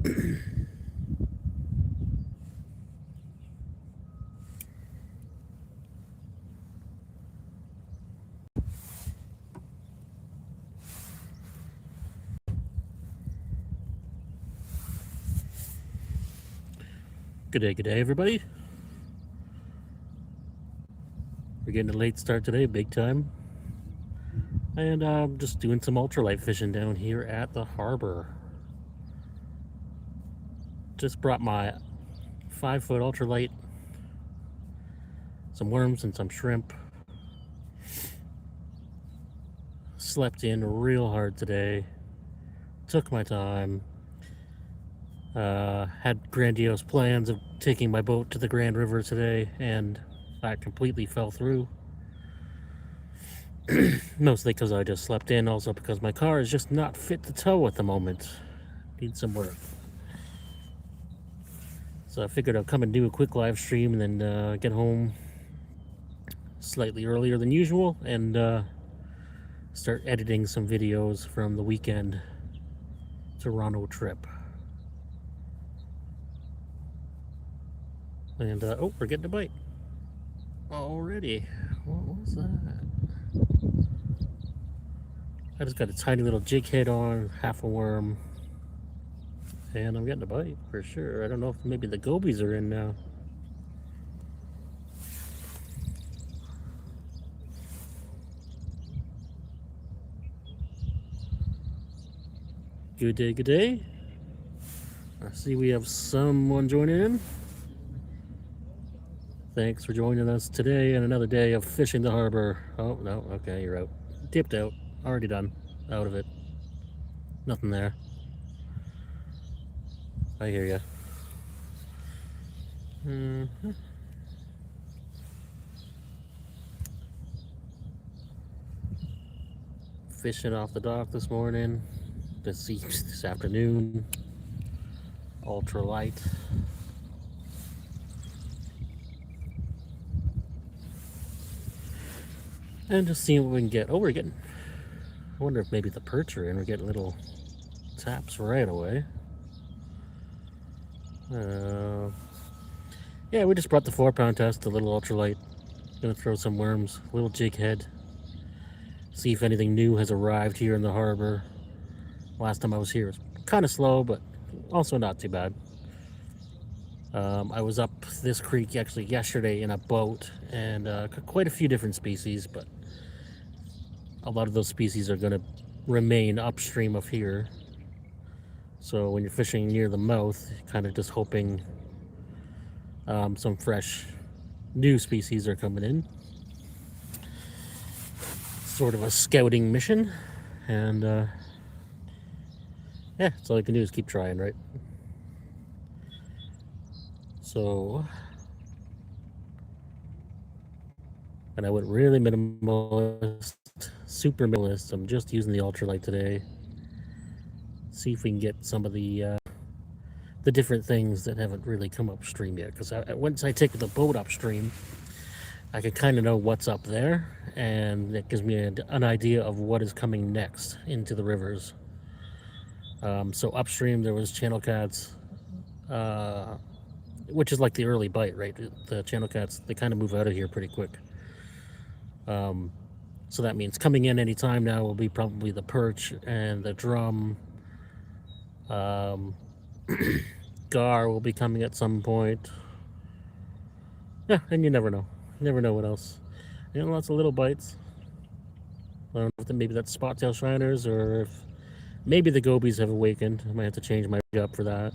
Good day, everybody. We're getting a late start today, big time. And I'm just doing some ultralight fishing down here at the harbor. Just brought my 5-foot ultralight, some worms and some shrimp. Slept in real hard today. Took my time. Had grandiose plans of taking my boat to the Grand River today, and that completely fell through. Mostly because I just slept in, also because my car is just not fit to tow at the moment. Needs some work. So I figured I'd come and do a quick live stream and then get home slightly earlier than usual and start editing some videos from the weekend Toronto trip. And oh, we're getting a bite already. What was that? I just got a tiny little jig head on, half a worm, and I'm getting a bite for sure. I don't know if maybe the gobies are in now. Good day, good day. I see we have someone joining in. Thanks for joining us today on another day of fishing the harbor. Oh, no, okay, you're out. Dipped out. Already done. Out of it. Nothing there. I hear ya. Fishing off the dock this morning. This afternoon. Ultralight. And just seeing what we can get. Oh, we're getting... I wonder if maybe the perch are in. We're getting little taps right away. Yeah, we just brought the 4-pound test, the little ultralight. Gonna throw some worms, little jig head. See if anything new has arrived here in the harbor. Last time I was here it was kind of slow, but also not too bad. I was up this creek actually yesterday in a boat and quite a few different species, but a lot of those species are going to remain upstream of here. So when you're fishing near the mouth, kind of just hoping some fresh new species are coming in. Sort of a scouting mission, and yeah, that's all you can do is keep trying, right? So, and I went really minimalist, super minimalist. I'm just using the ultralight today. See if we can get some of the different things that haven't really come upstream yet. Because once I take the boat upstream, I can kind of know what's up there, and it gives me an idea of what is coming next into the rivers. So upstream there was channel cats, which is like the early bite, right? The channel cats, they kind of move out of here pretty quick. So that means coming in anytime now will be probably the perch and the drum. Gar will be coming at some point. Yeah, and you never know. You never know what else. You know, lots of little bites. I don't know if maybe that's spot-tail shiners or if maybe the gobies have awakened. I might have to change my rig up for that.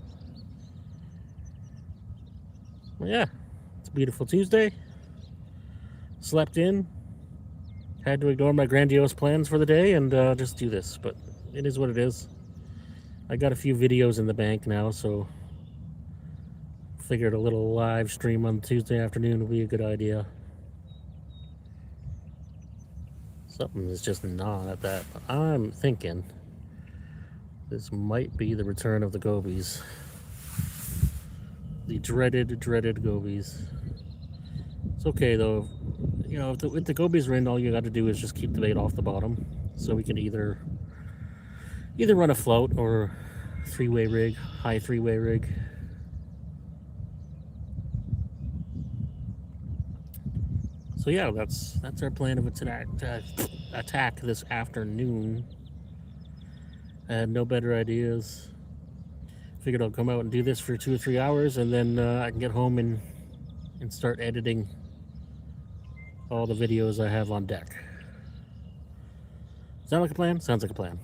Well, yeah, it's a beautiful Tuesday. Slept in. Had to ignore my grandiose plans for the day and just do this, but it is what it is. I got a few videos in the bank now, so figured a little live stream on Tuesday afternoon would be a good idea. Something is just gnawing at that, but I'm thinking this might be the return of the gobies. The dreaded gobies. It's okay though. You know, if the gobies are in, all you got to do is just keep the bait off the bottom, so we can either run a float or three-way rig, high three-way rig. So yeah, that's our plan of attack this afternoon. I had no better ideas. Figured I'll come out and do this for 2 or 3 hours, and then I can get home and start editing all the videos I have on deck. Sound like a plan? Sounds like a plan.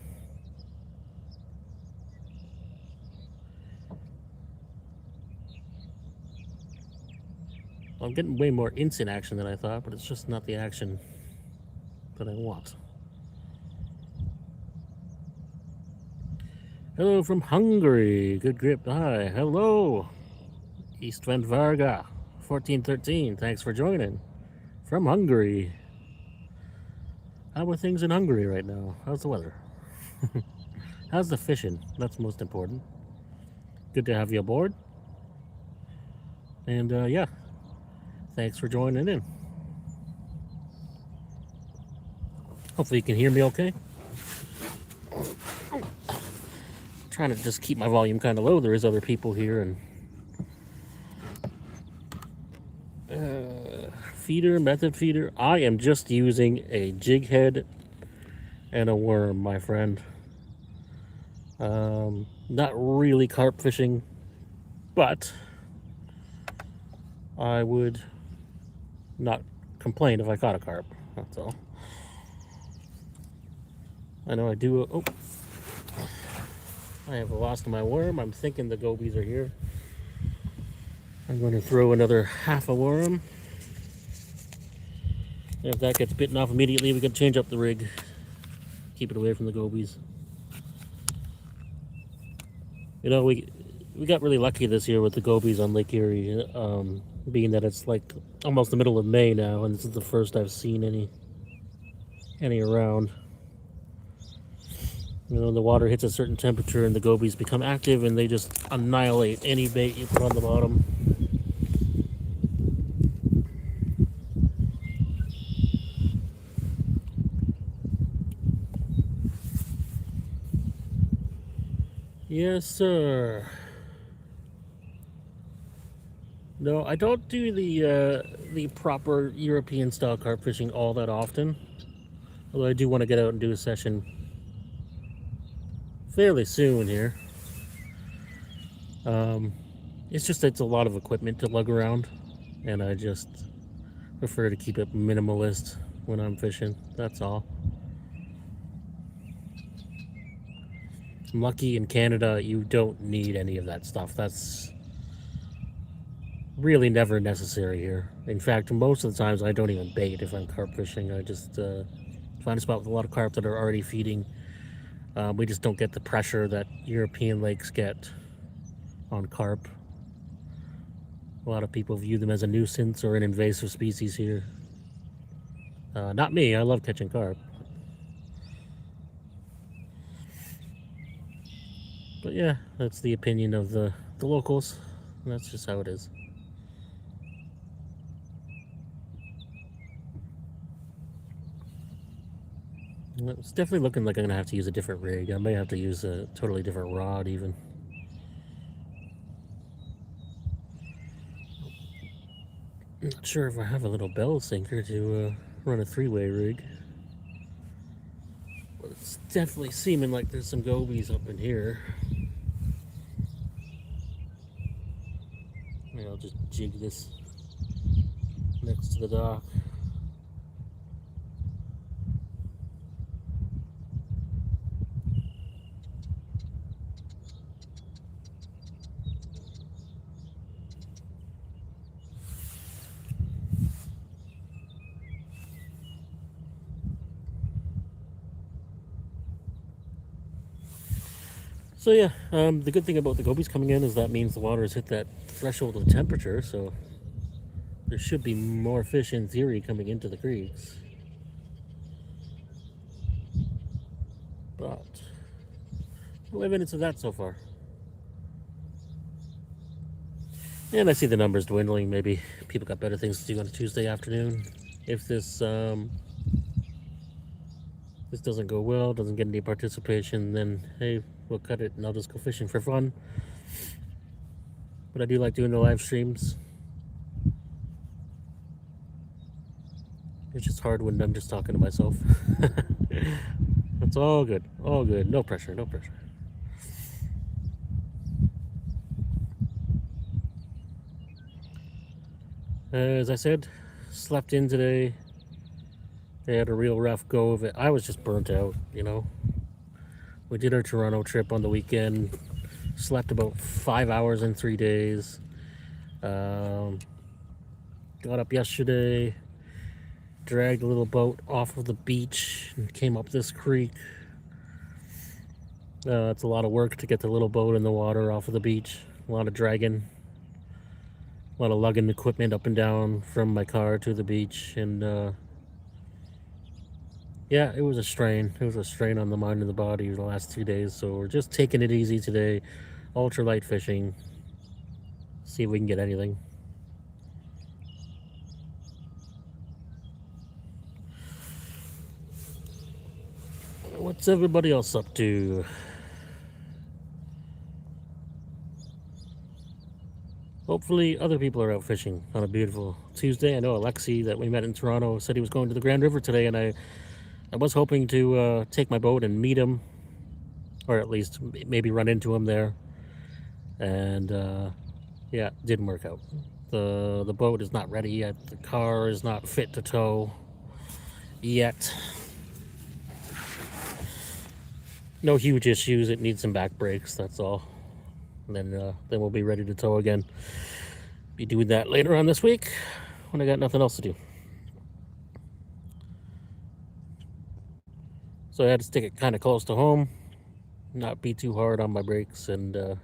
Well, I'm getting way more instant action than I thought, but it's just not the action that I want. Hello from Hungary. Good grip. Hi. Hello. Istvan Varga. 1413. Thanks for joining. From Hungary. How are things in Hungary right now? How's the weather? How's the fishing? That's most important. Good to have you aboard. And yeah, thanks for joining in. Hopefully you can hear me okay. Trying to just keep my volume kind of low. There is other people here, and feeder, method feeder. I am just using a jig head and a worm, my friend. Not really carp fishing, but I would not complain if I caught a carp. That's all. I know I do. Oh, I have lost my worm. I'm thinking the gobies are here. I'm going to throw another half a worm. If that gets bitten off immediately, we can change up the rig. Keep it away from the gobies. You know, we got really lucky this year with the gobies on Lake Erie, being that it's like almost the middle of May now, and this is the first I've seen any around. You know, the water hits a certain temperature and the gobies become active, and they just annihilate any bait you put on the bottom. Yes, sir. No, I don't do the proper European style carp fishing all that often. Although I do want to get out and do a session fairly soon here. It's a lot of equipment to lug around, and I just prefer to keep it minimalist when I'm fishing. That's all. I'm lucky in Canada you don't need any of that stuff. That's really never necessary here. In fact, most of the times I don't even bait if I'm carp fishing. I just find a spot with a lot of carp that are already feeding. We just don't get the pressure that European lakes get on carp. A lot of people view them as a nuisance or an invasive species here. Not me. I love catching carp. But yeah, that's the opinion of the locals. That's just how it is. It's definitely looking like I'm gonna have to use a different rig. I may have to use a totally different rod even. I'm not sure if I have a little bell sinker to run a three-way rig. But it's definitely seeming like there's some gobies up in here. Maybe I'll just jig this next to the dock. So yeah, the good thing about the gobies coming in is that means the water has hit that threshold of temperature, so there should be more fish in theory coming into the creeks. But no evidence of that so far. And I see the numbers dwindling. Maybe people got better things to do on a Tuesday afternoon. If this doesn't go well, doesn't get any participation, then hey, we'll cut it and I'll just go fishing for fun. But I do like doing the live streams. It's just hard when I'm just talking to myself. It's all good. All good. No pressure. No pressure. As I said, slept in today. They had a real rough go of it. I was just burnt out, you know. We did our Toronto trip on the weekend. Slept about 5 hours in 3 days. Got up yesterday. Dragged a little boat off of the beach and came up this creek. It's a lot of work to get the little boat in the water off of the beach. A lot of dragging. A lot of lugging equipment up and down from my car to the beach. And yeah, it was a strain. It was a strain on the mind and the body the last 2 days. So we're just taking it easy today. Ultralight fishing. See if we can get anything. What's everybody else up to? Hopefully other people are out fishing on a beautiful Tuesday. I know Alexi that we met in Toronto said he was going to the Grand River today, and I was hoping to take my boat and meet him, or at least maybe run into him there. And yeah, it didn't work out. The boat is not ready yet. The car is not fit to tow yet. No huge issues. It needs some back brakes, that's all. And then we'll be ready to tow again. Be doing that later on this week when I got nothing else to do. So I had to stick it kind of close to home, not be too hard on my brakes, and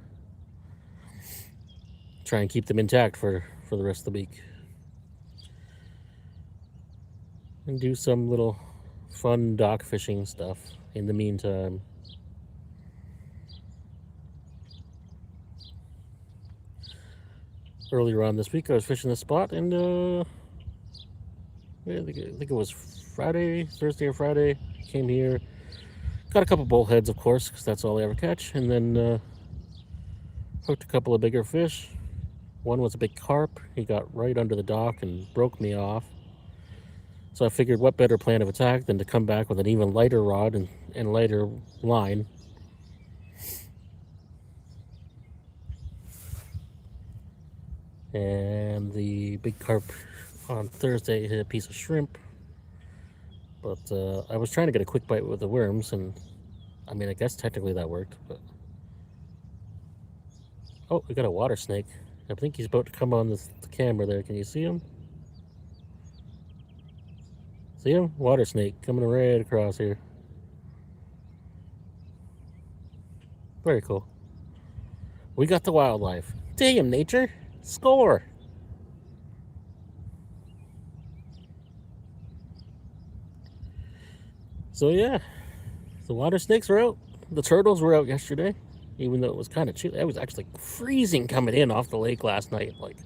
try and keep them intact for the rest of the week. And do some little fun dock fishing stuff in the meantime. Earlier on this week, I was fishing this spot, and I think it was Thursday or Friday. Came here, got a couple bullheads, of course, because that's all I ever catch, and then hooked a couple of bigger fish. One was a big carp. He got right under the dock and broke me off. So I figured, what better plan of attack than to come back with an even lighter rod and lighter line. And the big carp on Thursday hit a piece of shrimp. But I was trying to get a quick bite with the worms, and I mean, I guess technically that worked, but... Oh, we got a water snake. I think he's about to come on the camera there. Can you see him? See him? Water snake coming right across here. Very cool. We got the wildlife. Damn, nature. Score. So yeah, the water snakes were out. The turtles were out yesterday, even though it was kind of chilly. It was actually freezing coming in off the lake last night. Like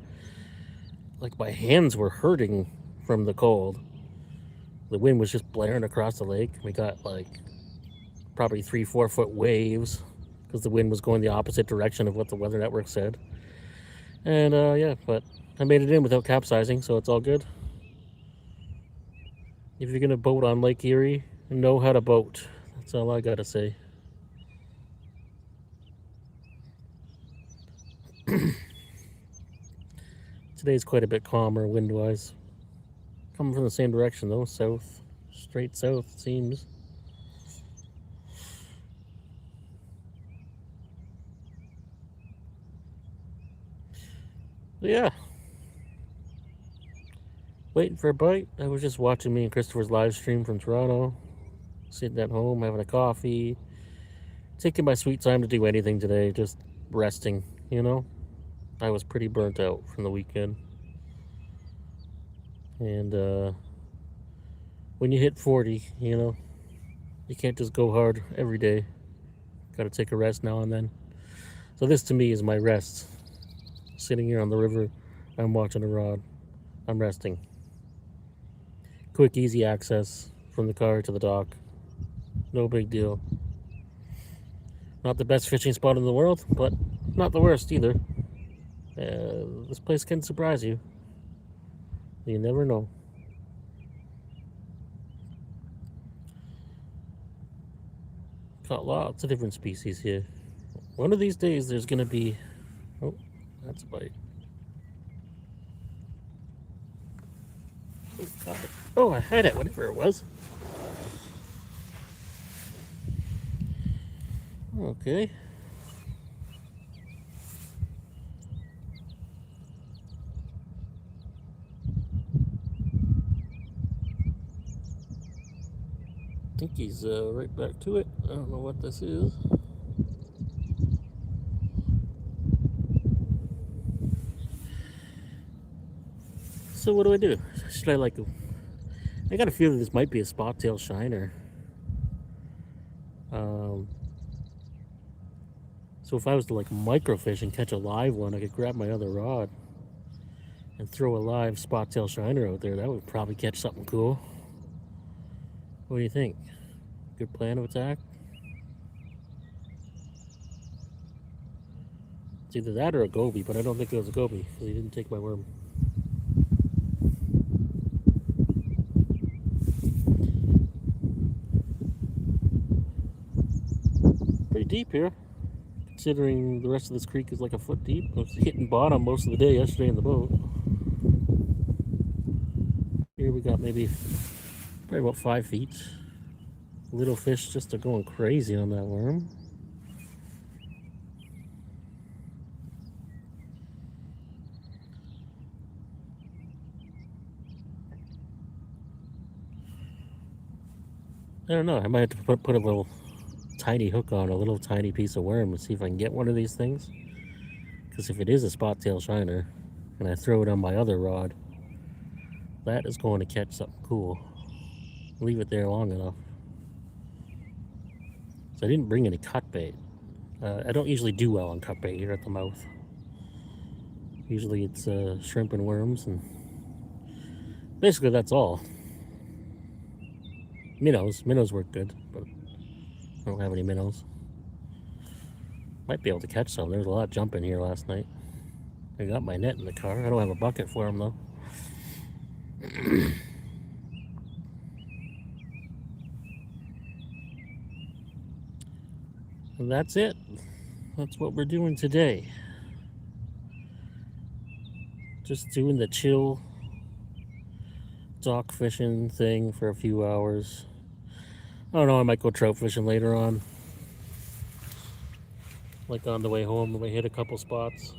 my hands were hurting from the cold. The wind was just blaring across the lake. We got like probably 3-4 foot waves because the wind was going the opposite direction of what the weather network said. And yeah, but I made it in without capsizing, so it's all good. If you're gonna boat on Lake Erie, know how to boat. That's all I gotta say. Today's quite a bit calmer wind-wise. Coming from the same direction though, south. Straight south, it seems. But yeah. Waiting for a bite. I was just watching me and Christopher's live stream from Toronto. Sitting at home, having a coffee. Taking my sweet time to do anything today. Just resting, you know? I was pretty burnt out from the weekend. And when you hit 40, you know, you can't just go hard every day. Gotta take a rest now and then. So this to me is my rest. Sitting here on the river, I'm watching a rod. I'm resting. Quick, easy access from the car to the dock. No big deal. Not the best fishing spot in the world, but not the worst either. This place can surprise you. You never know. Caught lots of different species here. One of these days there's gonna be... Oh, that's a bite. Oh, got it. Oh, I had it, whatever it was. Okay. I think he's right back to it. I don't know what this is. So what do? Should I like... I got a feeling this might be a spot tail shiner. So if I was to like microfish and catch a live one, I could grab my other rod and throw a live spot tail shiner out there. That would probably catch something cool. What do you think? Good plan of attack? It's either that or a goby, but I don't think it was a goby because he didn't take my worm. Pretty deep here, considering the rest of this creek is like a foot deep. I was hitting bottom most of the day yesterday in the boat. Here we got maybe probably about 5 feet. Little fish just are going crazy on that worm. I don't know, I might have to put a little tiny hook on a little tiny piece of worm and see if I can get one of these things. Because if it is a spot tail shiner and I throw it on my other rod, that is going to catch something cool. Leave it there long enough. So I didn't bring any cut bait. I don't usually do well on cut bait here at the mouth. Usually it's shrimp and worms, and basically that's all. Minnows work good, but I don't have any minnows. Might be able to catch some. There was a lot of jumping here last night. I got my net in the car. I don't have a bucket for them though. And that's it. That's what we're doing today. Just doing the chill dock fishing thing for a few hours. I don't know, I might go trout fishing later on. Like on the way home, I might hit a couple spots.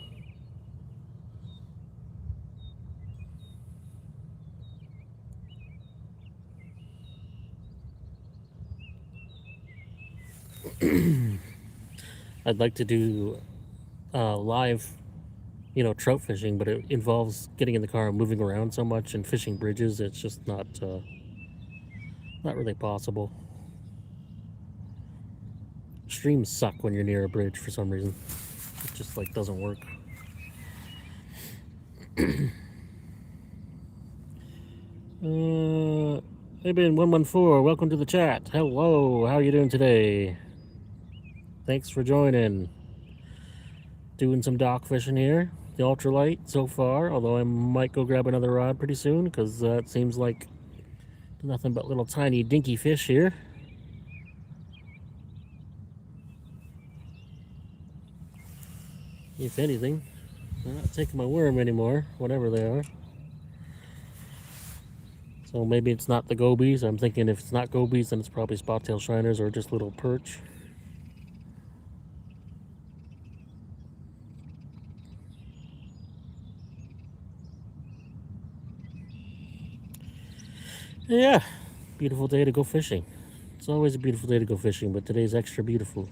I'd like to do live, trout fishing, but it involves getting in the car and moving around so much and fishing bridges. It's just not really possible. Streams suck when you're near a bridge for some reason. It just like doesn't work. Hey Ben 114, welcome to the chat. Hello, how are you doing today? Thanks for joining. Doing some dock fishing here. The ultralight so far, although I might go grab another rod pretty soon because it seems like nothing but little tiny dinky fish here. If anything, they're not taking my worm anymore, whatever they are. So maybe it's not the gobies. I'm thinking if it's not gobies, then it's probably spot tail shiners or just little perch. Yeah, beautiful day to go fishing. It's always a beautiful day to go fishing, but today's extra beautiful.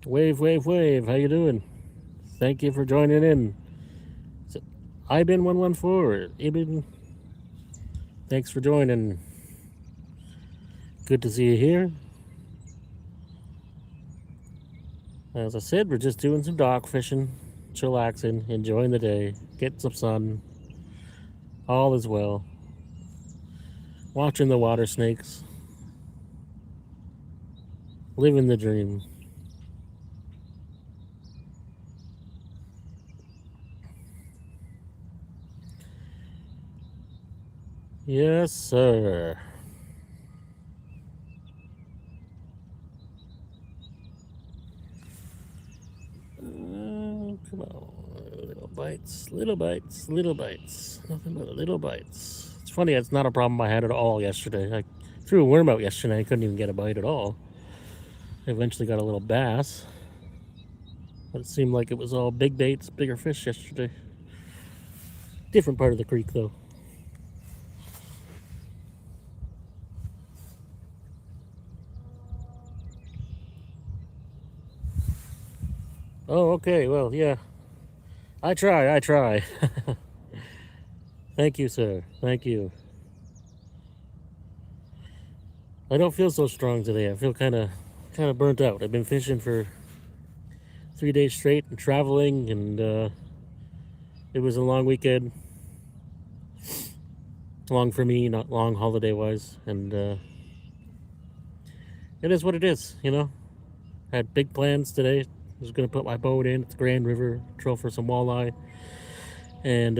Wave, how you doing? Thank you for joining in. Ibin 114, Ibin, thanks for joining. Good to see you here. As I said, we're just doing some dock fishing, chillaxing, enjoying the day, getting some sun. All is well. Watching the water snakes. Living the dream. Yes, sir. Come on. Little bites, little bites, little bites. Nothing but little bites. It's funny, it's not a problem I had at all yesterday. I threw a worm out yesterday. I couldn't even get a bite at all. I eventually got a little bass. But it seemed like it was all big baits, bigger fish yesterday. Different part of the creek, though. Oh, okay. Well, yeah. I try. Thank you, sir. Thank you. I don't feel so strong today. I feel kind of burnt out. I've been fishing for 3 days straight and traveling, and it was a long weekend. Long for me, not long holiday-wise, and it is what it is, you know. Had big plans today. I was gonna put my boat in at the Grand River, troll for some walleye, and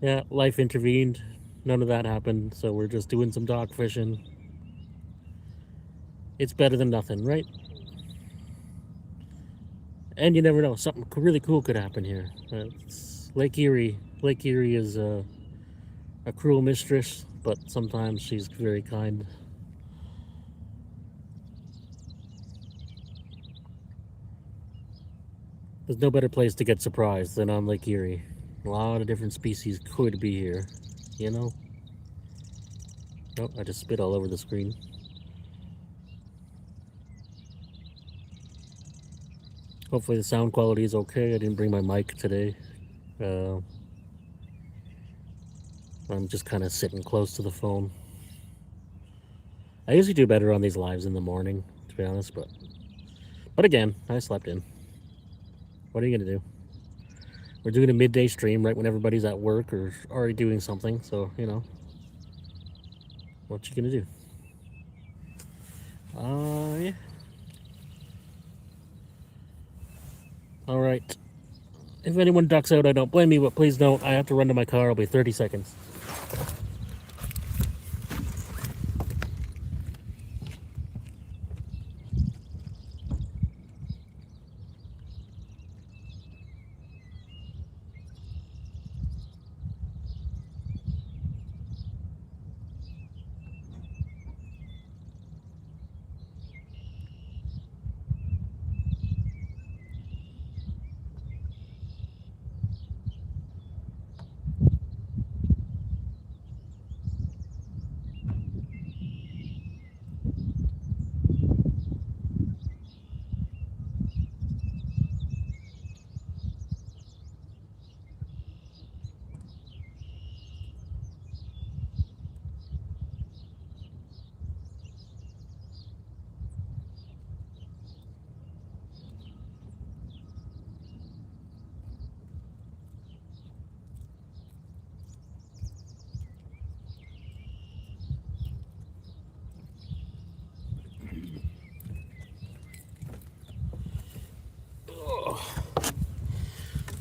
yeah, life intervened. None of that happened, so we're just doing some dock fishing. It's better than nothing, right? And you never know, something really cool could happen here. It's Lake Erie. Lake Erie is a cruel mistress, but sometimes she's very kind. There's no better place to get surprised than on Lake Erie. A lot of different species could be here, you know? Oh, I just spit all over the screen. Hopefully the sound quality is okay. I didn't bring my mic today. I'm just kind of sitting close to the phone. I usually do better on these lives in the morning, to be honest, but again, I slept in. What are you gonna do? We're doing a midday stream right when everybody's at work or already doing something, so you know, what you gonna do? Yeah. All right. If anyone ducks out, I don't blame you, but please don't. I have to run to my car. I'll be 30 seconds.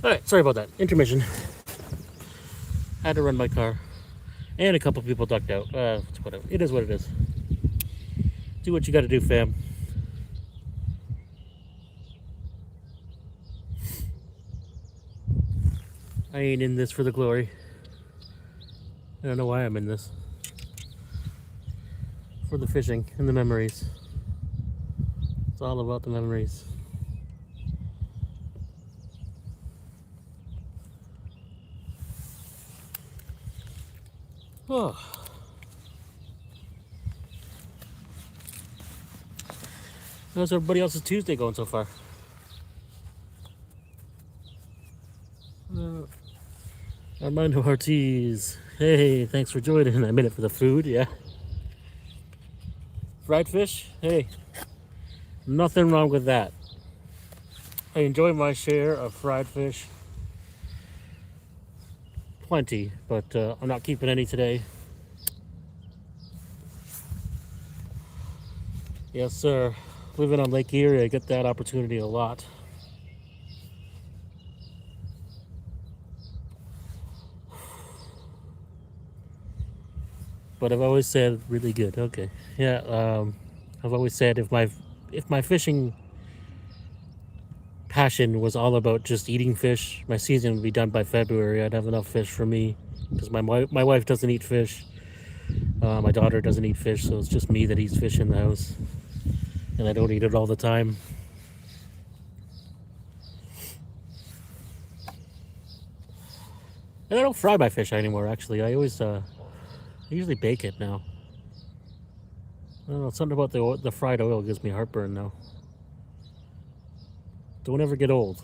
All right, sorry about that. Intermission. Had to run my car. And a couple people ducked out. Whatever. It is what it is. Do what you gotta do, fam. I ain't in this for the glory. I don't know why I'm in this. For the fishing and the memories. It's all about the memories. Oh. How's everybody else's Tuesday going so far? Armando Ortiz. Hey, thanks for joining. I'm in it for the food, yeah. Fried fish? Hey, nothing wrong with that. I enjoy my share of fried fish. Plenty, but I'm not keeping any today. Yes, sir. Living on Lake Erie, I get that opportunity a lot. But I've always said really good. Okay, yeah. I've always said if my fishing passion was all about just eating fish, my season would be done by February. I'd have enough fish for me because my wife doesn't eat fish. My daughter doesn't eat fish, so it's just me that eats fish in the house, and I don't eat it all the time. And I don't fry my fish anymore. Actually, I usually bake it now. I don't know, something about the fried oil gives me heartburn now. Don't ever get old.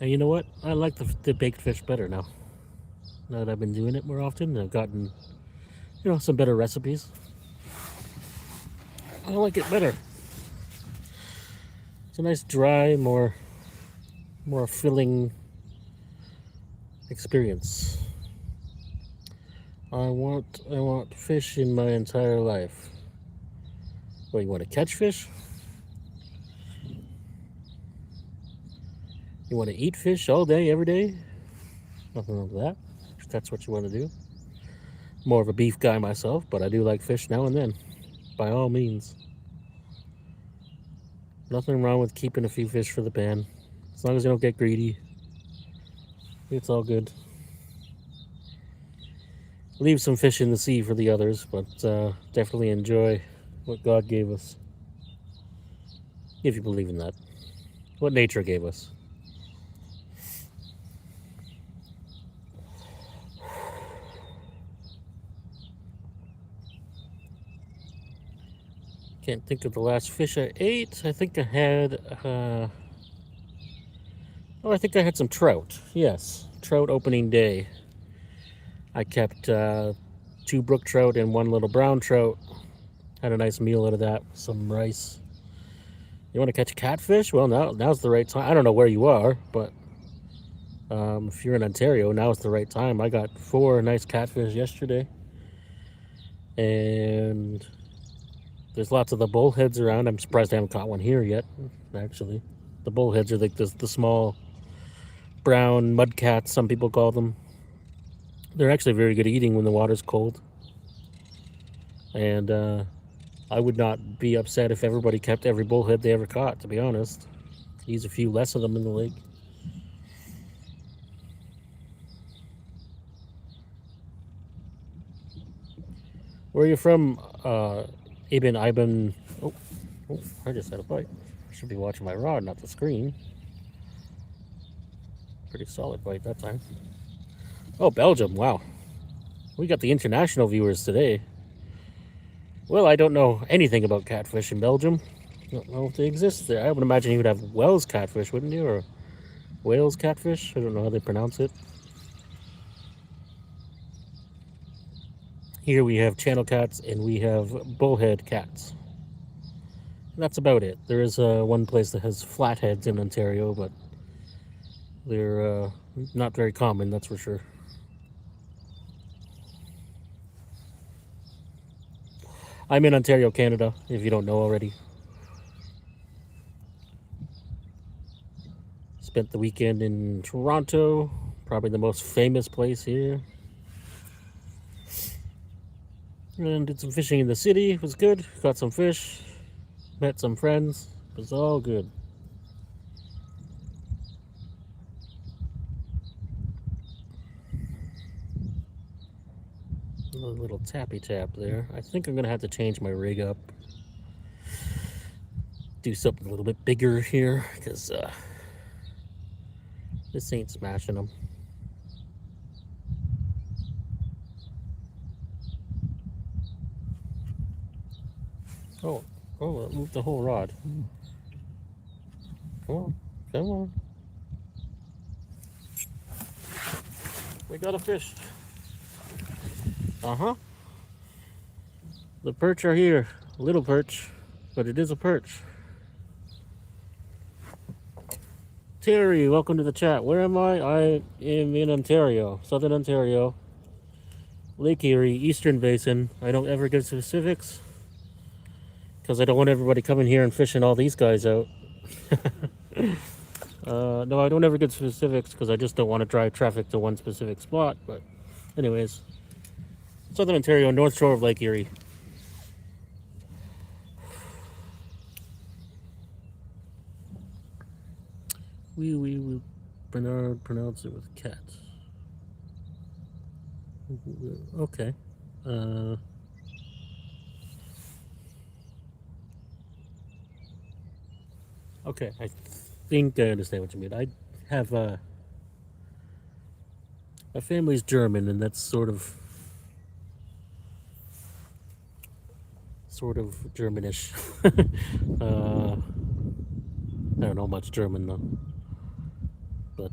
And you know what? I like the baked fish better now. Now that I've been doing it more often, I've gotten, some better recipes. I like it better. It's a nice, dry, more filling experience. I want fish in my entire life. What, you want to catch fish? You want to eat fish all day, every day? Nothing wrong with that, if that's what you want to do. More of a beef guy myself, but I do like fish now and then. By all means. Nothing wrong with keeping a few fish for the pan. As long as you don't get greedy. It's all good. Leave some fish in the sea for the others, but definitely enjoy what God gave us. If you believe in that. What nature gave us. Can't think of the last fish I ate. I think I had, I think I had some trout. Yes, trout opening day. I kept 2 brook trout and 1 little brown trout. Had a nice meal out of that. Some rice. You want to catch catfish? Well, now's the right time. I don't know where you are, but if you're in Ontario, now's the right time. I got 4 nice catfish yesterday. And there's lots of the bullheads around. I'm surprised I haven't caught one here yet, actually. The bullheads are like the small brown mud cats, some people call them. They're actually very good eating when the water's cold. And I would not be upset if everybody kept every bullhead they ever caught, to be honest. Use a few less of them in the lake. Where are you from, Iben? Oh, I just had a bite. I should be watching my rod, not the screen. Pretty solid bite that time. Oh, Belgium, wow. We got the international viewers today. Well, I don't know anything about catfish in Belgium. I don't know if they exist there. I would imagine you would have Wells catfish, wouldn't you? Or Wales catfish? I don't know how they pronounce it. Here we have channel cats and we have bullhead cats. That's about it. There is one place that has flatheads in Ontario, but they're not very common, that's for sure. I'm in Ontario, Canada, if you don't know already. Spent the weekend in Toronto, probably the most famous place here. And did some fishing in the city. It was good. Caught some fish. Met some friends. It was all good. A little tappy tap there. I think I'm going to have to change my rig up. Do something a little bit bigger here, because this ain't smashing them. Oh, it moved the whole rod. Come on. We got a fish. Uh-huh. The perch are here. A little perch, but it is a perch. Terry, welcome to the chat. Where am I? I am in Ontario, Southern Ontario. Lake Erie, Eastern Basin. I don't ever give specifics because I don't want everybody coming here and fishing all these guys out. No, I don't ever get specifics because I just don't want to drive traffic to one specific spot. But, anyways, Southern Ontario, North Shore of Lake Erie. We Bernard pronounce it with cat. Okay. Okay, I think I understand what you mean. I have my family's German, and that's sort of Germanish. I don't know much German though, but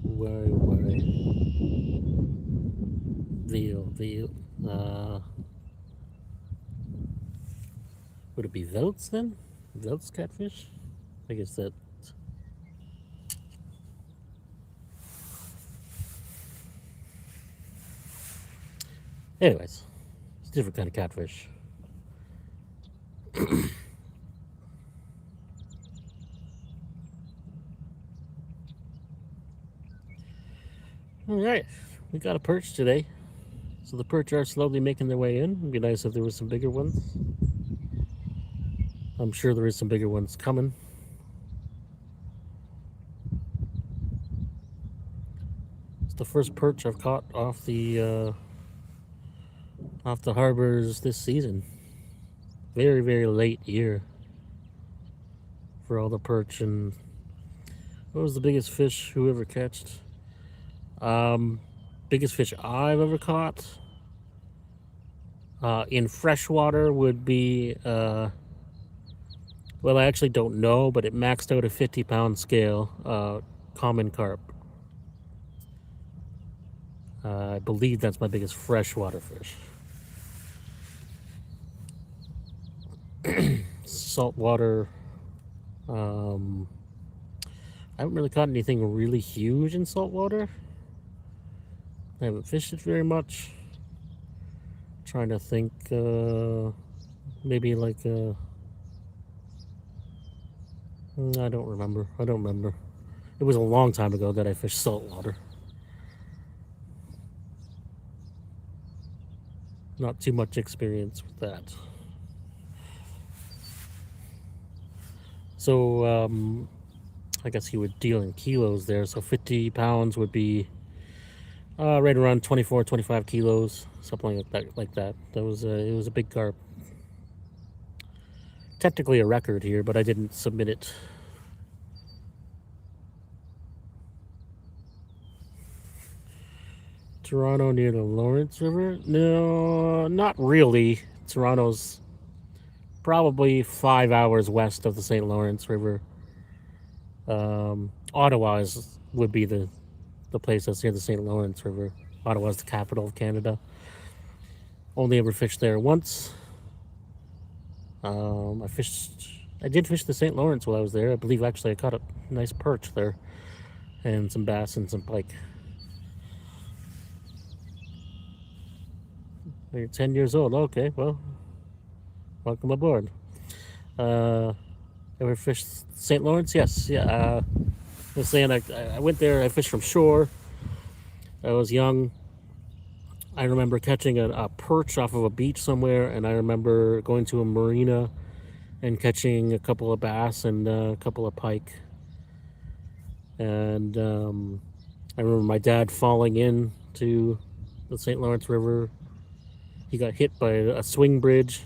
why veal. Would it be Veltz then? Veltz catfish? I guess that. Anyways, it's a different kind of catfish. All right, we got a perch today. So the perch are slowly making their way in. It'd be nice if there was some bigger ones. I'm sure there is some bigger ones coming. It's the first perch I've caught off the harbors this season. Very, very late year for all the perch. And what was the biggest fish whoever catched? Biggest fish I've ever caught in freshwater would be, well, I actually don't know, but it maxed out a 50-pound scale, common carp. I believe that's my biggest freshwater fish. Saltwater, I haven't really caught anything really huge in saltwater. I haven't fished it very much. Trying to think, maybe like I don't remember. It was a long time ago that I fished saltwater. Not too much experience with that. So I guess you would deal in kilos there. So 50 pounds would be right around 24, 25 kilos, something like that. It was a big carp. Technically a record here, but I didn't submit it. Toronto near the Lawrence River? No, not really. Toronto's probably 5 hours west of the St. Lawrence River. Ottawa would be the place that's near the St. Lawrence River. Ottawa's the capital of Canada. Only ever fished there once. I did fish the St. Lawrence while I was there. I believe actually I caught a nice perch there, and some bass and some pike. You're 10 years old. Okay, well, welcome aboard. Ever fished St. Lawrence? Yes. Yeah. I was saying I went there. I fished from shore. I was young. I remember catching a perch off of a beach somewhere, and I remember going to a marina and catching a couple of bass and a couple of pike. And I remember my dad falling into the St. Lawrence River. He got hit by a swing bridge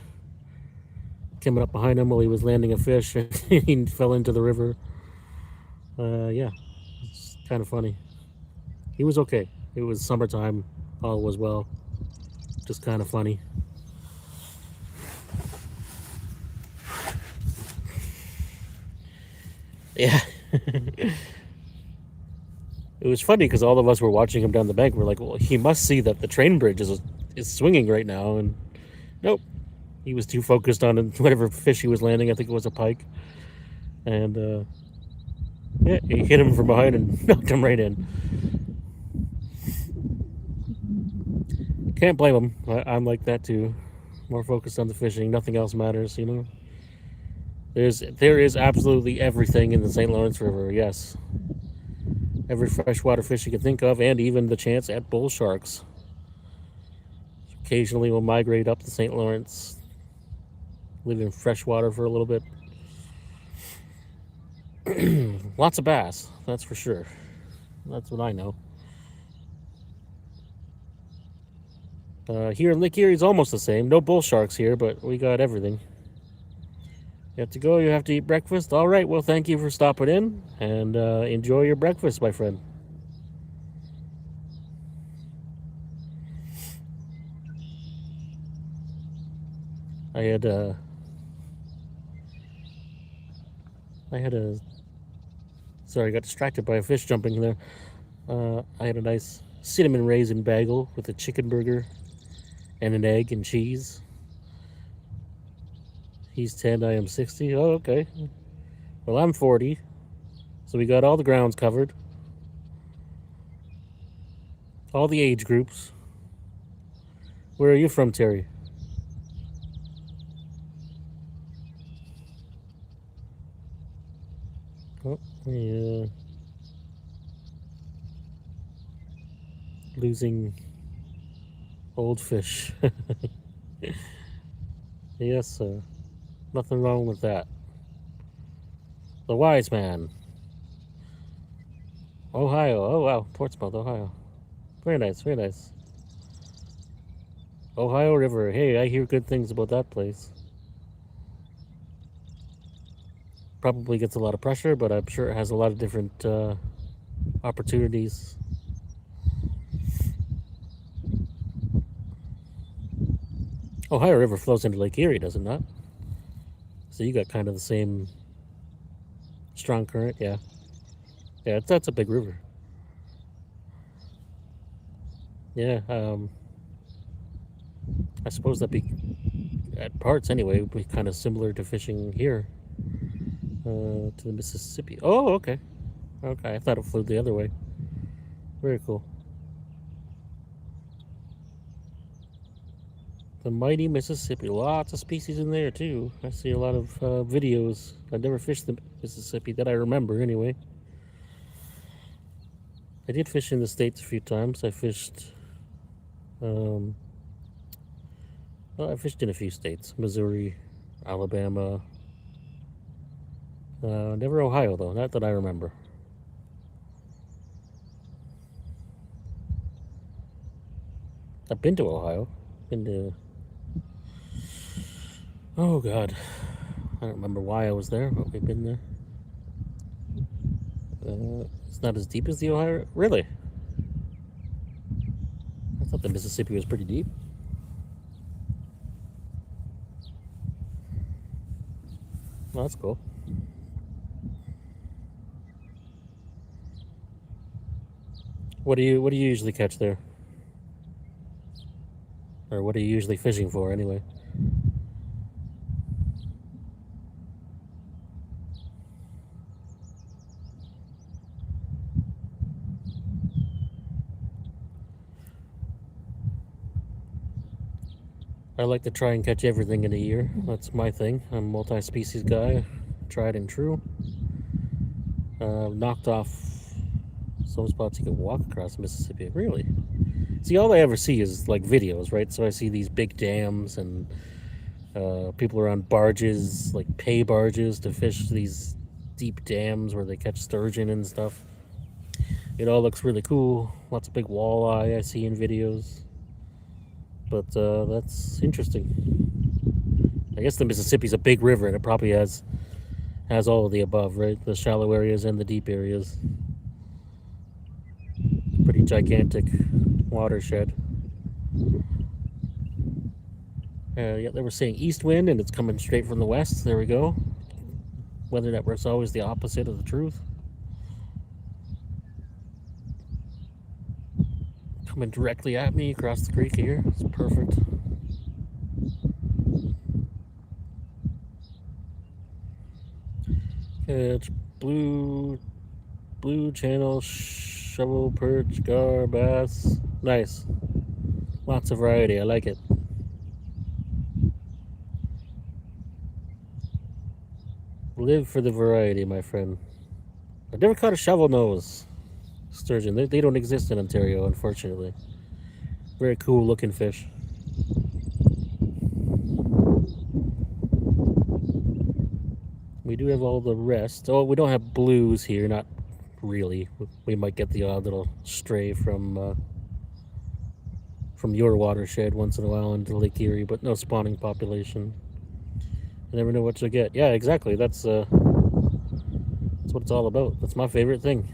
coming up behind him while he was landing a fish, and he fell into the river. Yeah, it's kind of funny. He was okay. It was summertime. All was well. Just kind of funny. Yeah. It was funny because all of us were watching him down the bank. We're like, well, he must see that the train bridge is swinging right now, and nope, he was too focused on whatever fish he was landing. I think it was a pike, and yeah, he hit him from behind and knocked him right in. Can't blame him. I'm like that too. More focused on the fishing. Nothing else matters, you know. There is absolutely everything in the St. Lawrence River. Yes, every freshwater fish you can think of, and even the chance at bull sharks. Occasionally, will migrate up the St. Lawrence, live in freshwater for a little bit. Lots of bass, that's for sure. That's what I know. Here in Lake Erie, it's almost the same. No bull sharks here, but we got everything. You have to go, you have to eat breakfast. All right, well, thank you for stopping in, and enjoy your breakfast, my friend. I had a sorry, I got distracted by a fish jumping there. I had a nice cinnamon raisin bagel with a chicken burger and an egg and cheese. He's 10, I am 60. Oh, okay. Well, I'm 40. So we got all the grounds covered. All the age groups. Where are you from, Terry? Oh, yeah. Losing old fish. Yes, nothing wrong with that. The wise man. Ohio. Oh, wow. Portsmouth, Ohio. Very nice, very nice. Ohio River. Hey, I hear good things about that place. Probably gets a lot of pressure, but I'm sure it has a lot of different opportunities. Ohio River flows into Lake Erie, does it not? So you got kind of the same strong current, yeah. Yeah, that's a big river. Yeah, I suppose that'd be, at parts anyway, would be kind of similar to fishing here to the Mississippi. Oh, okay. Okay, I thought it flew the other way. Very cool. The mighty Mississippi. Lots of species in there, too. I see a lot of videos. I've never fished the Mississippi that I remember, anyway. I did fish in the States a few times. I fished... well, I fished in a few states. Missouri, Alabama. Never Ohio, though. Not that I remember. I've been to Ohio. Been to... Oh, God. I don't remember why I was there, but we've been there. It's not as deep as the Ohio. Really? I thought the Mississippi was pretty deep. Well, that's cool. What do you usually catch there? Or what are you usually fishing for, anyway? I like to try and catch everything in a year. That's my thing. I'm a multi-species guy, tried and true. Knocked off some spots you can walk across Mississippi. Really? See, all I ever see is like videos, right? So I see these big dams and people are on barges, like pay barges to fish these deep dams where they catch sturgeon and stuff. It all looks really cool. Lots of big walleye I see in videos. But that's interesting. I guess the Mississippi's a big river, and it probably has all of the above, right? The shallow areas and the deep areas. Pretty gigantic watershed. Yeah, they were saying east wind, and it's coming straight from the west. There we go. Weather network's always the opposite of the truth. coming directly at me across the creek here. It's perfect. It's blue channel, shovel, perch, gar, bass. Nice. Lots of variety. I like it. Live for the variety, my friend. I've never caught a shovel nose sturgeon. They don't exist in Ontario, unfortunately. Very cool looking fish. We do have all the rest. Oh, we don't have blues here, not really. We might get the odd little stray from your watershed once in a while into Lake Erie, but no spawning population. You never know what you'll get. Yeah, exactly. That's what it's all about. That's my favorite thing.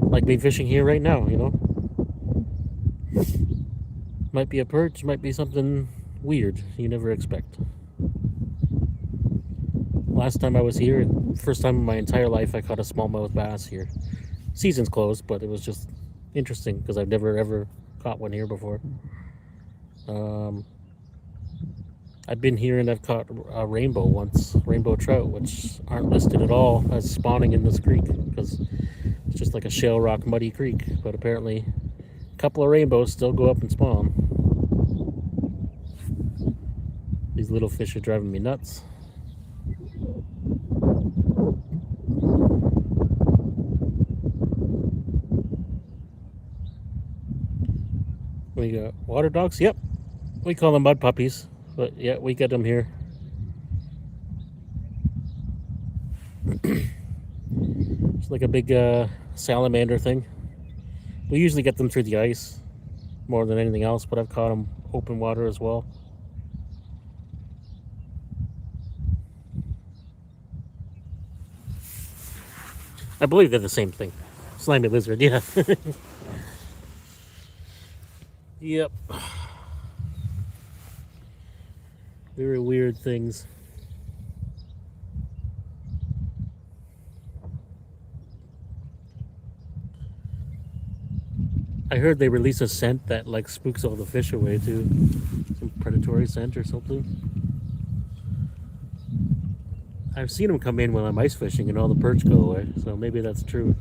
Like being fishing here right now, you know. Might be a perch, might be something weird you never expect. Last time I was here, first time in my entire life I caught a smallmouth bass here. Season's closed, but it was just interesting because I've never ever caught one here before. I've been here and I've caught a rainbow once, rainbow trout, which aren't listed at all as spawning in this creek because it's just like a shale rock muddy creek, but apparently a couple of rainbows still go up and spawn. These little fish are driving me nuts. We got water dogs. Yep, we call them mud puppies, but yeah, we get them here. It's like a big salamander thing. We usually get them through the ice more than anything else, but I've caught them open water as well. I believe they're the same thing. Slimy lizard, yeah. Yep. Very weird things. I heard they release a scent that like spooks all the fish away too. Some predatory scent or something. I've seen them come in when I'm ice fishing and all the perch go away, so maybe that's true.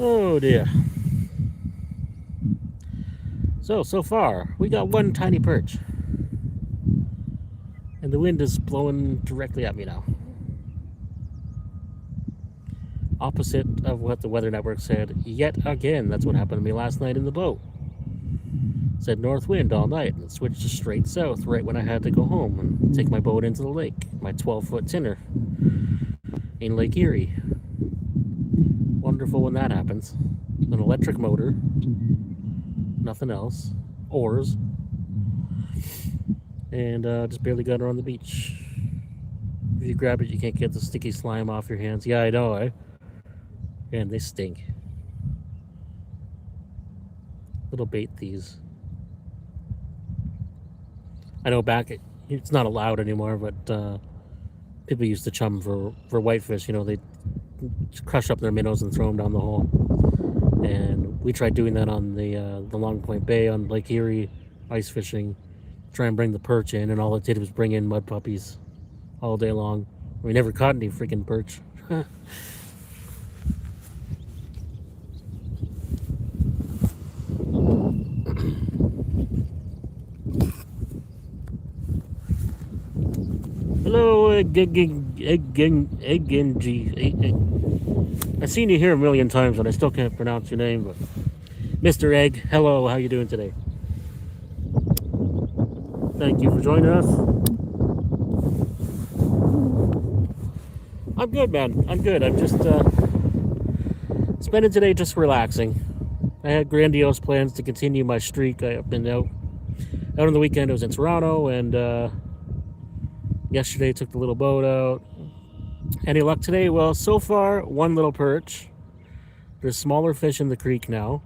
Oh dear. So far, we got one tiny perch. And the wind is blowing directly at me now. Opposite of what the Weather Network said yet again. That's what happened to me last night in the boat. It said north wind all night, and it switched to straight south right when I had to go home and take my boat into the lake, my 12-foot tinner in Lake Erie. Wonderful when that happens. An electric motor, nothing else, oars, and just barely got her on the beach. If you grab it, you can't get the sticky slime off your hands. Yeah, I know, eh? Man, they stink. Little bait thieves. I know it's not allowed anymore, but people used to chum for whitefish. You know, they crush up their minnows and throw them down the hole. And we tried doing that on the Long Point Bay on Lake Erie, ice fishing, try and bring the perch in, and all it did was bring in mud puppies all day long. We never caught any freaking perch. Hello, I've seen you here a million times, and I still can't pronounce your name, but Mr. Egg, hello, how you doing today? Thank you for joining us. I'm good, man. I'm good. I'm just spending today just relaxing. I had grandiose plans to continue my streak. I've been out on the weekend. I was in Toronto, and yesterday took the little boat out. Any luck today? Well, so far, one little perch. There's smaller fish in the creek now,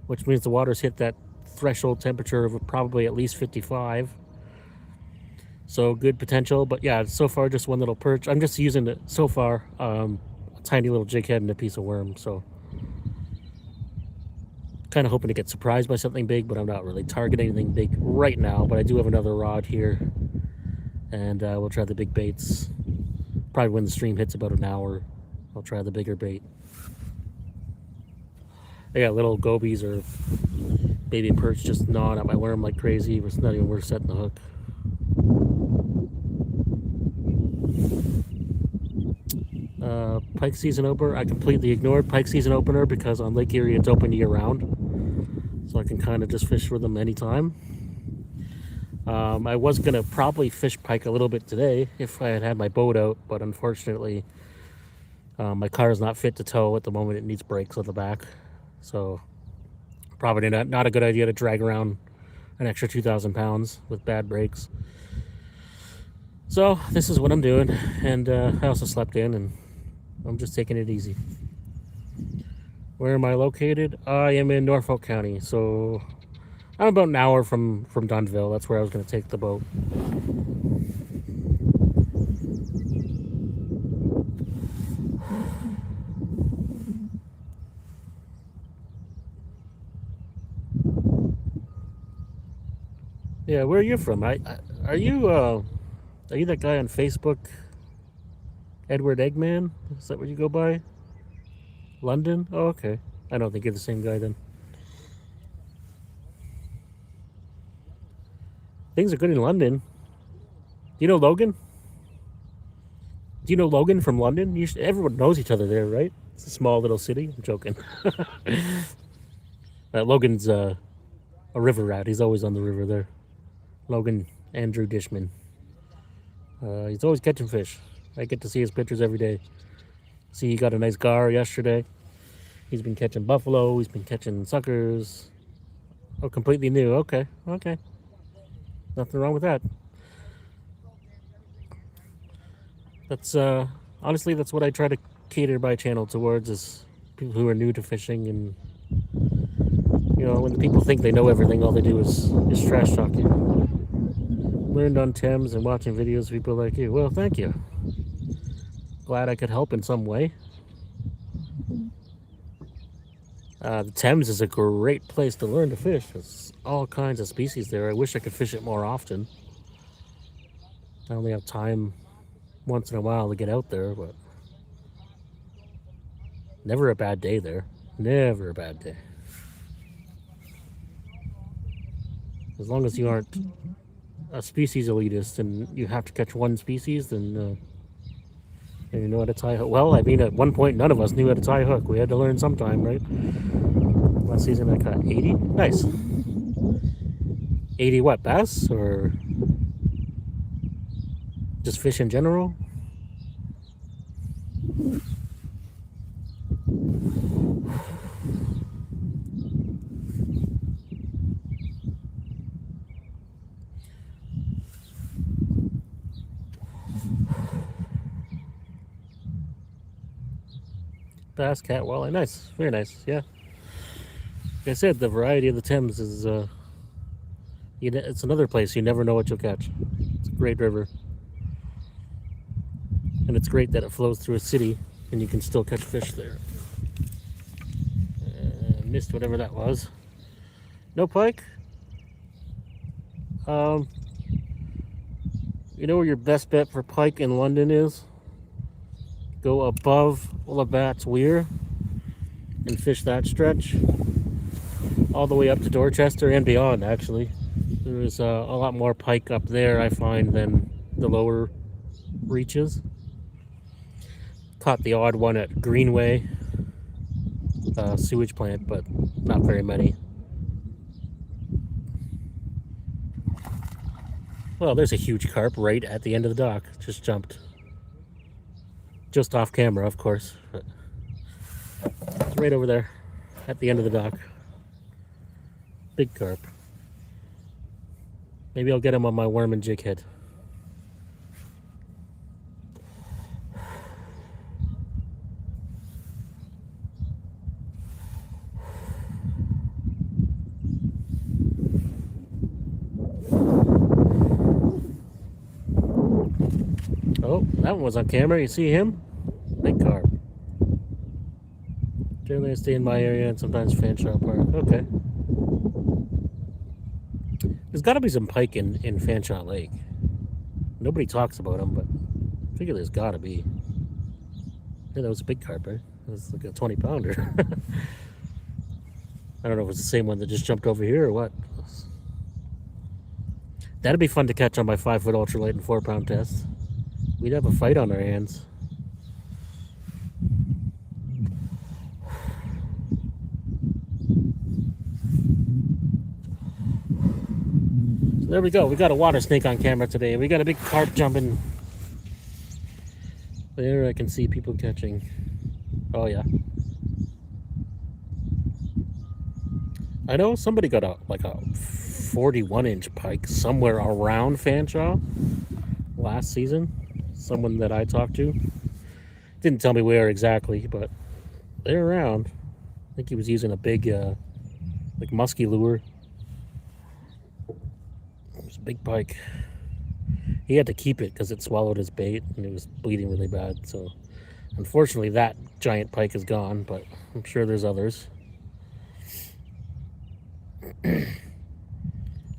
which means the water's hit that threshold temperature of probably at least 55. So good potential, but yeah, so far just one little perch. I'm just using it so far, a tiny little jig head and a piece of worm. So kind of hoping to get surprised by something big, but I'm not really targeting anything big right now. But I do have another rod here, and we'll try the big baits. Probably when the stream hits about an hour, I'll try the bigger bait. I got little gobies or baby perch just gnawing at my worm like crazy. It's not even worth setting the hook. Pike season opener. I completely ignored pike season opener because on Lake Erie it's open year round, so I can kind of just fish for them anytime. I was gonna probably fish pike a little bit today if I had had my boat out, but unfortunately my car is not fit to tow at the moment. It needs brakes on the back, so probably not a good idea to drag around an extra 2,000 pounds with bad brakes. So this is what I'm doing, and I also slept in, and I'm just taking it easy. Where am I located? I am in Norfolk County, so I'm about an hour from Dunnville. That's where I was going to take the boat. Yeah, where are you from? Are you that guy on Facebook, Edward Eggman? Is that what you go by? London? Oh, okay. I don't think you're the same guy then. Things are good in London. Do you know Logan? Do you know Logan from London? Everyone knows each other there, right? It's a small little city. I'm joking. Logan's a river rat. He's always on the river there. Logan Andrew Dishman. He's always catching fish. I get to see his pictures every day. See, he got a nice gar yesterday. He's been catching buffalo. He's been catching suckers. Oh, completely new. Okay. Nothing wrong with that. That's honestly, that's what I try to cater my channel towards, is people who are new to fishing. And when the people think they know everything, all they do is trash talk you. Learned on Thames and watching videos of people like you. Well, thank you. Glad I could help in some way. The Thames is a great place to learn to fish. There's all kinds of species there. I wish I could fish it more often. I only have time once in a while to get out there, but never a bad day there. Never a bad day. As long as you aren't a species elitist and you have to catch one species, then you know how to tie a hook. Well, I mean, at one point, none of us knew how to tie a hook. We had to learn sometime, right? Last season, I caught 80. Nice. 80 what, bass? Or just fish in general? Bass, cat, walleye. Nice. Very nice. Yeah. Like I said, the variety of the Thames is it's another place you never know what you'll catch. It's a great river, and it's great that it flows through a city and you can still catch fish there. Missed whatever that was. No pike. You know where your best bet for pike in London is? Go above Labatt's Weir and fish that stretch all the way up to Dorchester and beyond. Actually, there's a lot more pike up there, I find, than the lower reaches. Caught the odd one at Greenway sewage plant, but not very many. Well, there's a huge carp right at the end of the dock. Just jumped. Just off camera, of course. But it's right over there at the end of the dock. Big carp. Maybe I'll get him on my worm and jig head. Oh, that one was on camera. You see him? Big carp. Generally, I stay in my area and sometimes Fanshawe Park. Okay. There's got to be some pike in Fanshawe Lake. Nobody talks about them, but I figure there's got to be. Yeah, that was a big carp, right? It was like a 20-pounder. I don't know if it's the same one that just jumped over here or what. That'd be fun to catch on my 5-foot ultralight and 4-pound test. We'd have a fight on our hands. So there we go. We got a water snake on camera today. We got a big carp jumping. There I can see people catching. Oh yeah. I know somebody got a 41-inch pike somewhere around Fanshawe last season. Someone that I talked to didn't tell me where exactly, but they're around. I think he was using a big like musky lure. It was a big pike. He had to keep it because it swallowed his bait and it was bleeding really bad. So unfortunately that giant pike is gone, but I'm sure there's others.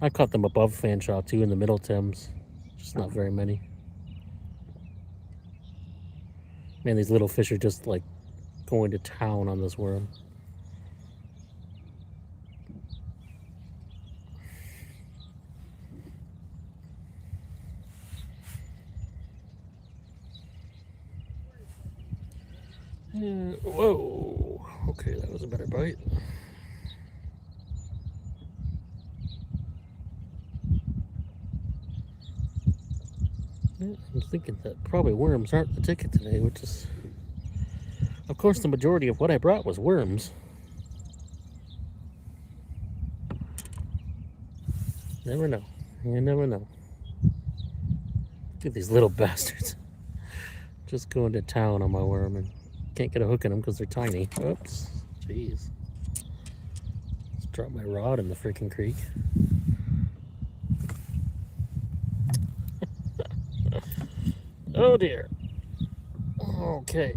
I caught them above Fanshawe too in the Middle Thames. Just not very many. Man, these little fish are just like going to town on this worm. Whoa. Okay, that was a better bite. I'm thinking that probably worms aren't the ticket today, which is, of course, the majority of what I brought was worms. Never know. You never know. Look at these little bastards. Just going to town on my worm and can't get a hook in them because they're tiny. Oops. Jeez. Just dropped my rod in the freaking creek. Oh dear. Okay.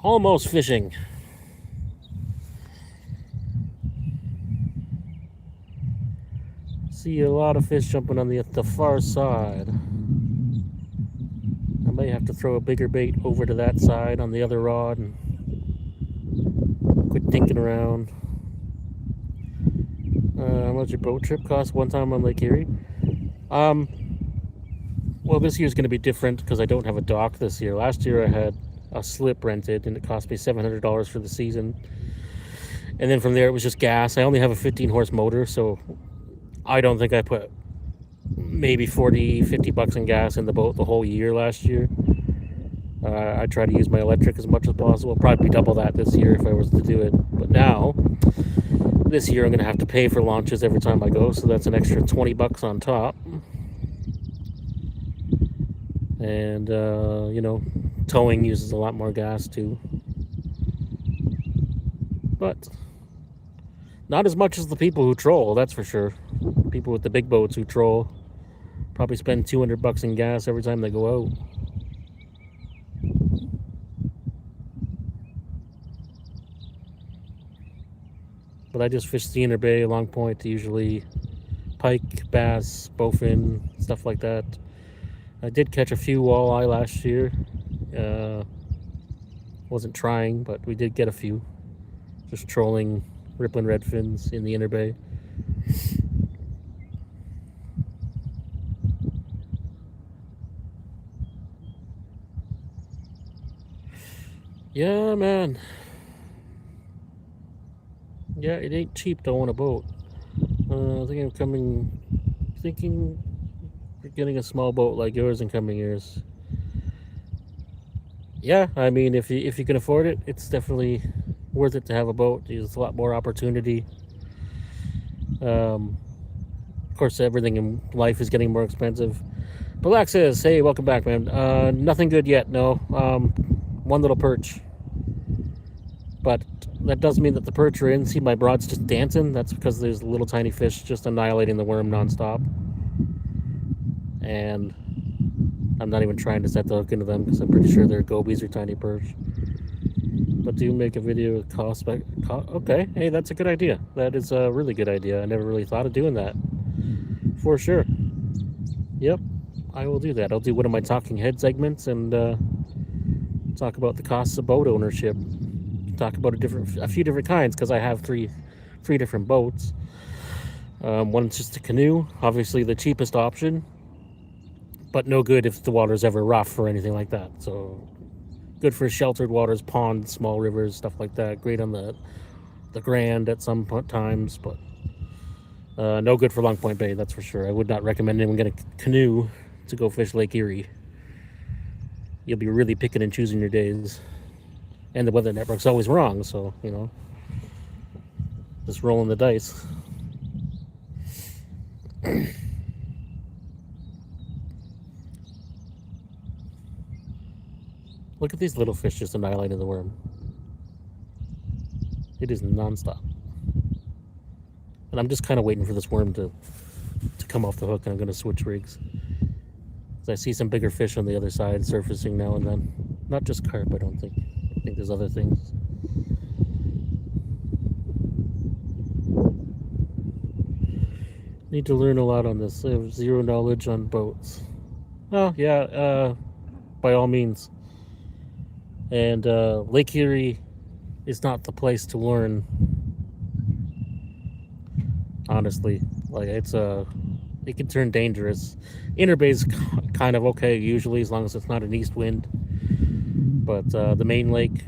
Almost fishing. See a lot of fish jumping on the far side. I may have to throw a bigger bait over to that side on the other rod and quit thinking around. How much your boat trip cost one time on Lake Erie? Well, this year's going to be different because I don't have a dock this year. Last year I had a slip rented and it cost me $700 for the season. And then from there it was just gas. I only have a 15-horse motor, so I don't think I put maybe 40, 50 bucks in gas in the boat the whole year last year. I try to use my electric as much as possible. Probably double that this year if I was to do it. But now, this year I'm going to have to pay for launches every time I go, so that's an extra 20 bucks on top. And, you know, towing uses a lot more gas too. But not as much as the people who troll, that's for sure. People with the big boats who troll probably spend 200 bucks in gas every time they go out. But I just fish the inner bay, Long Point, usually pike, bass, bowfin, stuff like that. I did catch a few walleye last year. Wasn't trying, but we did get a few. Just trolling rippling redfins in the inner bay. Yeah, man. Yeah, it ain't cheap to own a boat. I think I'm thinking of getting a small boat like yours in coming years. Yeah, I mean, if you can afford it, it's definitely worth it to have a boat. There's a lot more opportunity. Of course, everything in life is getting more expensive. Black says, hey, welcome back, man. Nothing good yet, no. One little perch. But that doesn't mean that the perch are in. See, my rod's just dancing. That's because there's little tiny fish just annihilating the worm nonstop. and I'm not even trying to set the hook into them because I'm pretty sure they're gobies or tiny perch. But do make a video with cost spec. Okay, hey, that's a good idea. That is a really good idea. I never really thought of doing that. For sure. Yep, I will do that. I'll do one of my talking head segments and talk about the costs of boat ownership. Talk about a few different kinds because I have three different boats. One's just a canoe, obviously the cheapest option, but no good if the water's ever rough or anything like that. So good for sheltered waters, ponds, small rivers, stuff like that. Great on the Grand at some times, but no good for Long Point Bay, that's for sure. I would not recommend anyone get a canoe to go fish Lake Erie. You'll be really picking and choosing your days. And the weather network's always wrong, so, you know, just rolling the dice. Look at these little fish just annihilating the worm. It is nonstop. And I'm just kind of waiting for this worm to come off the hook, and I'm going to switch rigs. I see some bigger fish on the other side surfacing now and then. Not just carp, I don't think. I think there's other things. Need to learn a lot on this. I have zero knowledge on boats. Oh, yeah, by all means. And Lake Erie is not the place to learn. Honestly, like it can turn dangerous. Inner Bay's kind of okay usually, as long as it's not an east wind. But the main lake,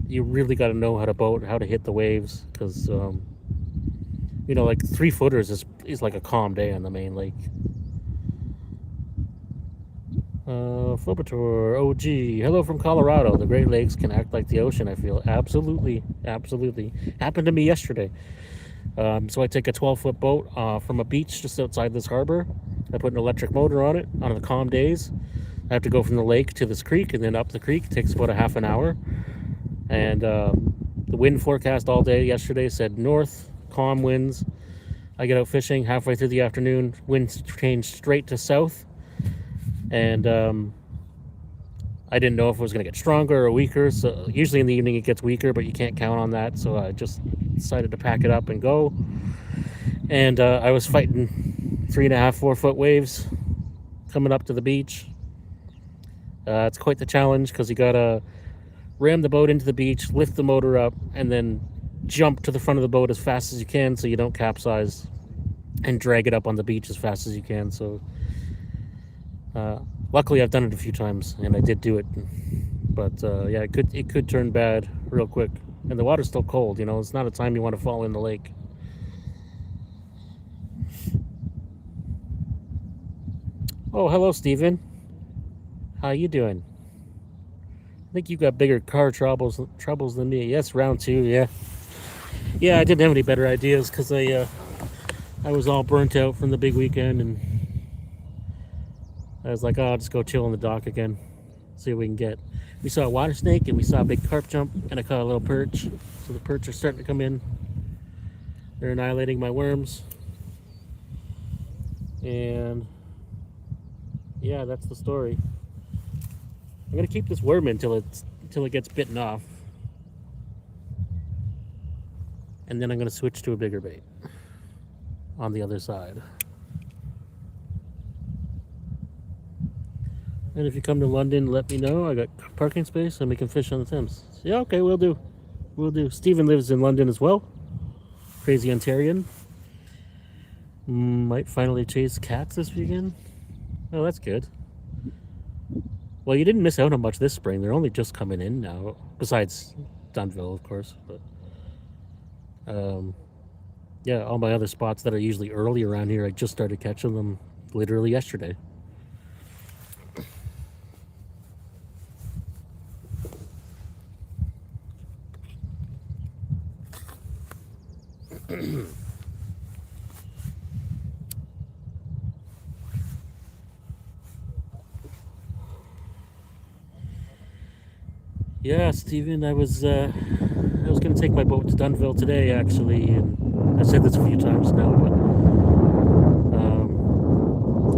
you really got to know how to boat, how to hit the waves, because you know, like 3-footers is like a calm day on the main lake. Flobator OG, hello from Colorado. The Great Lakes can act like the ocean, I feel. Absolutely, absolutely. Happened to me yesterday. So I take a 12-foot boat from a beach just outside this harbor. I put an electric motor on it on the calm days. I have to go from the lake to this creek and then up the creek. It takes about a half an hour. And the wind forecast all day yesterday said north, calm winds. I get out fishing halfway through the afternoon. Winds changed straight to south. And I didn't know if it was going to get stronger or weaker. So usually in the evening it gets weaker, but you can't count on that. So I just decided to pack it up and go. And I was fighting 3.5, 4-foot waves coming up to the beach. It's quite the challenge because you got to ram the boat into the beach, lift the motor up, and then jump to the front of the boat as fast as you can so you don't capsize, and drag it up on the beach as fast as you can. So luckily I've done it a few times and I did do it, but yeah, it could turn bad real quick, and the water's still cold. You know, it's not a time you want to fall in the lake. Oh, hello, Steven. How you doing? I think you got bigger car troubles than me. Yes, round 2. Yeah, I didn't have any better ideas because I was all burnt out from the big weekend, and I was like, oh, I'll just go chill on the dock again, see what we can get. We saw a water snake and we saw a big carp jump, and I caught a little perch. So the perch are starting to come in. They're annihilating my worms. And yeah, that's the story. I'm gonna keep this worm in until it gets bitten off, and then I'm gonna switch to a bigger bait on the other side. And if you come to London, let me know. I got parking space and we can fish on the Thames. Yeah, okay, we'll do. Stephen lives in London as well. Crazy Ontarian. Might finally chase cats this weekend. Oh, that's good. Well, you didn't miss out on much this spring. They're only just coming in now, besides Dunville, of course. But yeah, all my other spots that are usually early around here, I just started catching them literally yesterday. Yeah, Steven, I was going to take my boat to Dunville today, actually, and I've said this a few times now, but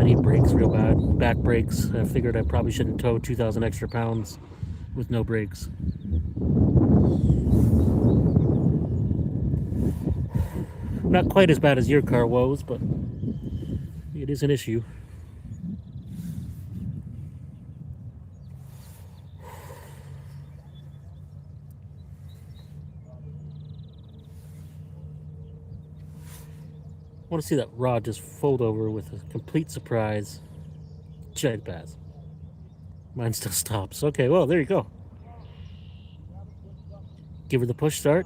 I need brakes real bad. Back brakes. I figured I probably shouldn't tow 2,000 extra pounds with no brakes. Not quite as bad as your car woes, but it is an issue. I want to see that rod just fold over with a complete surprise. Jet pass. Mine still stops. Okay, well, there you go. Give her the push start.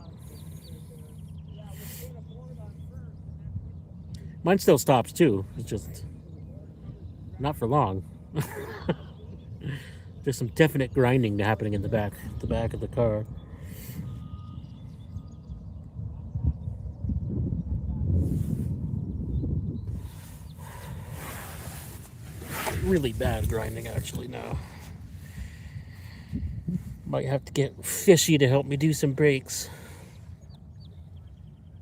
Mine still stops too. It's just not for long. There's some definite grinding happening in the back of the car. Really bad grinding actually now. Might have to get Fishy to help me do some brakes.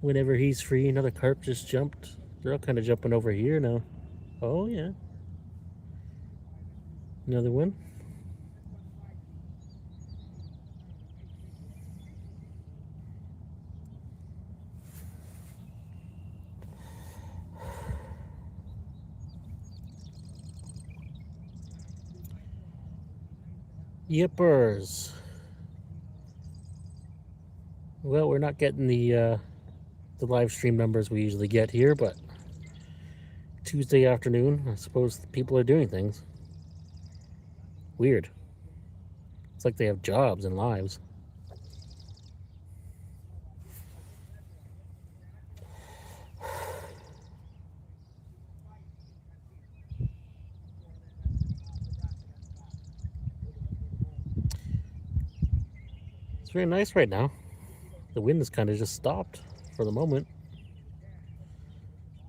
Whenever he's free. Another carp just jumped. They're all kind of jumping over here now. Oh yeah. Another one. Yippers. Well, we're not getting the live stream numbers we usually get here, but Tuesday afternoon, I suppose people are doing things. Weird. It's like they have jobs and lives. It's very nice right now. The wind has kind of just stopped for the moment.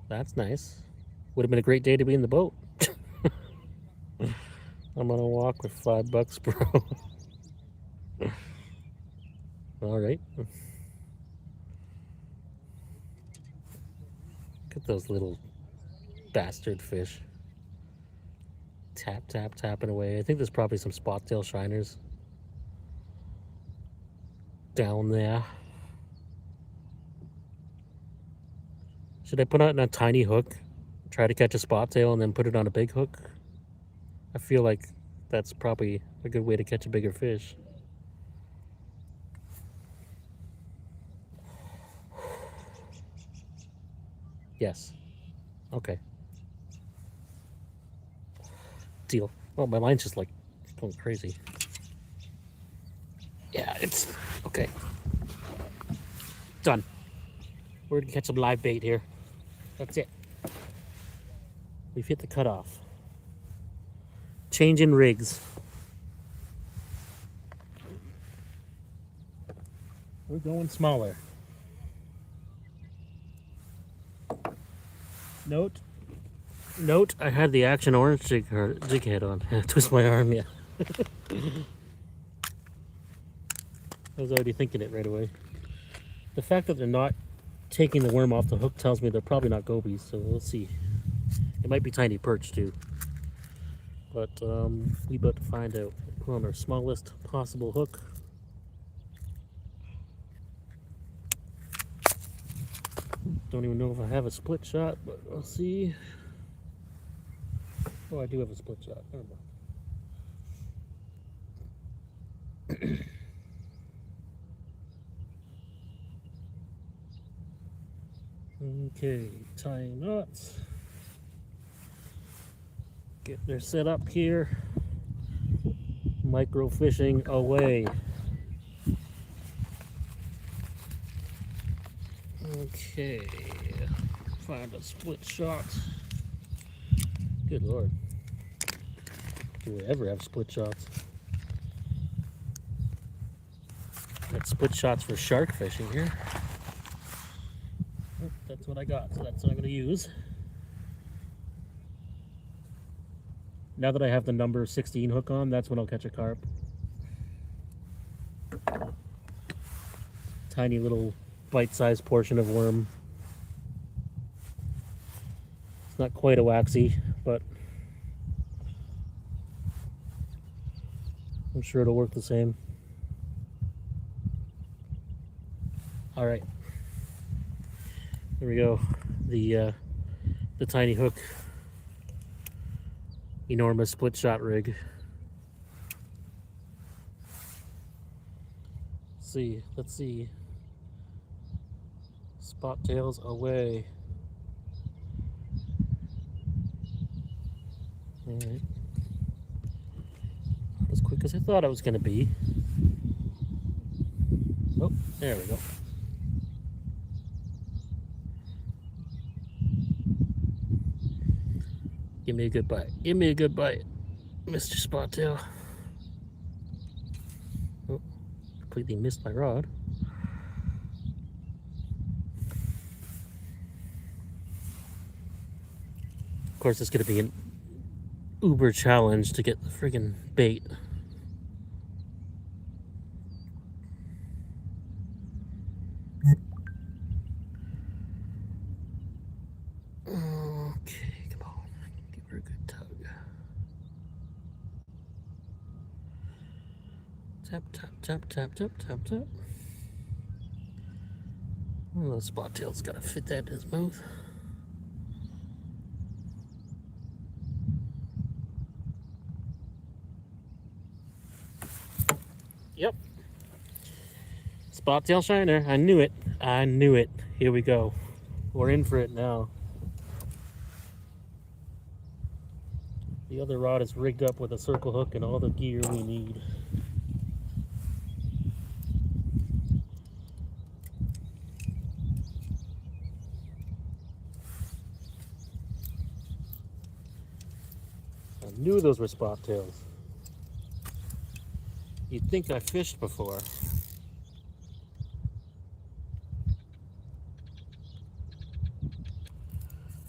That's nice. Would have been a great day to be in the boat. I'm on a walk with $5, bro. All right. Look at those little bastard fish. Tap, tap, tapping away. I think there's probably some spot tail shiners down there. Should I put it on a tiny hook, try to catch a spot tail, and then put it on a big hook? I feel like that's probably a good way to catch a bigger fish. Yes. Okay. Deal. Oh, my line's just like going crazy. Yeah, it's okay. Done. We're gonna catch some live bait here. That's it. We've hit the cutoff. Changing rigs. We're going smaller. Note, I had the Action Orange jig head on. Twist my arm, yeah. I was already thinking it right away. The fact that they're not taking the worm off the hook tells me they're probably not gobies, so we'll see. It might be tiny perch too. But we about to find out. We're on our smallest possible hook. Don't even know if I have a split shot, but we'll see. Oh, I do have a split shot. Never mind. Okay, tying knots. Get their set up here. Micro fishing away. Okay, find a split shot. Good Lord. Do we ever have split shots? Got split shots for shark fishing here. Oh, that's what I got, so that's what I'm going to use. Now that I have the number 16 hook on, that's when I'll catch a carp. Tiny little bite-sized portion of worm. It's not quite a waxy, but I'm sure it'll work the same. All right. There we go. The tiny hook, enormous split shot rig. Let's see. Spot tails away. All right. Not as quick as I thought it was going to be. Oh, there we go. Give me a good bite. Give me a good bite, Mr. Spot Tail. Oh, completely missed my rod. Of course, it's going to be an uber challenge to get the friggin' bait. Okay, come on. Give her a good tug. Tap, tap, tap, tap, tap, tap, tap. Oh, the spot tail's got to fit that in his mouth. Yep. Spot tail shiner. I knew it. I knew it. Here we go. We're in for it now. The other rod is rigged up with a circle hook and all the gear we need. I knew those were spot tails. You'd think I fished before.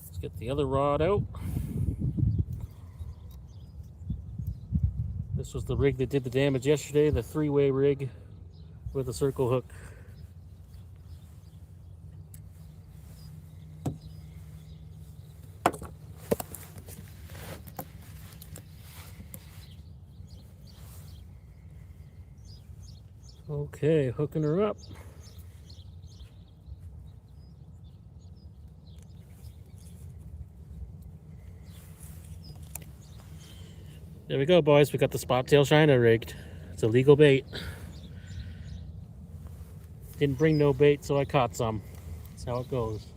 Let's get the other rod out. This was the rig that did the damage yesterday, the 3-way rig with a circle hook. Okay, hooking her up. There we go, boys. We got the spot tail shiner rigged. It's a legal bait. Didn't bring no bait, so I caught some. That's how it goes.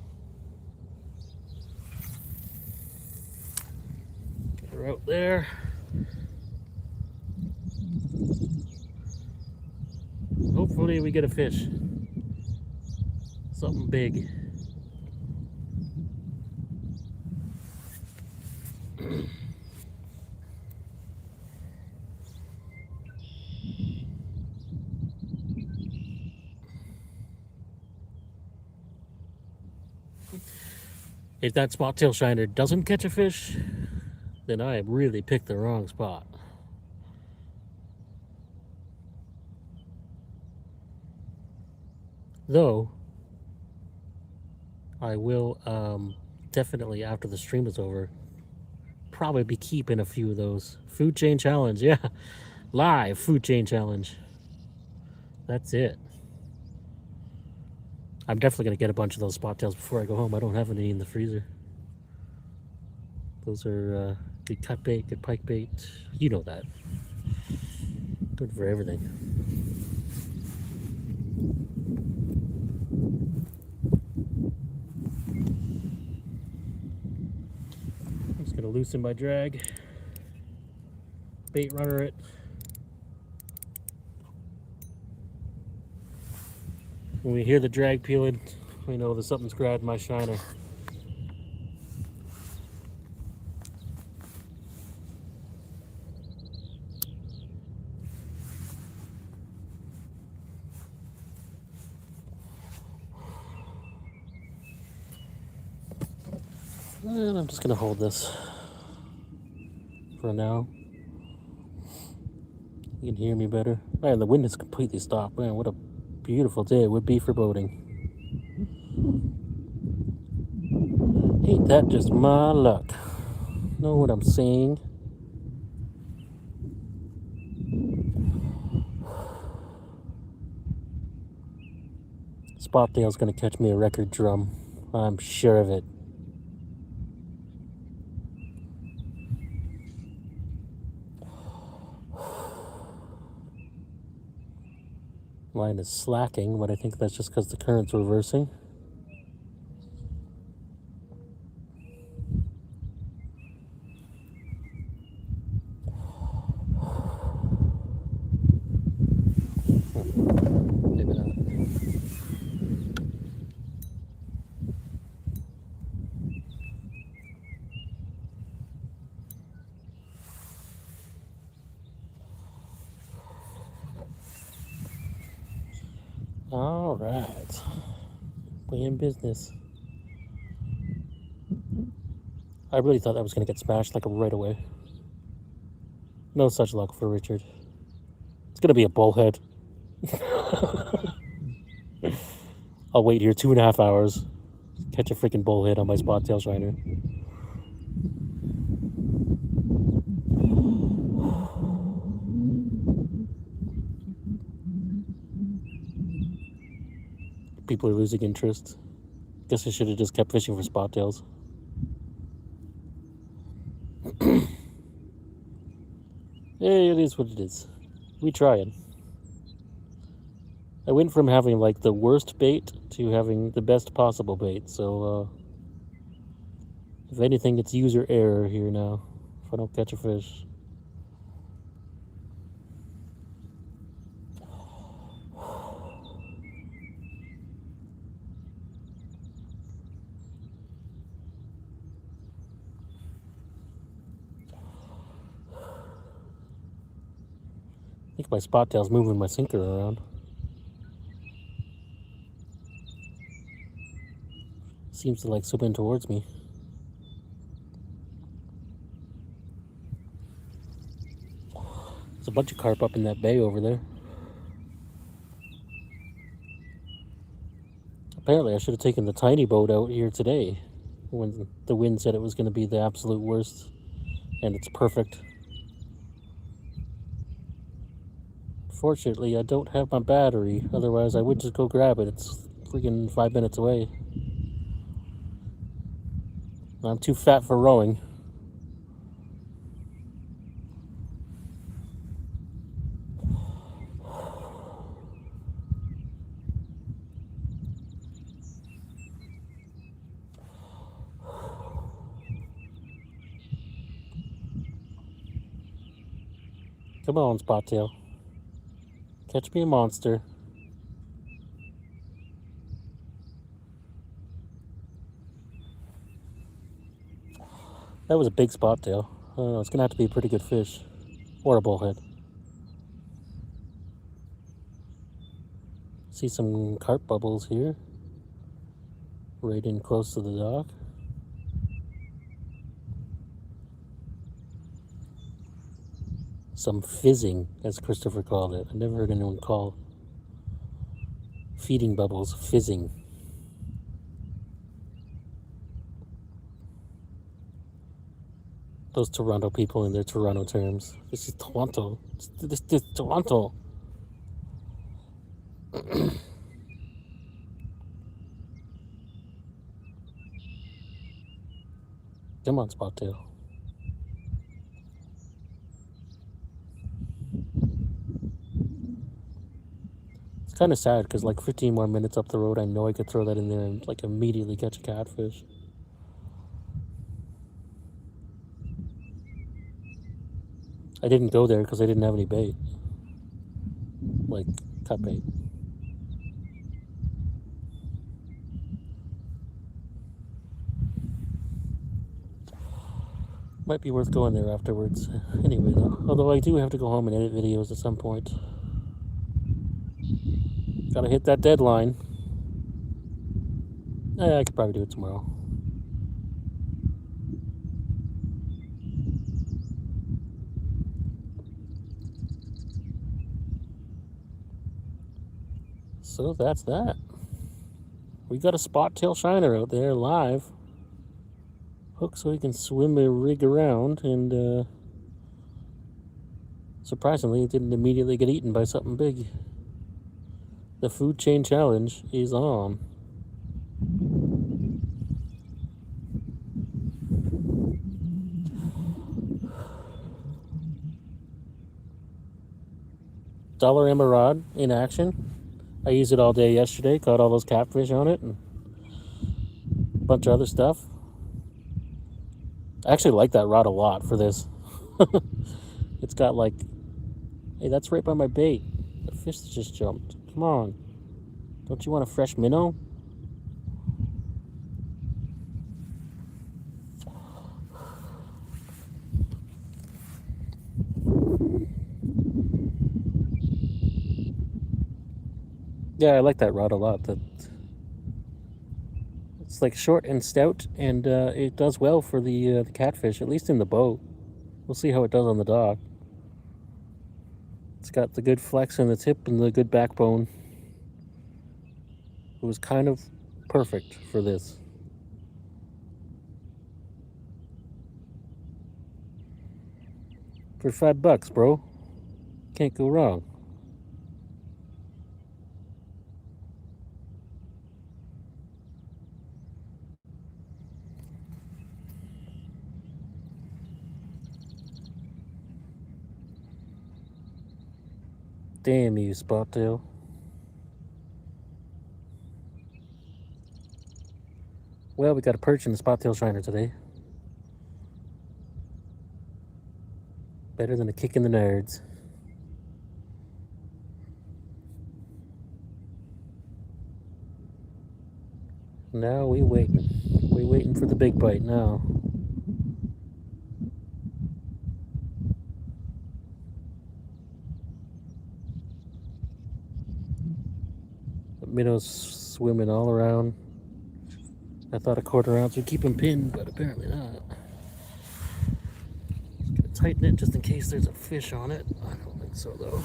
Get her out there. Hopefully we get a fish. Something big. If that spot tail shiner doesn't catch a fish, then I really picked the wrong spot. Though, I will definitely, after the stream is over, probably be keeping a few of those. Food chain challenge, yeah. Live food chain challenge. That's it. I'm definitely going to get a bunch of those spot tails before I go home. I don't have any in the freezer. Those are good cut bait, good pike bait. You know that. Good for everything. I'm just going to loosen my drag. Bait runner it. When we hear the drag peeling, we know that something's grabbed my shiner. And I'm just gonna hold this for now. You can hear me better. Man, the wind has completely stopped. Man, what a beautiful day it would be for boating. Ain't that just my luck? Know what I'm saying? spot-tail's gonna catch me a record drum. I'm sure of it. Line is slacking, but I think that's just because the current's reversing. Maybe not. All right. We in business. I really thought that was going to get smashed like right away. No such luck for Richard. It's going to be a bullhead. I'll wait here 2.5 hours. Catch a freaking bullhead on my spot-tail shiner. People are losing interest. Guess I should have just kept fishing for spot-tails. Hey, it is what it is. We trying. I went from having like the worst bait to having the best possible bait, so if anything, it's user error here now if I don't catch a fish. I think my spot-tail's moving my sinker around. Seems to like swim in towards me. There's a bunch of carp up in that bay over there. Apparently I should have taken the tiny boat out here today when the wind said it was going to be the absolute worst, and it's perfect. Fortunately, I don't have my battery, otherwise I would just go grab it. It's freaking 5 minutes away. I'm too fat for rowing. Come on, spot-tail. Catch me a monster. That was a big spot-tail. It's gonna have to be a pretty good fish. Or a bullhead. See some carp bubbles here. Right in close to the dock. Some fizzing, as Christopher called it. I never heard anyone call feeding bubbles fizzing. Those Toronto people in their Toronto terms. This is Toronto. This is Toronto. Come on, spot-tail. It's kind of sad because like 15 more minutes up the road, I know I could throw that in there and like immediately catch a catfish. I didn't go there because I didn't have any bait. Like cut bait. Might be worth going there afterwards. Anyway though, although I do have to go home and edit videos at some point. Gotta hit that deadline. I could probably do it tomorrow. So that's that. We got a spot-tail shiner out there live. Hook so he can swim a rig around, and surprisingly it didn't immediately get eaten by something big. The food chain challenge is on. Dollarama rod in action. I used it all day yesterday, caught all those catfish on it and a bunch of other stuff. I actually like that rod a lot for this. It's got like, hey, that's right by my bait. The fish just jumped. Come on. Don't you want a fresh minnow? Yeah, I like that rod a lot. It's like short and stout, and it does well for the catfish, at least in the boat. We'll see how it does on the dock. It's got the good flex in the tip and the good backbone. It was kind of perfect for this. For $5, bro. Can't go wrong. Damn you, spot tail. Well, we got a perch in the spot tail shiner today. Better than a kick in the nerds. Now we waiting. We waiting for the big bite now. The minnows swimming all around. I thought a quarter ounce would keep him pinned, but apparently not. Just gonna tighten it just in case there's a fish on it. I don't think so though.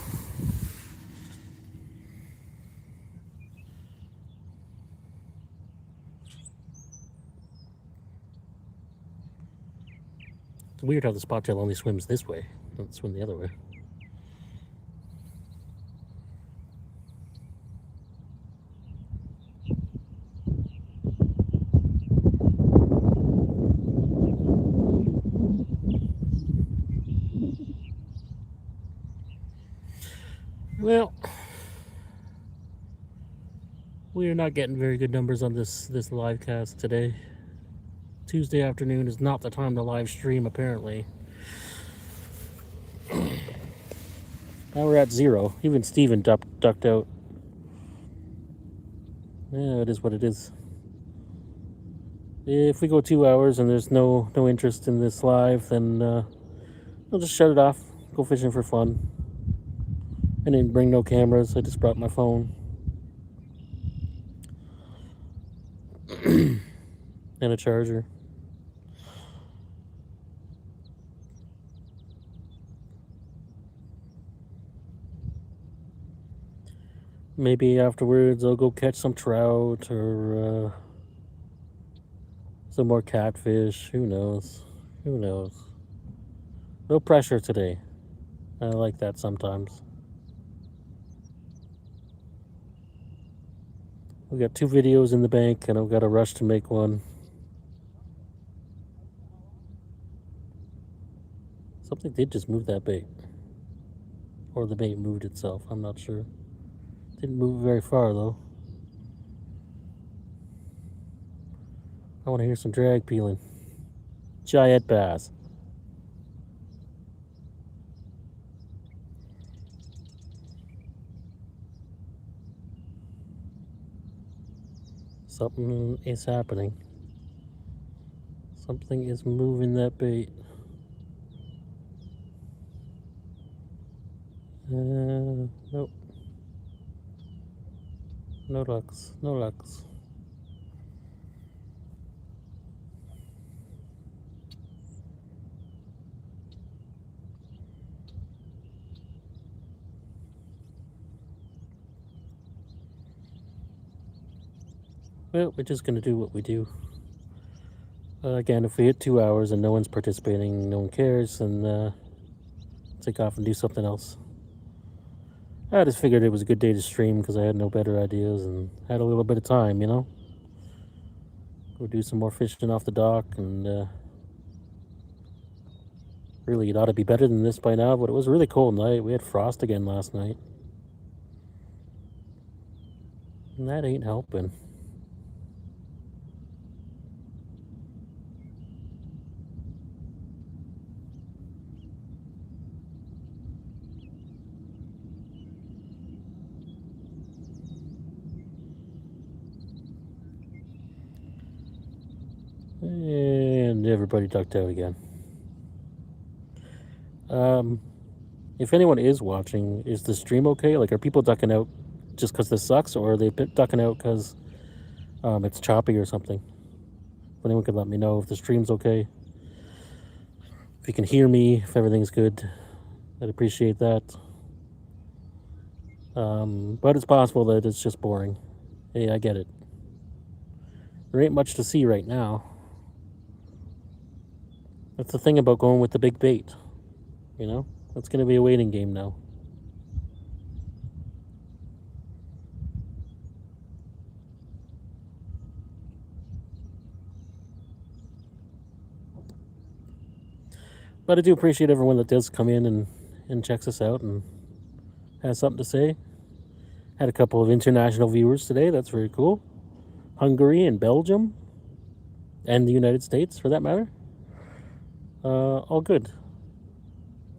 It's weird how the spot tail only swims this way. Doesn't swim the other way. Well, we are not getting very good numbers on this live cast today. Tuesday afternoon is not the time to live stream, apparently. Now we're at 0. Even Steven ducked out. Yeah, it is what it is. If we go 2 hours and there's no interest in this live, then I'll just shut it off. Go fishing for fun. I didn't bring no cameras. I just brought my phone. And a charger. Maybe afterwards I'll go catch some trout or some more catfish. Who knows? Who knows? No pressure today. I like that sometimes. We got 2 videos in the bank and I've got a rush to make one. Something did just move that bait. Or the bait moved itself, I'm not sure. Didn't move very far though. I want to hear some drag peeling. Giant bass. Something is happening. Something is moving that bait. Nope. No lucks. No lucks. Well, we're just gonna do what we do. Again, if we hit 2 hours and no one's participating, no one cares, then take off and do something else. I just figured it was a good day to stream because I had no better ideas and had a little bit of time, you know? Go do some more fishing off the dock, and really, it ought to be better than this by now, but it was a really cold night. We had frost again last night. And that ain't helping. And everybody ducked out again. If anyone is watching, is the stream okay? Like, are people ducking out just because this sucks, or are they ducking out because it's choppy or something? If anyone could let me know if the stream's okay. If you can hear me, if everything's good, I'd appreciate that. But it's possible that it's just boring. Hey, I get it. There ain't much to see right now. That's the thing about going with the big bait, you know? That's going to be a waiting game now. But I do appreciate everyone that does come in and checks us out and has something to say. Had a couple of international viewers today. That's very cool. Hungary and Belgium, and the United States, for that matter. All good.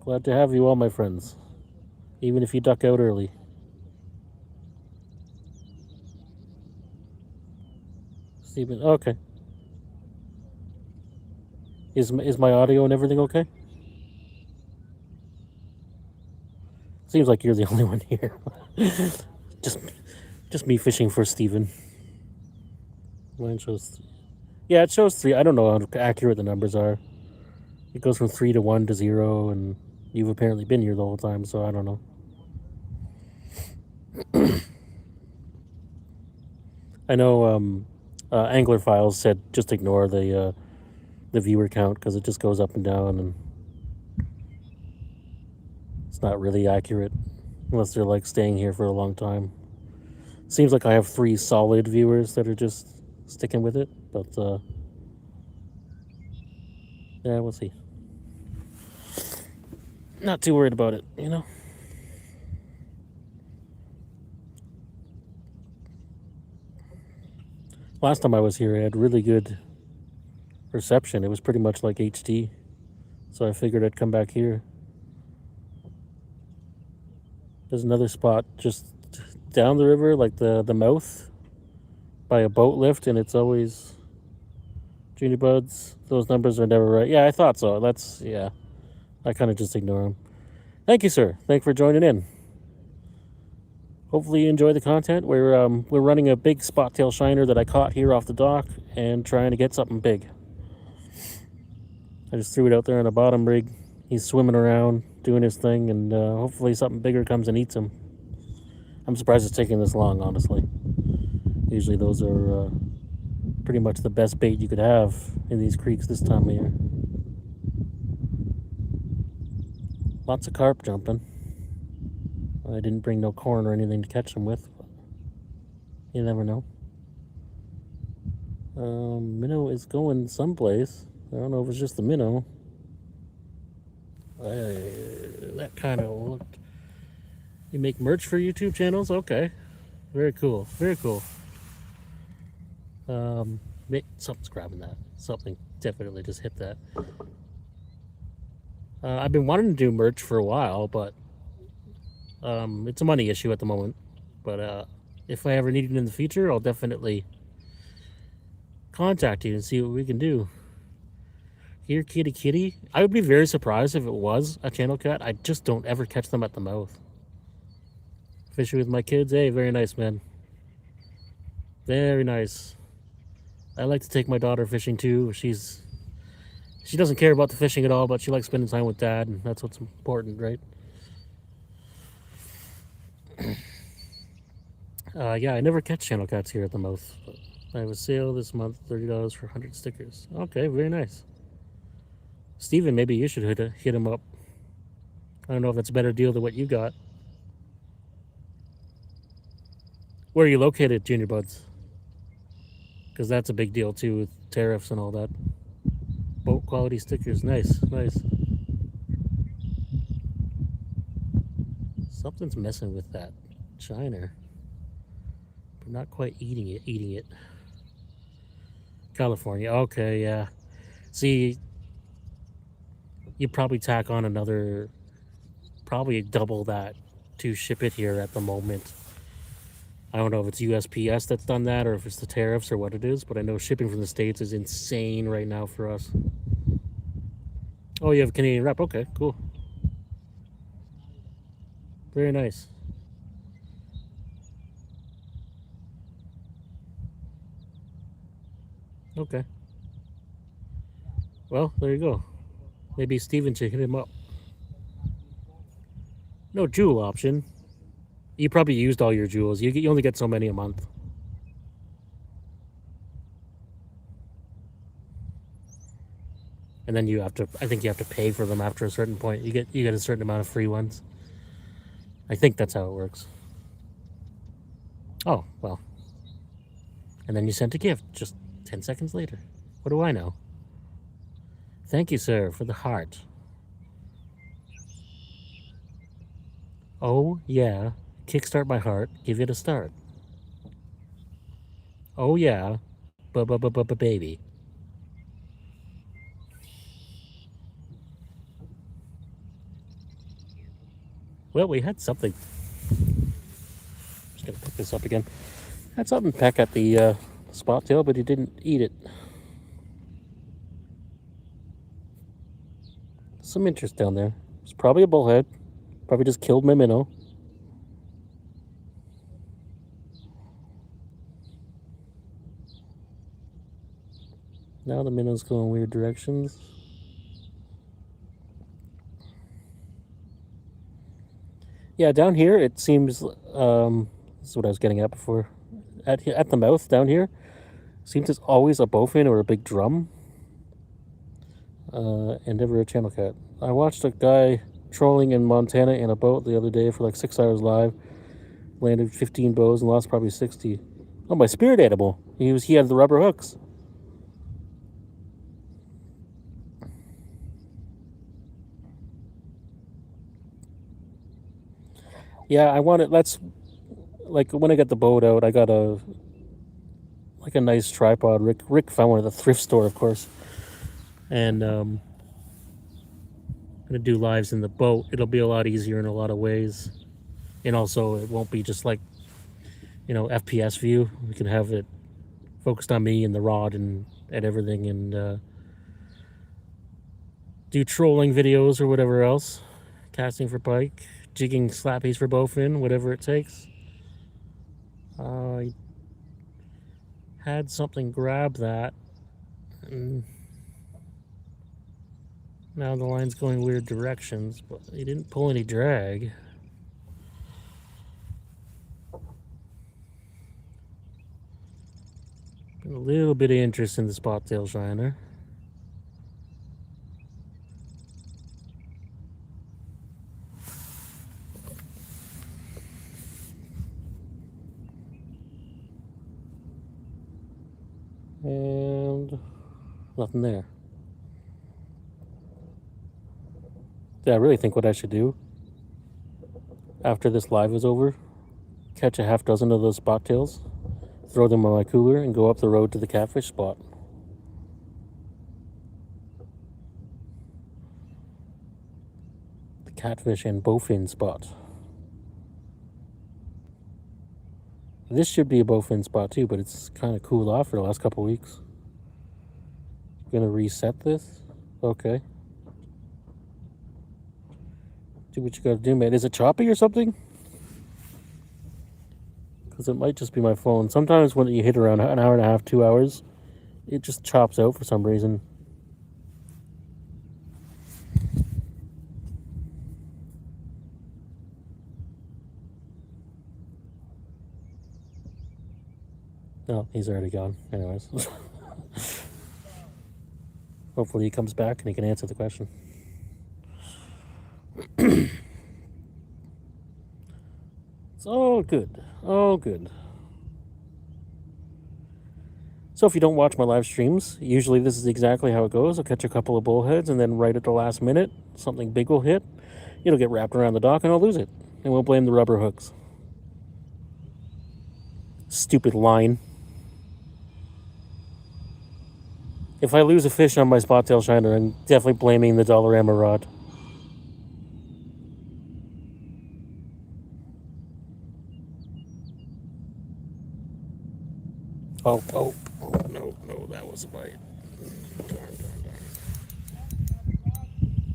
Glad to have you all, my friends, even if you duck out early. Stephen, okay. Is my audio and everything okay? Seems like you're the only one here. just me fishing for Stephen. Mine shows, yeah, it shows 3. I don't know how accurate the numbers are. It goes from 3 to 1 to 0, and you've apparently been here the whole time, so I don't know. I know Angler Files said just ignore the viewer count because it just goes up and down, and it's not really accurate unless they're like staying here for a long time. Seems like I have 3 solid viewers that are just sticking with it, but yeah, we'll see. Not too worried about it, you know? Last time I was here, I had really good reception. It was pretty much like HD, so I figured I'd come back here. There's another spot just down the river, like the mouth, by a boat lift, and it's always Junior Buds. Those numbers are never right. Yeah, I thought so. That's, yeah. I kind of just ignore them. Thank you, sir. Thanks for joining in. Hopefully you enjoy the content. We're running a big spot tail shiner that I caught here off the dock and trying to get something big. I just threw it out there on a bottom rig. He's swimming around, doing his thing, and hopefully something bigger comes and eats him. I'm surprised it's taking this long, honestly. Usually those are pretty much the best bait you could have in these creeks this time of year. Lots of carp jumping. I didn't bring no corn or anything to catch them with, but you never know. Minnow is going someplace. I don't know if it's just the minnow. That kind of looked. You make merch for YouTube channels? Okay. Very cool. Very cool. Something's grabbing that. Something definitely just hit that. I've been wanting to do merch for a while, but it's a money issue at the moment. But if I ever need it in the future, I'll definitely contact you and see what we can do. Here, kitty kitty. I would be very surprised if it was a channel cat. I just don't ever catch them at the mouth. Fishing with my kids. Hey, very nice, man. Very nice. I like to take my daughter fishing too. She doesn't care about the fishing at all, but she likes spending time with dad, and that's what's important, right? Yeah, I never catch channel cats here at the mouth. I have a sale this month, $30 for 100 stickers. Okay, very nice. Steven, maybe you should hit him up. I don't know if it's a better deal than what you got. Where are you located, Junior Buds? Because that's a big deal too with tariffs and all that. Boat quality stickers, nice, nice. Something's messing with that shiner. I'm not quite eating it. California, okay, yeah. See, you probably tack on another, probably double that to ship it here at the moment. I don't know if it's USPS that's done that or if it's the tariffs or what it is, but I know shipping from the States is insane right now for us. Oh, you have a Canadian rep. Okay, cool. Very nice. Okay. Well, there you go. Maybe Steven should hit him up. No jewel option. You probably used all your jewels. You only get so many a month. And then you have to, I think you have to pay for them after a certain point. You get a certain amount of free ones. I think that's how it works. Oh, well. And then you sent a gift just 10 seconds later. What do I know? Thank you, sir, for the heart. Oh, yeah. Kickstart my heart. Give it a start. Oh, yeah. Baby. Well, we had something. Just gonna pick this up again. Had something peck at the spot tail, but he didn't eat it. Some interest down there. It's probably a bullhead. Probably just killed my minnow. Now the minnow's going weird directions. Yeah, down here it seems. This is what I was getting at before. At the mouth down here, seems it's always a bowfin or a big drum. And never a channel cat. I watched a guy trolling in Montana in a boat the other day for like 6 hours live. Landed 15 bows and lost probably 60. Oh, my spirit animal. He had the rubber hooks. Yeah, I wanted. Let's like when I got the boat out, I got a nice tripod. Rick found one at the thrift store, of course, and I'm gonna do lives in the boat. It'll be a lot easier in a lot of ways, and also it won't be just like FPS view. We can have it focused on me and the rod and everything, and do trolling videos or whatever else, casting for pike, jigging slappies for bowfin, whatever it takes. I had something grab that, and now the line's going weird directions, but he didn't pull any drag. Been a little bit of interest in the spot tail shiner. And nothing there. I really think what I should do after this live is over, catch a half dozen of those spot tails, throw them on my cooler, and go up the road to the catfish spot. The catfish and bowfin spot. This should be a bowfin spot too, but it's kind of cooled off for the last couple weeks. I'm gonna reset this. Okay. Do what you gotta do, man. Is it choppy or something? Because it might just be my phone. Sometimes when you hit around an hour and a half, 2 hours, it just chops out for some reason. Oh, he's already gone. Anyways. Hopefully he comes back and he can answer the question. It's all good. All good. So if you don't watch my live streams, usually this is exactly how it goes. I'll catch a couple of bullheads, and then right at the last minute, something big will hit. It'll get wrapped around the dock, and I'll lose it. And we'll blame the rubber hooks. Stupid line. If I lose a fish on my spot tail shiner, I'm definitely blaming the Dollarama rod. Oh, no, that was a bite. Darn.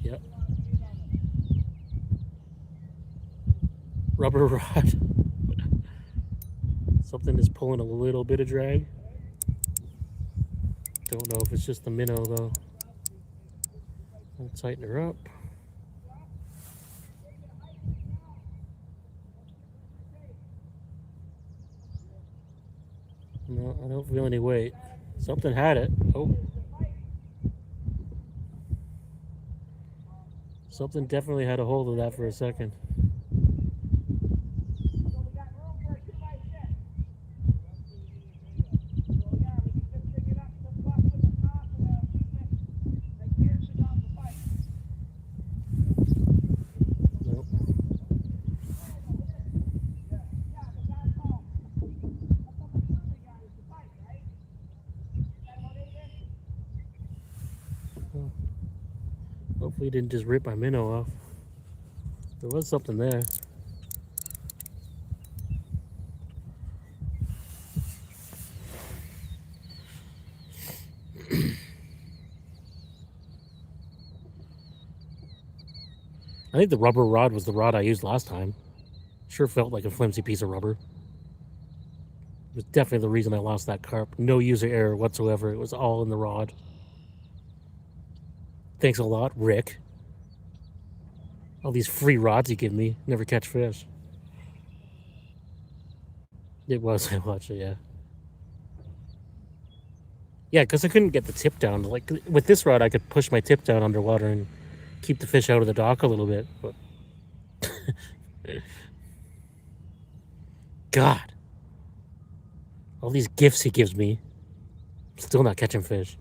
Yep. Rubber rod. Something is pulling a little bit of drag. Don't know if it's just the minnow though. I'll tighten her up. No, I don't feel any weight. Something had it. Oh. Something definitely had a hold of that for a second. Nope. Hopefully it didn't just rip my minnow off. There was something there. I think the rubber rod was the rod I used last time. Sure felt like a flimsy piece of rubber. It was definitely the reason I lost that carp. No user error whatsoever. It was all in the rod. Thanks a lot, Rick. All these free rods you give me. Never catch fish. It was, I watched it, yeah. Yeah, because I couldn't get the tip down. Like, with this rod, I could push my tip down underwater and keep the fish out of the dock a little bit. But God. All these gifts he gives me. Still not catching fish.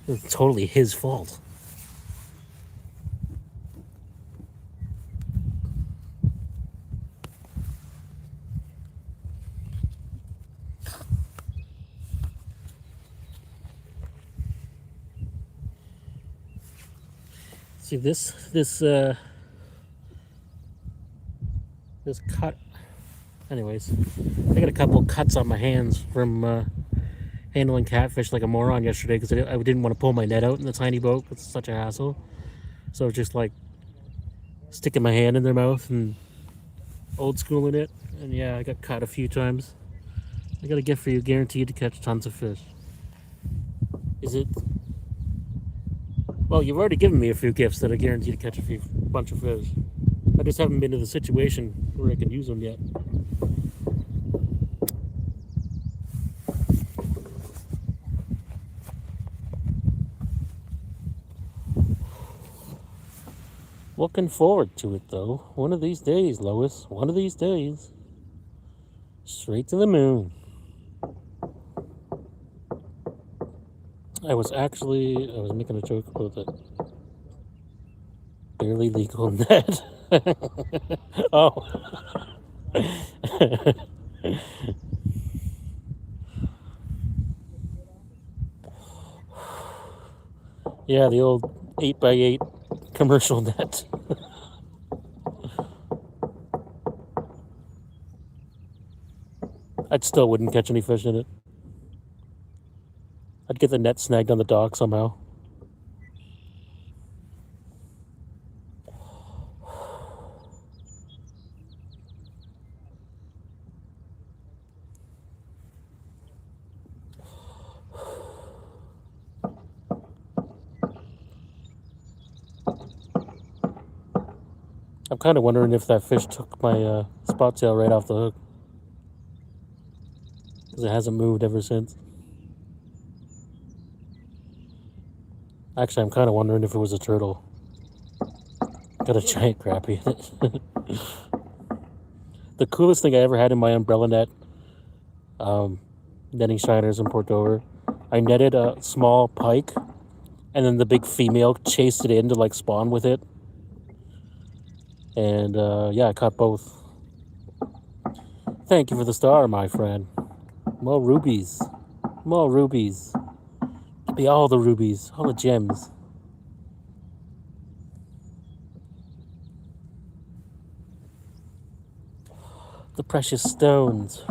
It's totally his fault. See this cut. Anyways, I got a couple cuts on my hands from handling catfish like a moron yesterday because I didn't want to pull my net out in the tiny boat. It's such a hassle. So I was just like sticking my hand in their mouth and old schooling it. And yeah, I got cut a few times. I got a gift for you, guaranteed to catch tons of fish. Is it? Well, you've already given me a few gifts that are guaranteed to catch a bunch of fish. I just haven't been to the situation where I can use them yet. Looking forward to it, though. One of these days, Lois. One of these days. Straight to the moon. I was making a joke about that barely legal net. Oh. Yeah, the old 8x8 commercial net. I still wouldn't catch any fish in it. I'd get the net snagged on the dock somehow. I'm kind of wondering if that fish took my spot tail right off the hook. Because it hasn't moved ever since. Actually, I'm kind of wondering if it was a turtle. Got a giant crappie in it. The coolest thing I ever had in my umbrella net, netting shiners and porked over. I netted a small pike, and then the big female chased it in to like spawn with it. And yeah, I caught both. Thank you for the star, my friend. More rubies. More rubies. Give me all the rubies, all the gems. The precious stones.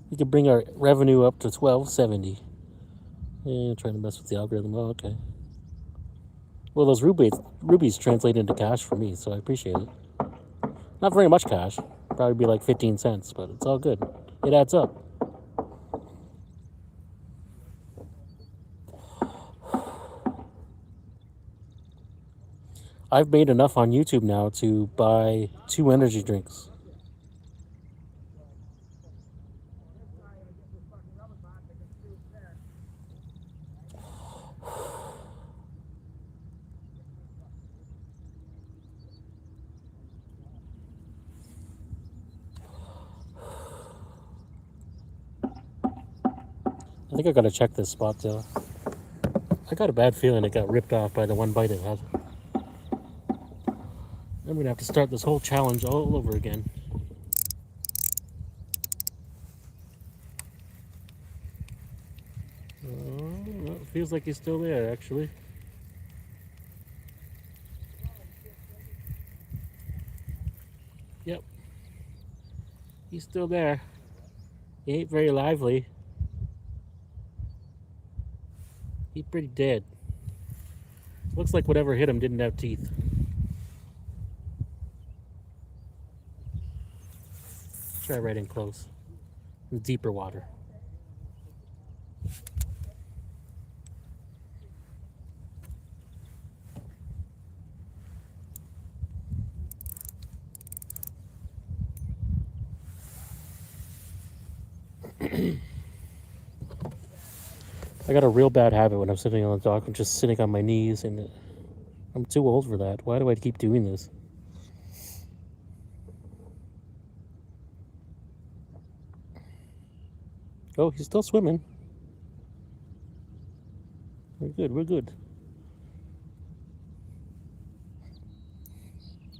We could bring our revenue up to 1270. Yeah, trying to mess with the algorithm. Oh, okay. Well, those rubies translate into cash for me, so I appreciate it. Not very much cash. Probably be like 15 cents, but it's all good. It adds up. I've made enough on YouTube now to buy 2 energy drinks. I think I gotta check this spot though. I got a bad feeling it got ripped off by the one bite it had. I'm gonna have to start this whole challenge all over again. Well, it feels like he's still there, actually. Yep. He's still there. He ain't very lively. He's pretty dead. Looks like whatever hit him didn't have teeth. Try right in close. In deeper water. I got a real bad habit when I'm sitting on the dock. I'm just sitting on my knees, and I'm too old for that. Why do I keep doing this? Oh, he's still swimming. We're good, we're good.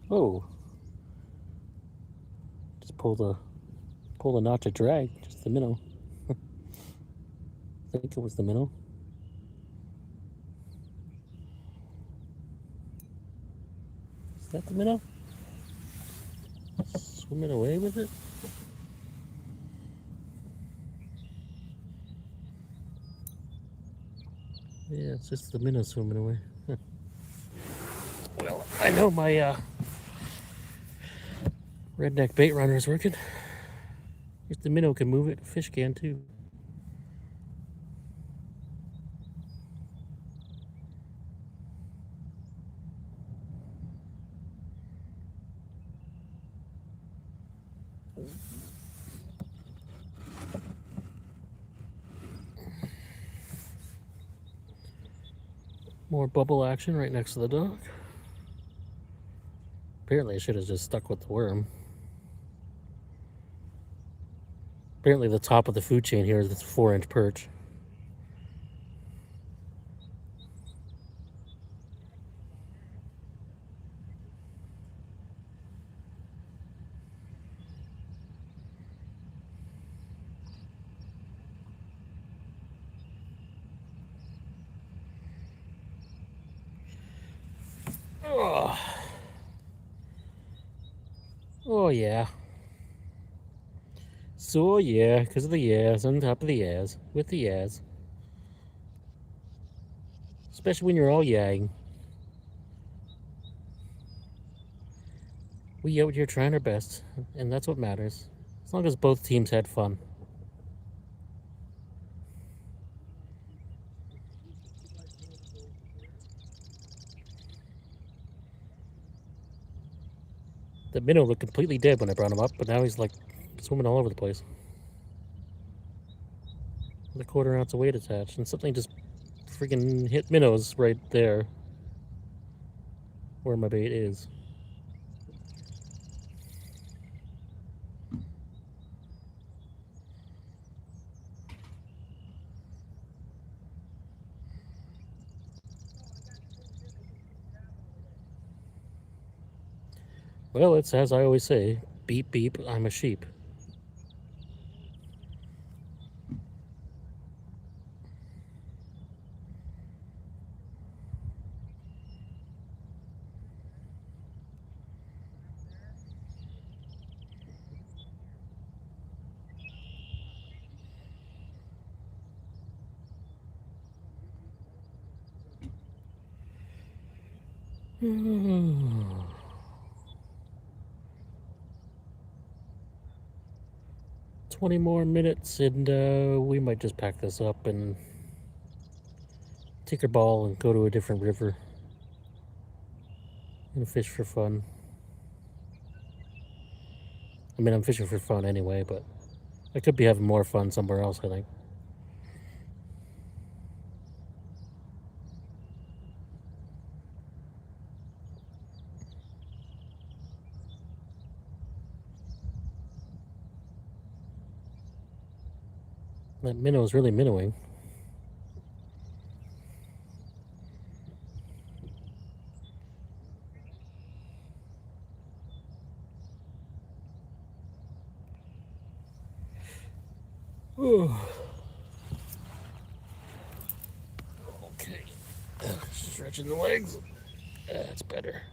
Oh. Just pull the knot to drag, just the minnow. I think it was the minnow. Is that the minnow? Swimming away with it? Yeah, it's just the minnow swimming away. Huh. Well, I know my redneck bait runner is working. If the minnow can move it, fish can too. More bubble action right next to the dock. Apparently I should have just stuck with the worm. Apparently the top of the food chain here is this 4-inch perch. Oh, oh yeah. So yeah, because of the yeahs, on top of the yeahs, with the yeahs. Especially when you're all yagging. We out here trying our best, and that's what matters. As long as both teams had fun. The minnow looked completely dead when I brought him up, but now he's like swimming all over the place. With a 1/4 ounce of weight attached, and something just freaking hit minnows right there where my bait is. Well, it's as I always say, beep beep, I'm a sheep. $20 more minutes, and we might just pack this up and take our ball and go to a different river and fish for fun. I mean, I'm fishing for fun anyway, but I could be having more fun somewhere else, I think. That minnow is really minnowing. Okay. Stretching the legs. That's better.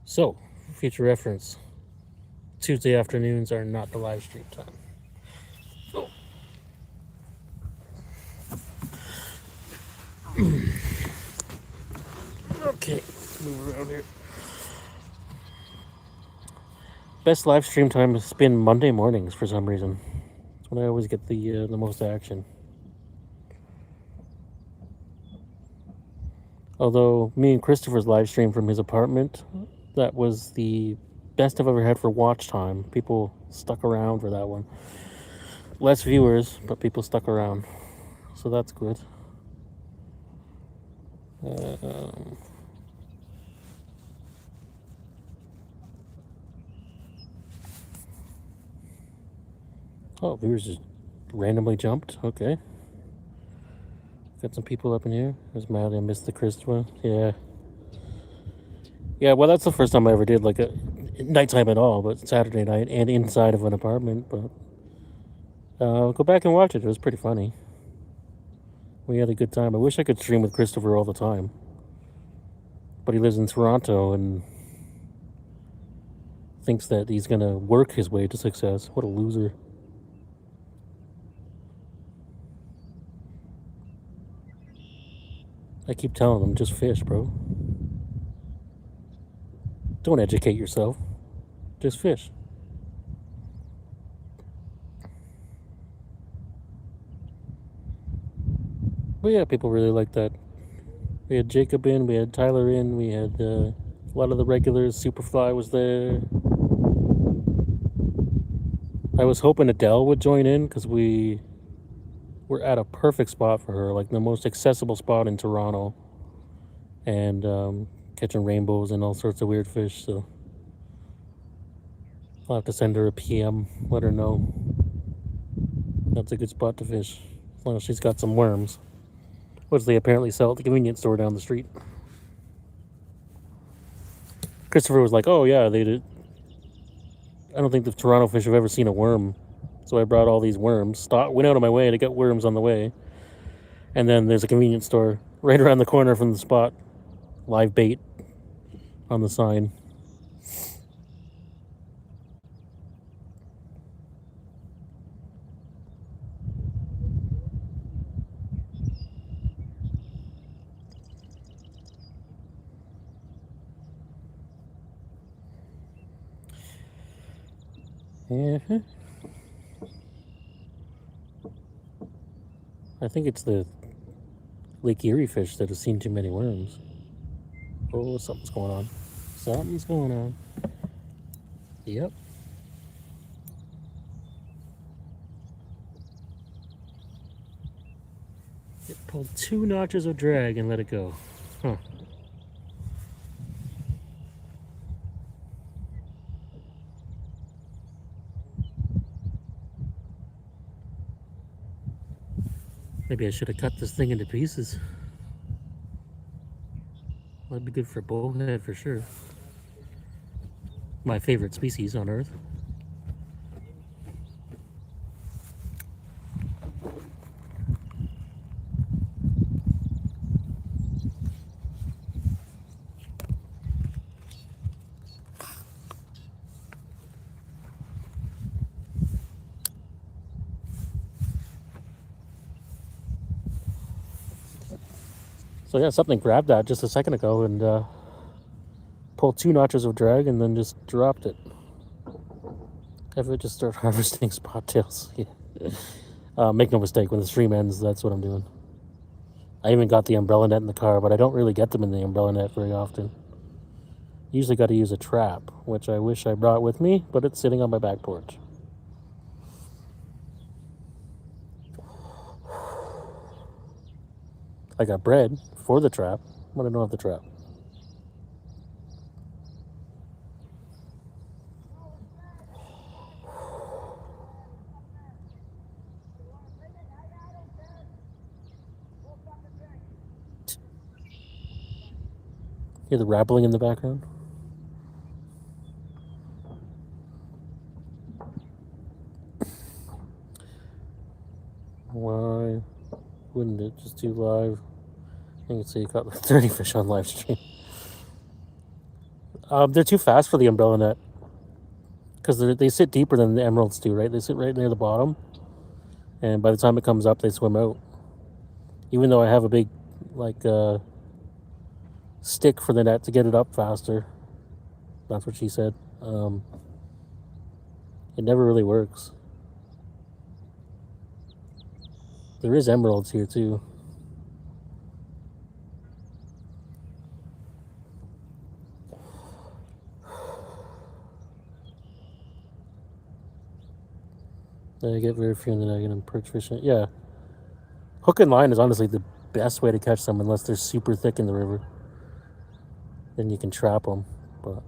So, for future reference, Tuesday afternoons are not the live stream time. Oh. Okay, move around here. Best live stream time has been Monday mornings for some reason. That's when I always get the most action. Although me and Christopher's live stream from his apartment, that was the best I've ever had for watch time. People stuck around for that one. Less viewers, but people stuck around. So that's good. Oh, viewers just randomly jumped. Okay. Got some people up in here. I was mad I missed the Christopher. Yeah. Yeah, well, that's the first time I ever did like a nighttime at all, but Saturday night and inside of an apartment. But go back and watch it. It was pretty funny. We had a good time. I wish I could stream with Christopher all the time, but he lives in Toronto and thinks that he's gonna work his way to success. What a loser. I keep telling him, just fish, bro. Don't educate yourself. Just fish. But yeah, people really like that. We had Jacob in, we had Tyler in, we had a lot of the regulars. Superfly was there. I was hoping Adele would join in because we're at a perfect spot for her, like the most accessible spot in Toronto, and catching rainbows and all sorts of weird fish. So I'll have to send her a PM, let her know that's a good spot to fish, as long as she's got some worms, which they apparently sell at the convenience store down the street. Christopher was like, "Oh yeah, they did. I don't think the Toronto fish have ever seen a worm, so I brought all these worms. Went out of my way to get worms on the way, and then there's a convenience store right around the corner from the spot. Live bait on the sign." Mm-hmm. I think it's the Lake Erie fish that have seen too many worms. Oh, something's going on. Something's going on. Yep. It pulled 2 notches of drag and let it go. Huh. Maybe I should have cut this thing into pieces. That'd be good for bowhead for sure. My favorite species on Earth. So yeah, something grabbed that just a second ago and pulled 2 notches of drag and then just dropped it. If it just start harvesting spot tails. Make no mistake, when the stream ends, that's what I'm doing. I even got the umbrella net in the car, but I don't really get them in the umbrella net very often. Usually got to use a trap, which I wish I brought with me, but it's sitting on my back porch. I got bread for the trap, but I don't have the trap. Hear the rappling in the background? Why wouldn't it just do live? You can see you caught like 30 fish on live stream. They're too fast for the umbrella net because they sit deeper than the emeralds do, right? They sit right near the bottom, and by the time it comes up, they swim out. Even though I have a big, like, stick for the net to get it up faster. That's what she said. It never really works. There is emeralds here too. I get very few in the net and perch fishing. Yeah. Hook and line is honestly the best way to catch them unless they're super thick in the river. Then you can trap them, but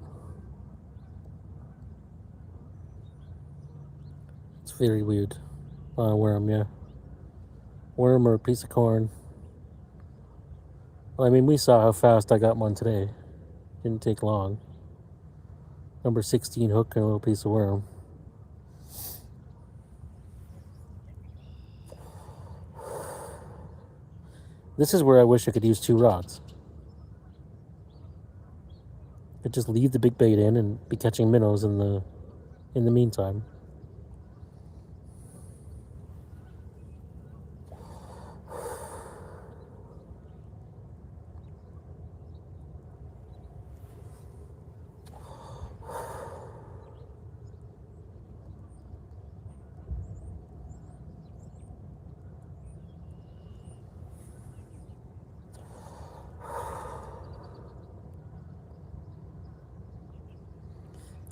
it's very weird. Worm, yeah. Worm or a piece of corn. Well, I mean, we saw how fast I got one today. Didn't take long. Number 16 hook and a little piece of worm. This is where I wish I could use 2 rods. I'd just leave the big bait in and be catching minnows in the meantime.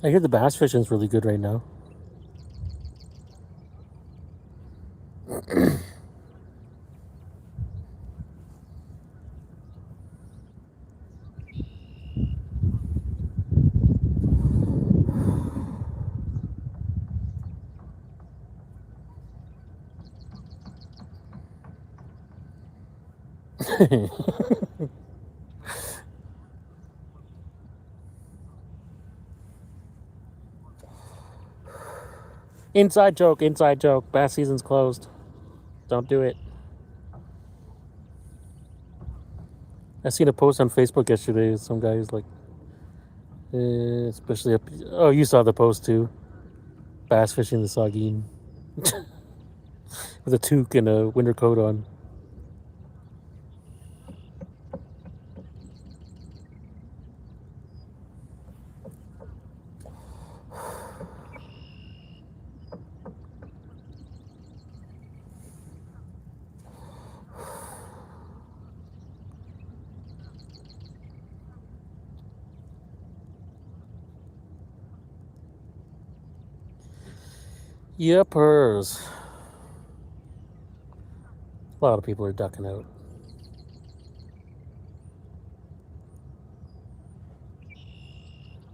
I hear the bass fishing's really good right now. Inside joke, inside joke. Bass season's closed. Don't do it. I seen a post on Facebook yesterday. Some guys like, especially up. Oh, you saw the post too. Bass fishing the Saugeen with a toque and a winter coat on. Yepers. A lot of people are ducking out.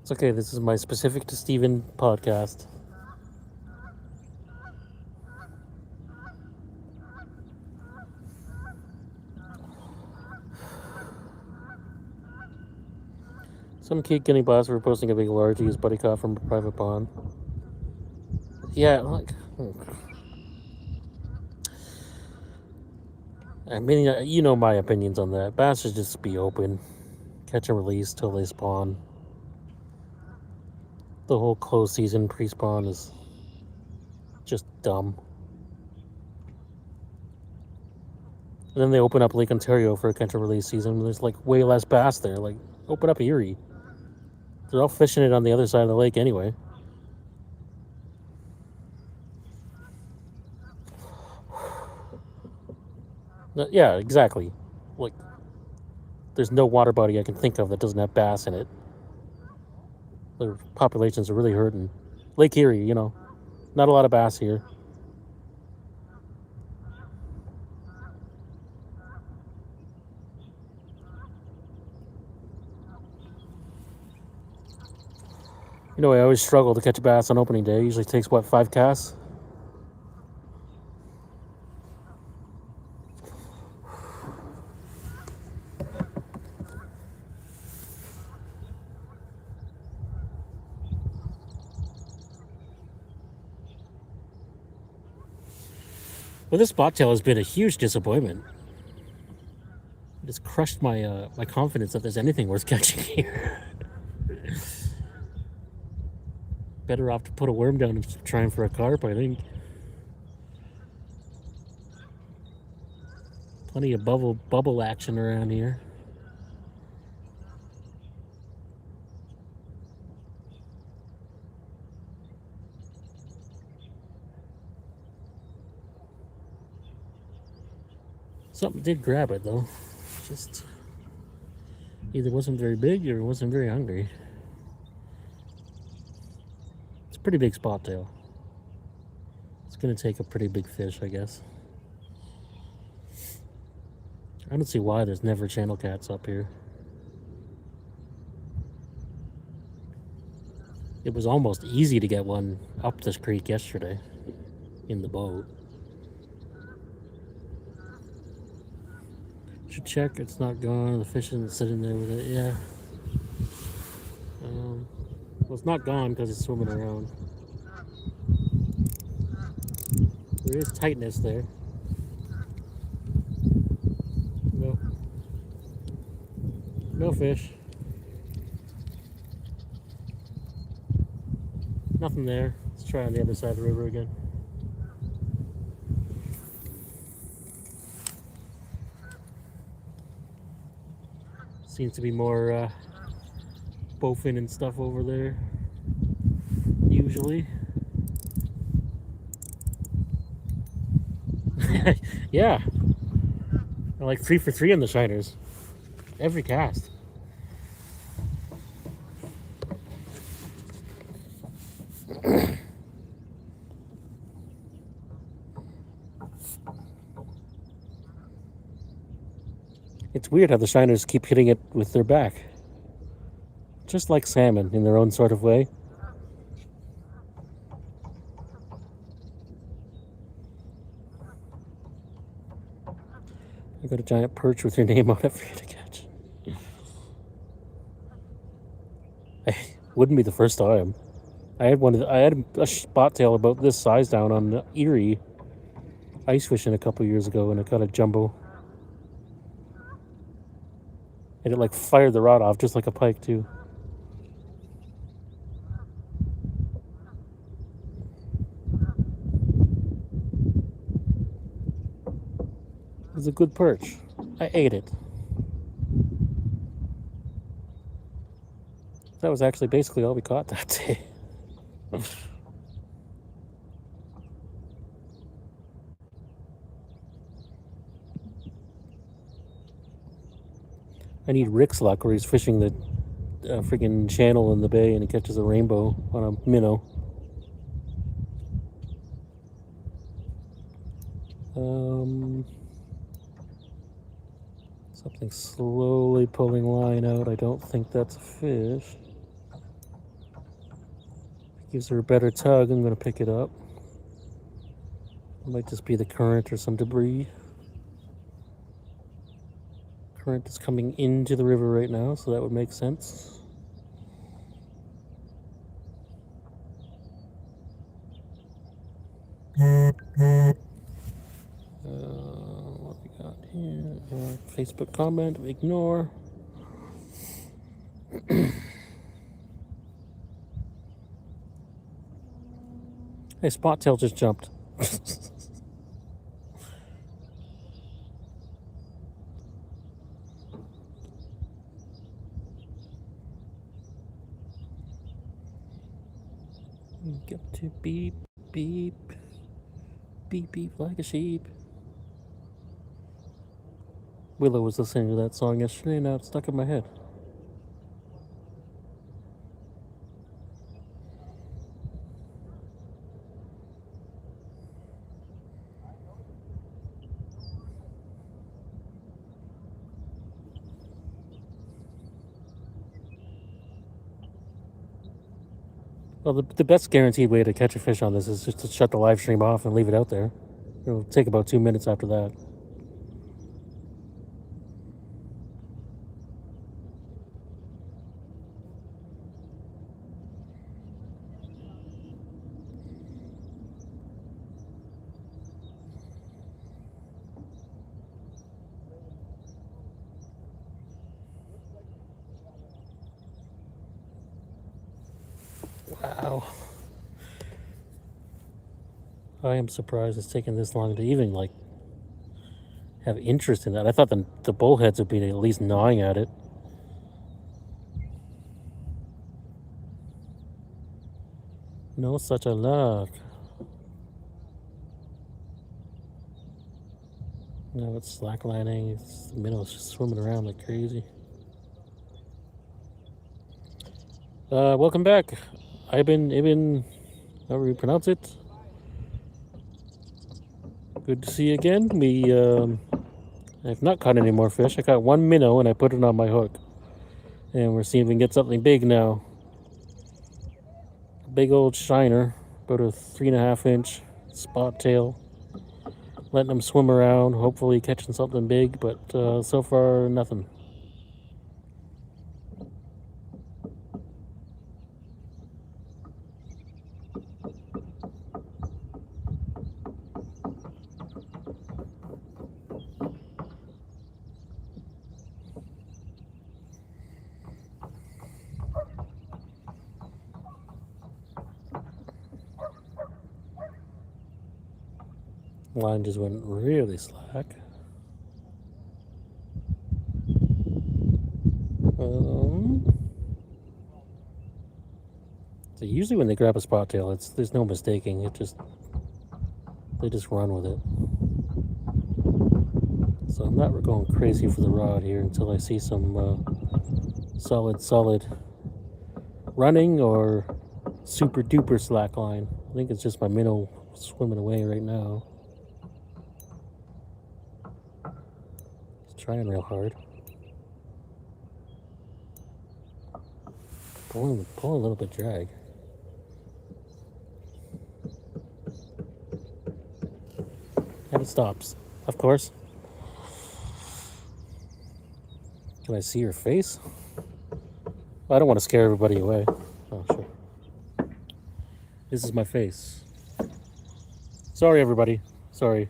It's okay. This is my specific to Steven podcast. Some kid getting blasted for posting a big large his buddy caught from a private pond. Yeah, like. I mean, you know my opinions on that. Bass should just be open. Catch and release till they spawn. The whole closed season pre-spawn is just dumb. And then they open up Lake Ontario for a catch and release season. There's like way less bass there. Like, open up Erie. They're all fishing it on the other side of the lake anyway. Yeah, exactly. Like, there's no water body I can think of that doesn't have bass in it. The populations are really hurting. Lake Erie, you know, not a lot of bass here. You know, I always struggle to catch a bass on opening day. It usually takes, what, 5 casts? Well, this bobtail has been a huge disappointment. It's crushed my my confidence that there's anything worth catching here. Better off to put a worm down and keep trying for a carp, I think. Plenty of bubble action around here. Something did grab it though. Just either wasn't very big or wasn't very hungry. It's a pretty big spot tail. It's gonna take a pretty big fish, I guess. I don't see why there's never channel cats up here. It was almost easy to get one up this creek yesterday in the boat. Should check it's not gone. The fish isn't sitting there with it. Yeah. Well, it's not gone because it's swimming around. There is tightness there. No. No fish. Nothing there. Let's try on the other side of the river again. Seems to be more bowfin and stuff over there. Usually. Yeah. I'm like 3 for 3 on the shiners. Every cast. It's weird how the shiners keep hitting it with their back. Just like salmon in their own sort of way. You got a giant perch with your name on it for you to catch. Wouldn't be the first time. I had a spot tail about this size down on Erie ice fishing a couple years ago, and I caught a jumbo. And it like fired the rod off just like a pike too. It was a good perch. I ate it. That was actually basically all we caught that day. I need Rick's luck where he's fishing the freaking channel in the bay and he catches a rainbow on a minnow. Something slowly pulling line out. I don't think that's a fish. Gives her a better tug. I'm going to pick it up. It might just be the current or some debris. Current is coming into the river right now, so that would make sense. What we got here? Facebook comment, ignore. Hey, spot tail just jumped. Get to beep, beep, beep, beep like a sheep. Willow was listening to that song yesterday, and now it's stuck in my head. Well, the best guaranteed way to catch a fish on this is just to shut the live stream off and leave it out there. It'll take about 2 minutes after that. Wow. I am surprised it's taken this long to even, like, have interest in that. I thought the bullheads would be at least gnawing at it. No such a luck. Now it's slacklining. The minnow's just swimming around like crazy. Welcome back. Ibn, however you pronounce it. Good to see you again. I've not caught any more fish. I caught one minnow and I put it on my hook. And we're seeing if we can get something big now. A big old shiner, about a 3.5 inch spot tail. Letting them swim around, hopefully catching something big, but so far nothing. Line just went really slack. So usually when they grab a spot tail, there's no mistaking. They just run with it. So I'm not going crazy for the rod here until I see some solid running or super duper slack line. I think it's just my minnow swimming away right now. Trying real hard. Pulling a little bit drag. And it stops, of course. Can I see your face? Well, I don't want to scare everybody away. Oh, sure. This is my face. Sorry, everybody. Sorry.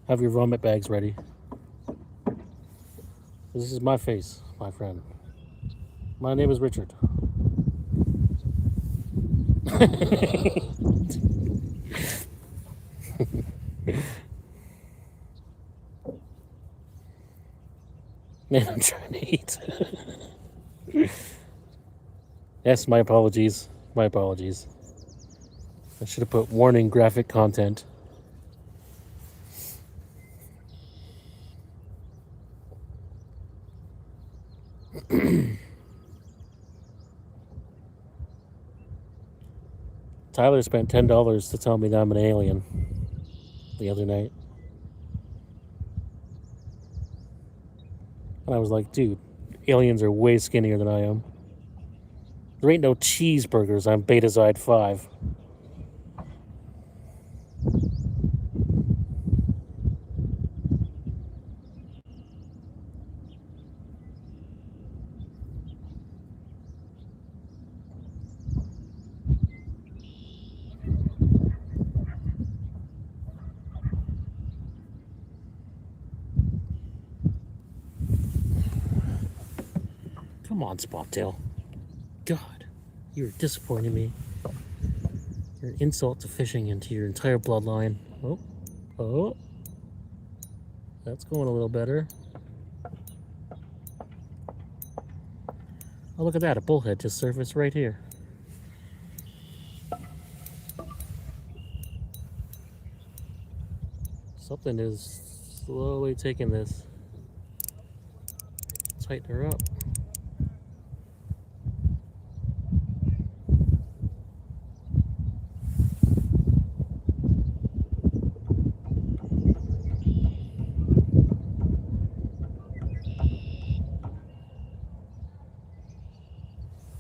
Have your vomit bags ready. This is my face, my friend. My name is Richard. Man, I'm trying to eat. Yes, my apologies. My apologies. I should have put warning graphic content. Tyler spent $10 to tell me that I'm an alien the other night. And I was like, dude, aliens are way skinnier than I am. There ain't no cheeseburgers on Betazide 5. Come on, Spottail. God, you're disappointing me. You're an insult to fishing and to your entire bloodline. Oh, that's going a little better. Oh, look at that, a bullhead just surfaced right here. Something is slowly taking this. Tighten her up.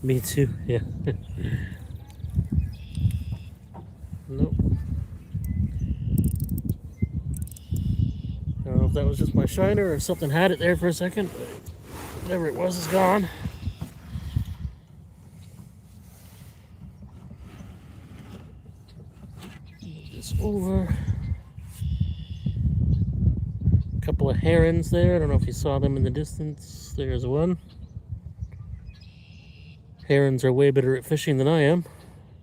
Me too, yeah. Nope. I don't know if that was just my shiner or something had it there for a second, but whatever it was is gone. Move this over. A couple of herons there. I don't know if you saw them in the distance. There's one. Herons are way better at fishing than I am.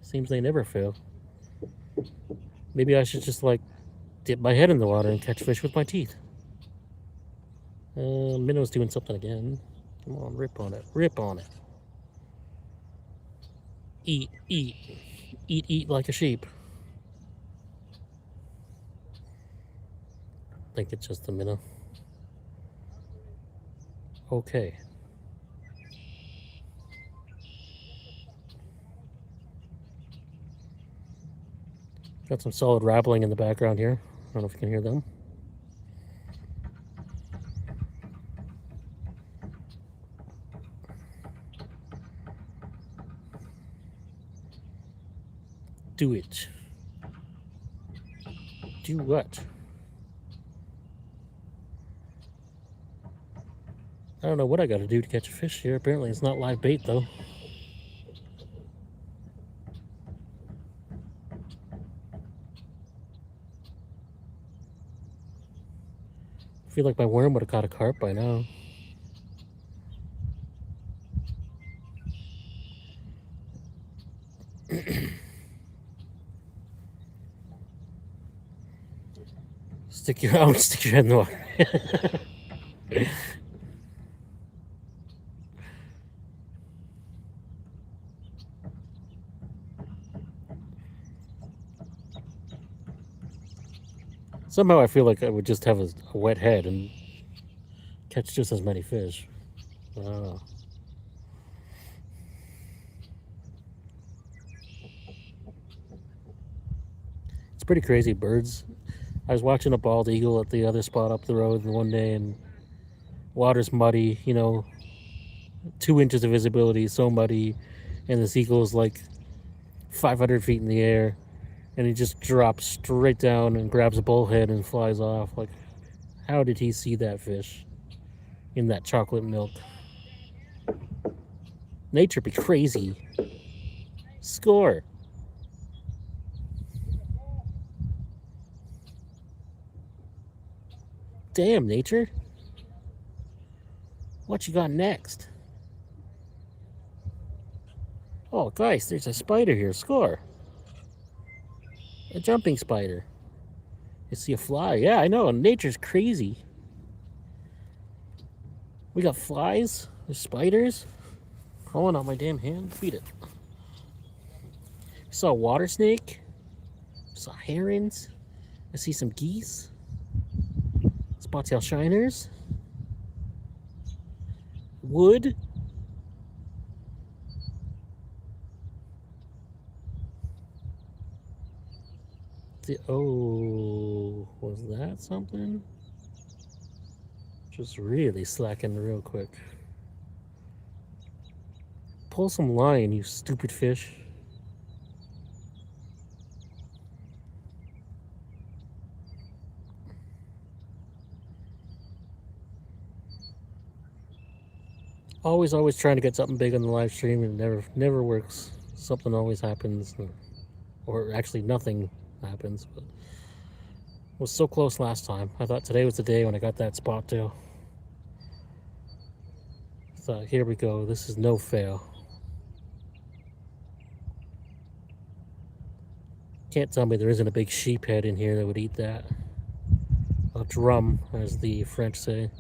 Seems they never fail. Maybe I should just like dip my head in the water and catch fish with my teeth. Minnow's doing something again. Come on, rip on it. Rip on it. Eat, eat. Eat, eat like a sheep. I think it's just a minnow. Okay. Got some solid rappling in the background here. I don't know if you can hear them. Do it. Do what? I don't know what I gotta do to catch a fish here. Apparently it's not live bait though. I feel like my worm would have caught a carp by now. Stick your head in the water. Somehow I feel like I would just have a wet head and catch just as many fish. I don't know. It's pretty crazy, birds. I was watching a bald eagle at the other spot up the road one day, and water's muddy, 2 inches of visibility, so muddy, and this eagle is like 500 feet in the air, and he just drops straight down and grabs a bullhead and flies off. Like, how did he see that fish in that chocolate milk? Nature be crazy. Score. Damn, nature. What you got next? Oh, guys, there's a spider here. Score. A jumping spider. You see a fly? Yeah, I know. Nature's crazy. We got flies. There's spiders. Crawling on my damn hand. Feed it. I saw a water snake. I saw herons. I see some geese. Spottail shiners. Wood. Oh, was that something? Just really slacking real quick. Pull some line, you stupid fish. Always trying to get something big on the live stream, and it never works. Something always happens, or actually nothing happens. But it was so close last time. I thought today was the day when I got that spot tail. I thought, here we go. This is no fail. Can't tell me there isn't a big sheep head in here that would eat that. A drum, as the French say.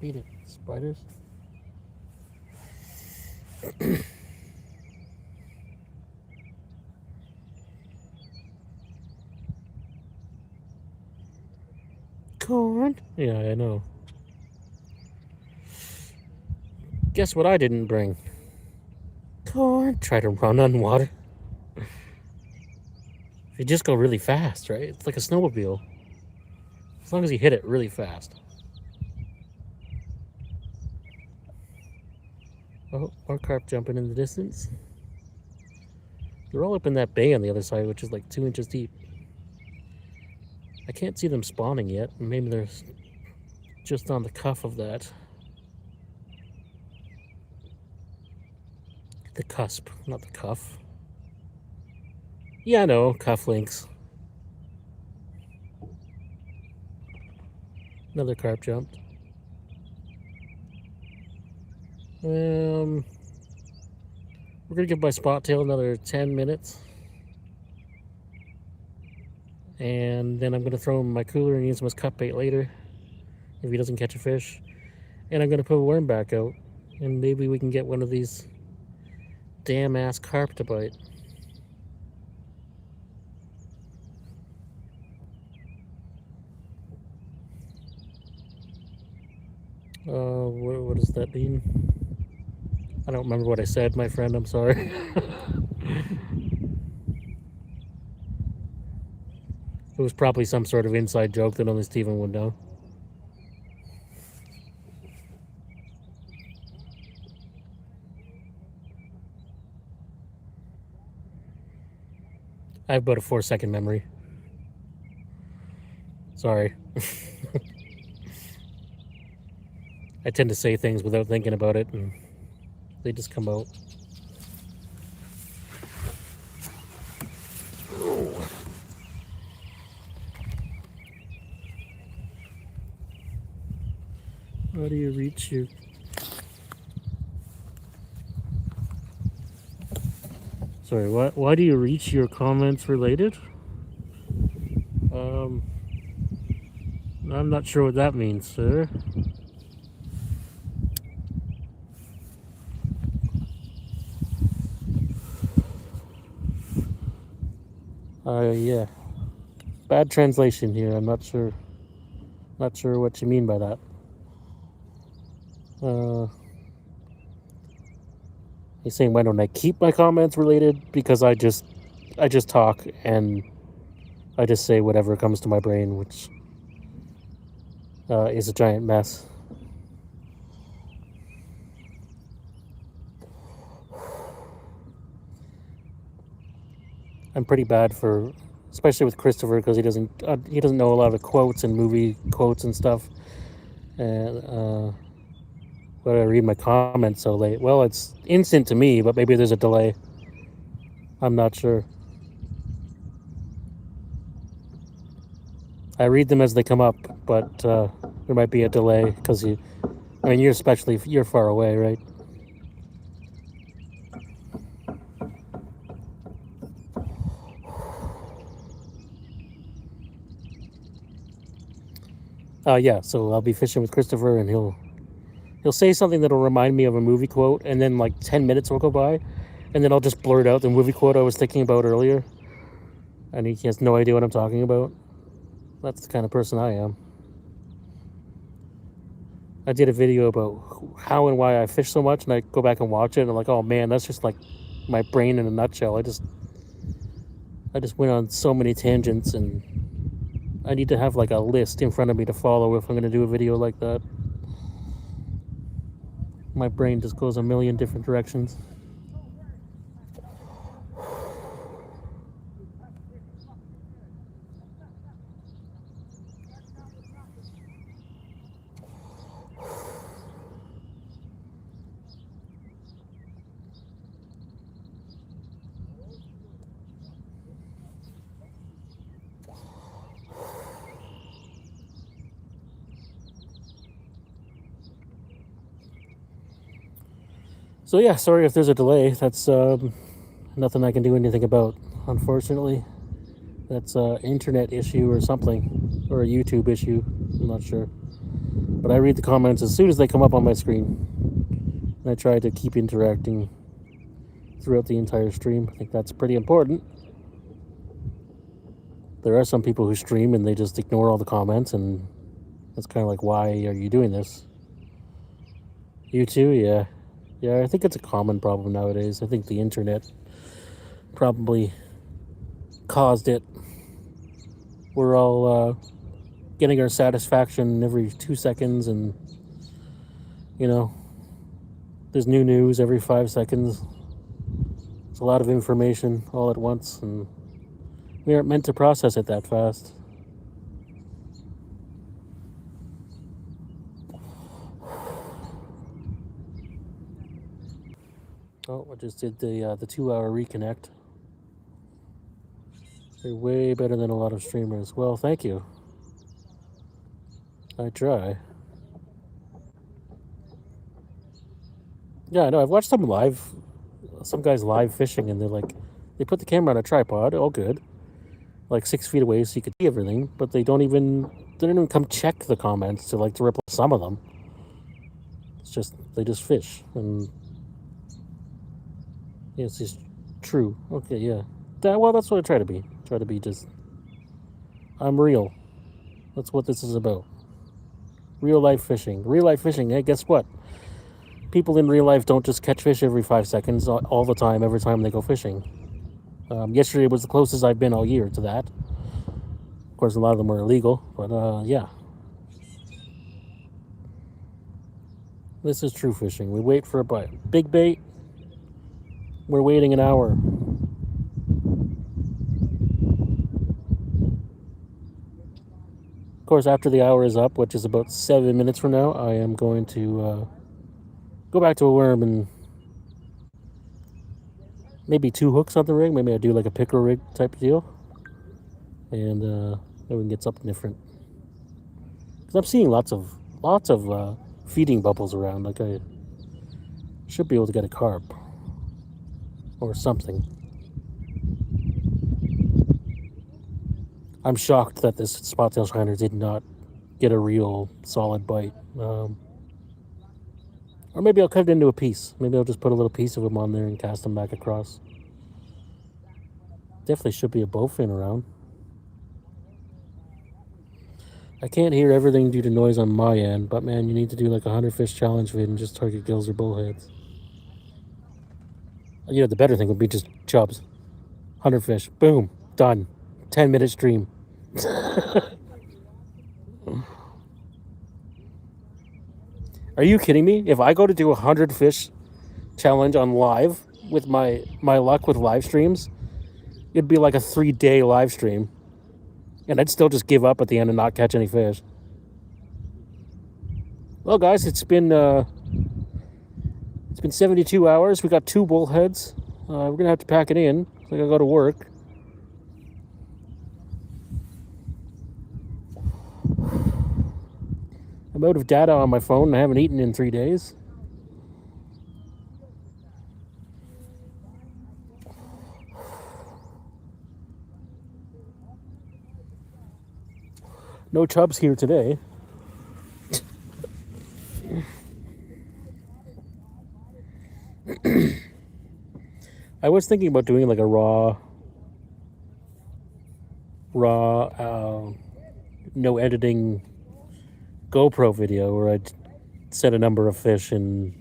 Beat it, spiders. Corn? Yeah, I know. Guess what I didn't bring? Corn. Try to run on water. You just go really fast, right? It's like a snowmobile. As long as you hit it really fast. Oh, more carp jumping in the distance. They're all up in that bay on the other side, which is like 2 inches deep. I can't see them spawning yet. Maybe they're just on the cuff of that. The cusp, not the cuff. Yeah, I know, cufflinks. Another carp jumped. We're gonna give my spot tail another 10 minutes. And then I'm gonna throw him in my cooler and use him as cut bait later if he doesn't catch a fish. And I'm gonna put a worm back out, and maybe we can get one of these damn ass carp to bite. What does that mean? I don't remember what I said, my friend. I'm sorry. It was probably some sort of inside joke that only Steven would know. I have about a 4-second memory. Sorry. I tend to say things without thinking about it, and they just come out. How do you reach your... Sorry, what? Why do you reach your comments related? I'm not sure what that means, sir. Yeah. Bad translation here. I'm not sure. Not sure what you mean by that. He's saying, why don't I keep my comments related? Because I just talk and I just say whatever comes to my brain, which is a giant mess. I'm pretty bad for, especially with Christopher, because he doesn't know a lot of quotes and movie quotes and stuff. And why do I read my comments so late? Well, it's instant to me, but maybe there's a delay. I'm not sure. I read them as they come up, but there might be a delay because you're far away, right? Yeah, so I'll be fishing with Christopher, and he'll say something that'll remind me of a movie quote, and then like 10 minutes will go by, and then I'll just blurt out the movie quote I was thinking about earlier, and he has no idea what I'm talking about. That's the kind of person I am. I did a video about how and why I fish so much, and I go back and watch it, and I'm like, oh man, that's just like my brain in a nutshell. I just went on so many tangents, and I need to have like a list in front of me to follow if I'm going to do a video like that. My brain just goes a million different directions. So yeah, sorry if there's a delay. That's nothing I can do anything about, unfortunately. That's an internet issue or something, or a YouTube issue. I'm not sure. But I read the comments as soon as they come up on my screen. And I try to keep interacting throughout the entire stream. I think that's pretty important. There are some people who stream and they just ignore all the comments, and that's kind of like, why are you doing this? You too? Yeah. Yeah, I think it's a common problem nowadays. I think the internet probably caused it. We're all getting our satisfaction every 2 seconds, and, you know, there's new news every 5 seconds. It's a lot of information all at once, and we aren't meant to process it that fast. Oh, I just did the 2-hour reconnect. They're way better than a lot of streamers. Well, thank you. I try. Yeah, I know. I've watched some guys live fishing, and they put the camera on a tripod, all good, like 6 feet away so you could see everything, but they don't even come check the comments to reply some of them. It's just, they just fish, and yeah, it's just true. Okay, yeah. Well, that's what I try to be. I'm real. That's what this is about. Real life fishing. Real life fishing, hey, guess what? People in real life don't just catch fish every 5 seconds all the time, every time they go fishing. Yesterday was the closest I've been all year to that. Of course, a lot of them were illegal, but yeah. This is true fishing. We wait for a bite. Big bait, we're waiting an hour. Of course, after the hour is up, which is about 7 minutes from now, I am going to go back to a worm and maybe 2 hooks on the rig. Maybe I do like a pickerel rig type deal, and then we can get something different. Because I'm seeing lots of feeding bubbles around. Like, I should be able to get a carp or something. I'm shocked that this spot-tail shiner did not get a real solid bite. Or maybe I'll cut it into a piece. Maybe I'll just put a little piece of him on there and cast him back across. Definitely should be a bowfin around. I can't hear everything due to noise on my end, but man, you need to do like a 100 fish challenge vid and just target gills or bullheads. You know, the better thing would be just chubs. 100 fish, boom, done. 10-minute stream. Are you kidding me? If I go to do a 100 fish challenge on live with my luck with live streams, it'd be like a 3-day live stream, and I'd still just give up at the end and not catch any fish. Well, guys, it's been 72 hours. We got 2 bullheads. We're gonna have to pack it in. I gotta go to work. I'm out of data on my phone and I haven't eaten in 3 days. No chubs here today. I was thinking about doing like a raw, no editing GoPro video where I'd set a number of fish in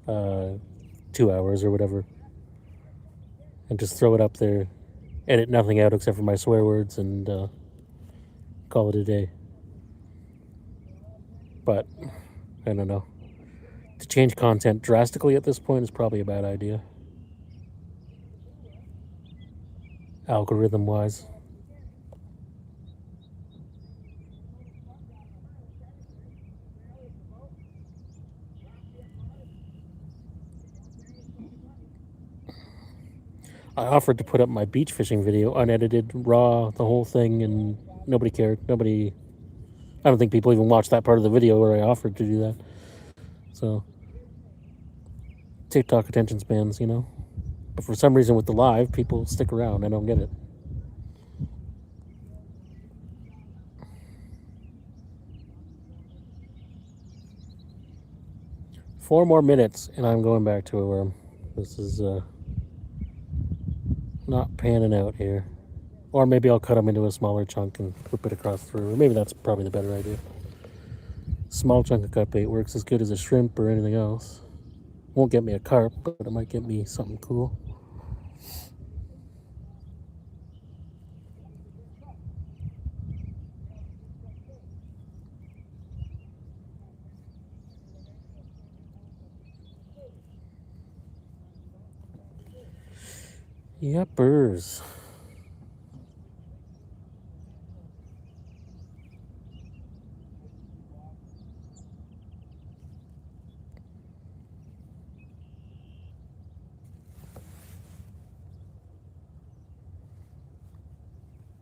2 hours or whatever, and just throw it up there, edit nothing out except for my swear words, and call it a day. But I don't know. To change content drastically at this point is probably a bad idea. Algorithm wise. I offered to put up my beach fishing video unedited, raw, the whole thing, and nobody cared. Nobody. I don't think people even watched that part of the video where I offered to do that. So, TikTok attention spans, you know. But for some reason with the live, people stick around. I don't get it. Four more minutes, and I'm going back to a worm. This is not panning out here. Or maybe I'll cut them into a smaller chunk and whip it across through. Or maybe that's probably the better idea. Small chunk of cut bait works as good as a shrimp or anything else. Won't get me a carp, but it might get me something cool. Yuppers.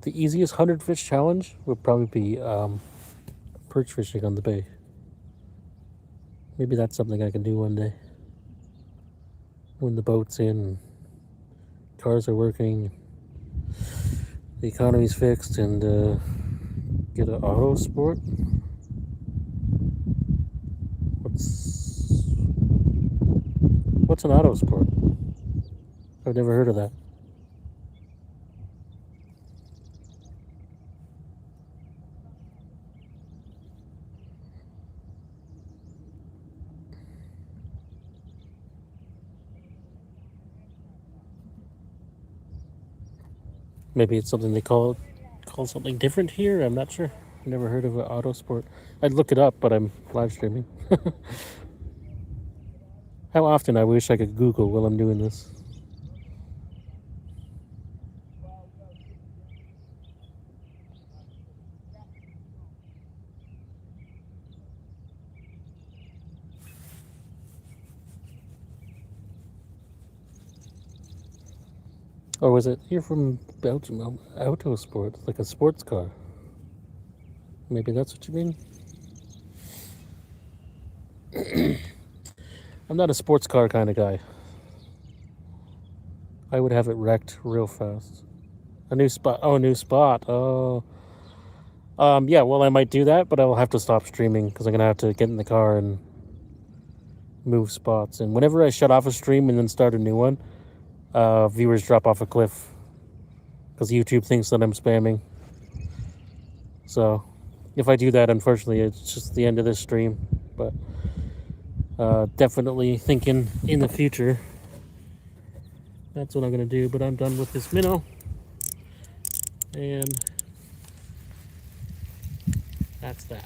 The easiest 100 fish challenge would probably be perch fishing on the bay. Maybe that's something I can do one day. When the boat's in, cars are working, the economy's fixed, and get an auto sport. What's an auto sport? I've never heard of that. Maybe it's something they call something different here. I'm not sure. I've never heard of an auto sport. I'd look it up, but I'm live streaming. How often I wish I could Google while I'm doing this. Or was it you're from Belgium? Auto sport, like a sports car. Maybe that's what you mean. I'm not a sports car kind of guy. I would have it wrecked real fast. A new spot. Oh, new spot. Oh. Yeah, well, I might do that, but I will have to stop streaming because I'm going to have to get in the car and move spots. And whenever I shut off a stream and then start a new one, viewers drop off a cliff because YouTube thinks that I'm spamming. So if I do that, unfortunately, it's just the end of this stream. But definitely thinking in the future, that's what I'm going to do. But I'm done with this minnow. And that's that.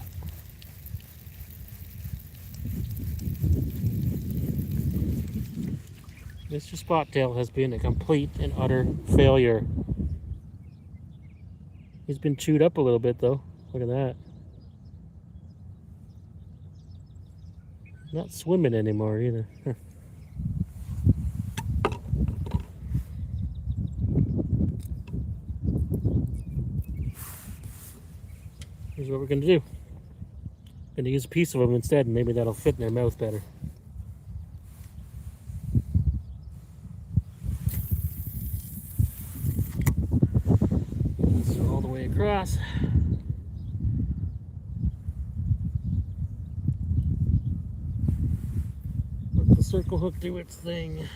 Mr. Spottail has been a complete and utter failure. He's been chewed up a little bit though. Look at that. Not swimming anymore either. Here's what we're gonna do. Gonna use a piece of them instead, and maybe that'll fit in their mouth better. So all the way across. Let the circle hook do its thing.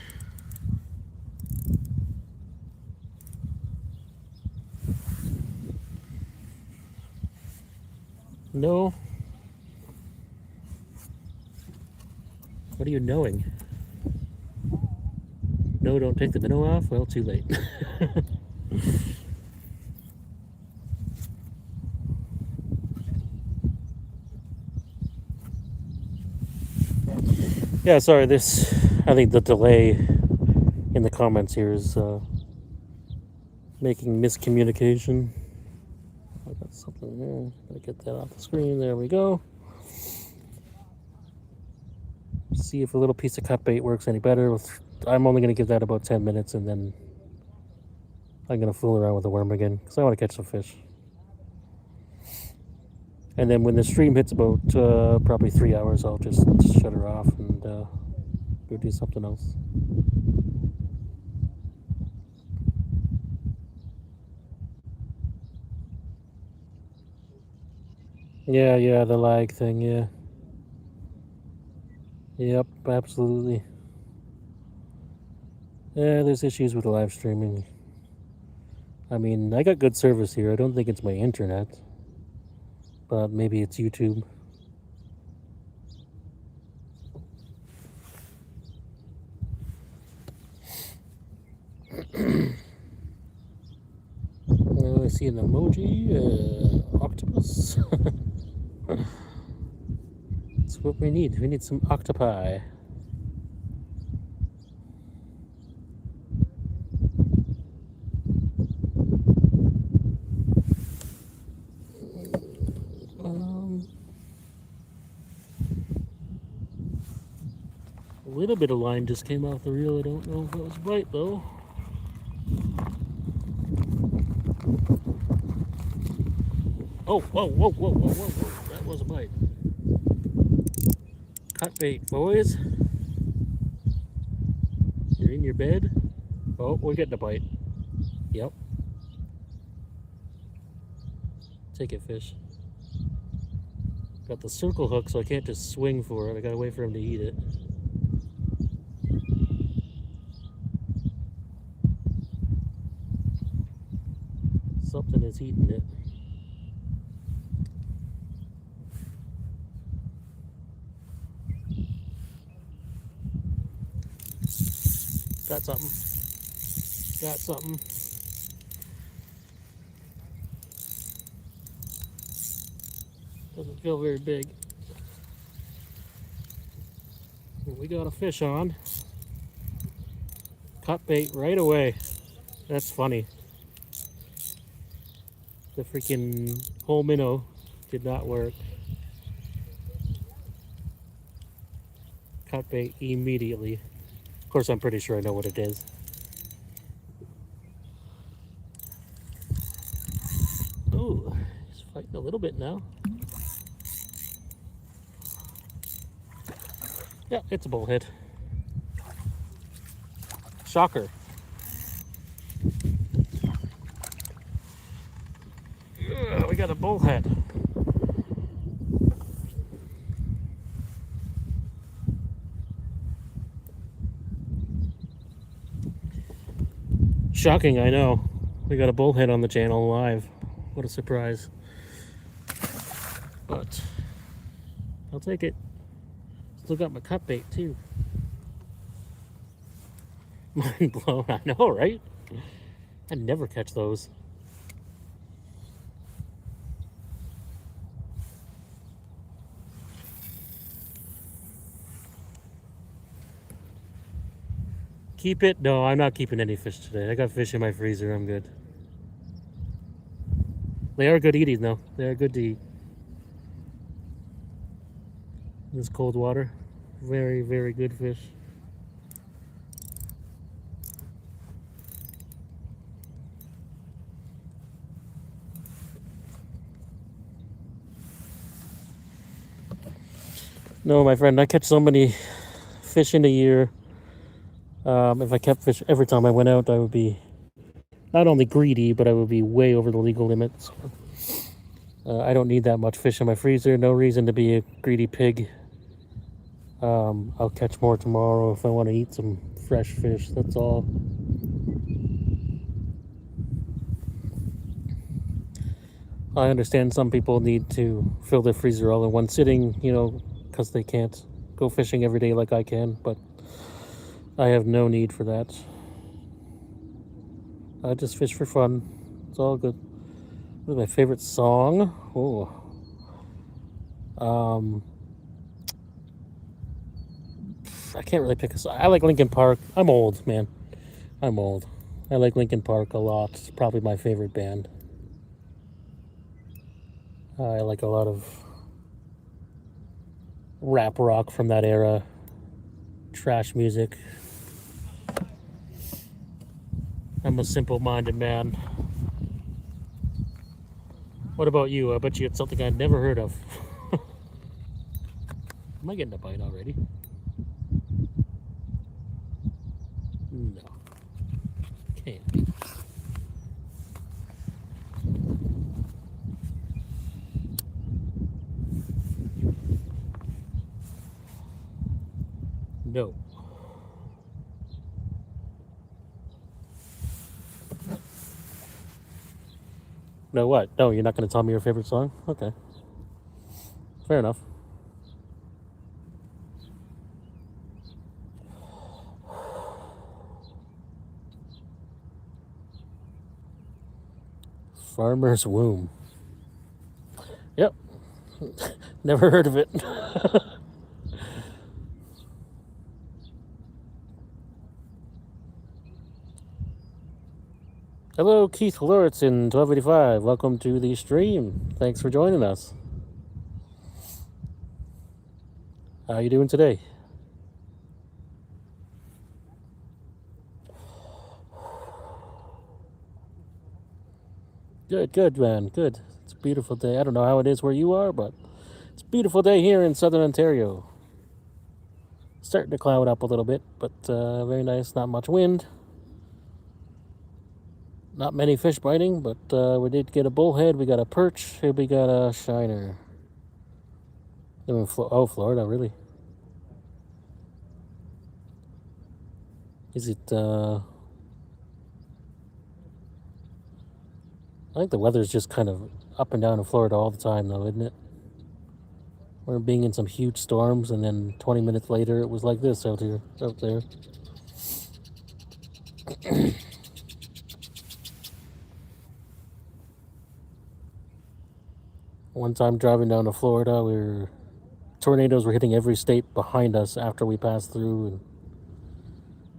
No. What are you knowing? No, don't take the minnow off? Well, too late. Yeah, sorry. This, I think the delay in the comments here is making miscommunication. I got something there. Gotta get that off the screen. There we go. See if a little piece of cut bait works any better. I'm only gonna give that about 10 minutes, and then I'm gonna fool around with the worm again because I want to catch some fish. And then when the stream hits about probably 3 hours, I'll just shut her off and go do something else. Yeah, the lag thing, yeah. Yep, absolutely. Yeah, there's issues with the live streaming. I mean, I got good service here. I don't think it's my internet, but maybe it's YouTube. I see an emoji, octopus. That's what we need. We need some octopi. A little bit of line just came off the reel. I don't know if that was right though. Oh, whoa. That was a bite. Cut bait, boys. You're in your bed. Oh, we're getting a bite. Yep. Take it, fish. Got the circle hook, so I can't just swing for it. I gotta wait for him to eat it. Something is eating it. Got something. Got something. Doesn't feel very big. We got a fish on. Cut bait right away. That's funny. The freaking whole minnow did not work. Cut bait immediately. Of course, I'm pretty sure I know what it is. Oh, he's fighting a little bit now. Yeah, it's a bullhead. Shocker. We got a bullhead. Shocking, I know. We got a bullhead on the channel live. What a surprise. But I'll take it. Still got my cut bait too. Mind blown, I know, right? I never catch those. Keep it? No, I'm not keeping any fish today. I got fish in my freezer. I'm good. They are good eating, though. They are good to eat. This cold water. Very, very good fish. No, my friend, I catch so many fish in a year. If I kept fish every time I went out, I would be not only greedy, but I would be way over the legal limits. I don't need that much fish in my freezer. No reason to be a greedy pig. I'll catch more tomorrow if I want to eat some fresh fish. That's all. I understand some people need to fill their freezer all in one sitting, because they can't go fishing every day like I can, but I have no need for that. I just fish for fun. It's all good. What is my favorite song? I can't really pick a song. I like Linkin Park. I'm old, man. I'm old. I like Linkin Park a lot. It's probably my favorite band. I like a lot of rap rock from that era, trash music. I'm a simple-minded man. What about you? I bet you it's something I'd never heard of. Am I getting a bite already? No. Can't. No. No what? No, you're not going to tell me your favorite song? Okay. Fair enough. Farmer's Womb. Yep. Never heard of it. Hello, Keith Lortz in 1285. Welcome to the stream. Thanks for joining us. How are you doing today? Good, man. Good. It's a beautiful day. I don't know how it is where you are, but it's a beautiful day here in southern Ontario. Starting to cloud up a little bit, but very nice. Not much wind. Not many fish biting, but we did get a bullhead. We got a perch. And we got a shiner. Florida, really? Is it? I think the weather's just kind of up and down in Florida all the time, though, isn't it? We're being in some huge storms, and then 20 minutes later, it was like this out there. One time driving down to Florida, tornadoes were hitting every state behind us after we passed through, and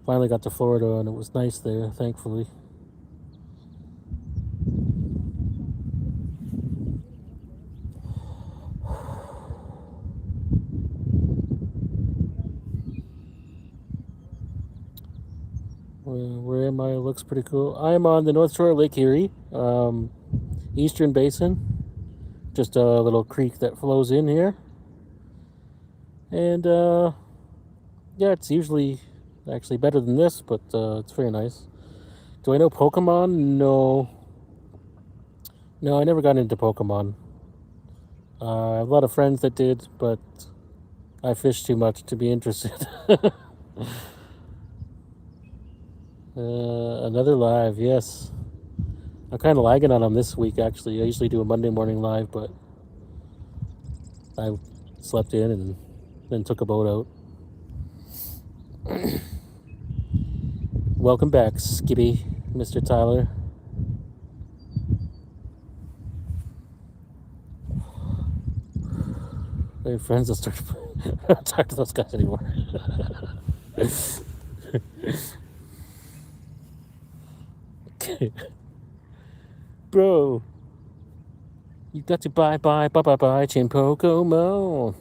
finally got to Florida, and it was nice there, thankfully. Where am I? It looks pretty cool. I'm on the North Shore of Lake Erie, Eastern Basin. Just a little creek that flows in here. And yeah, it's usually actually better than this, but it's very nice. Do I know Pokemon? No. No, I never got into Pokemon. I have a lot of friends that did, but I fish too much to be interested. Another live, yes. I'm kind of lagging on them this week, actually. I usually do a Monday morning live, but I slept in and then took a boat out. Welcome back, Skippy, Mr. Tyler. Hey, friends, let's start. I don't talk to those guys anymore. Bro, you got to buy Chin Pokémon.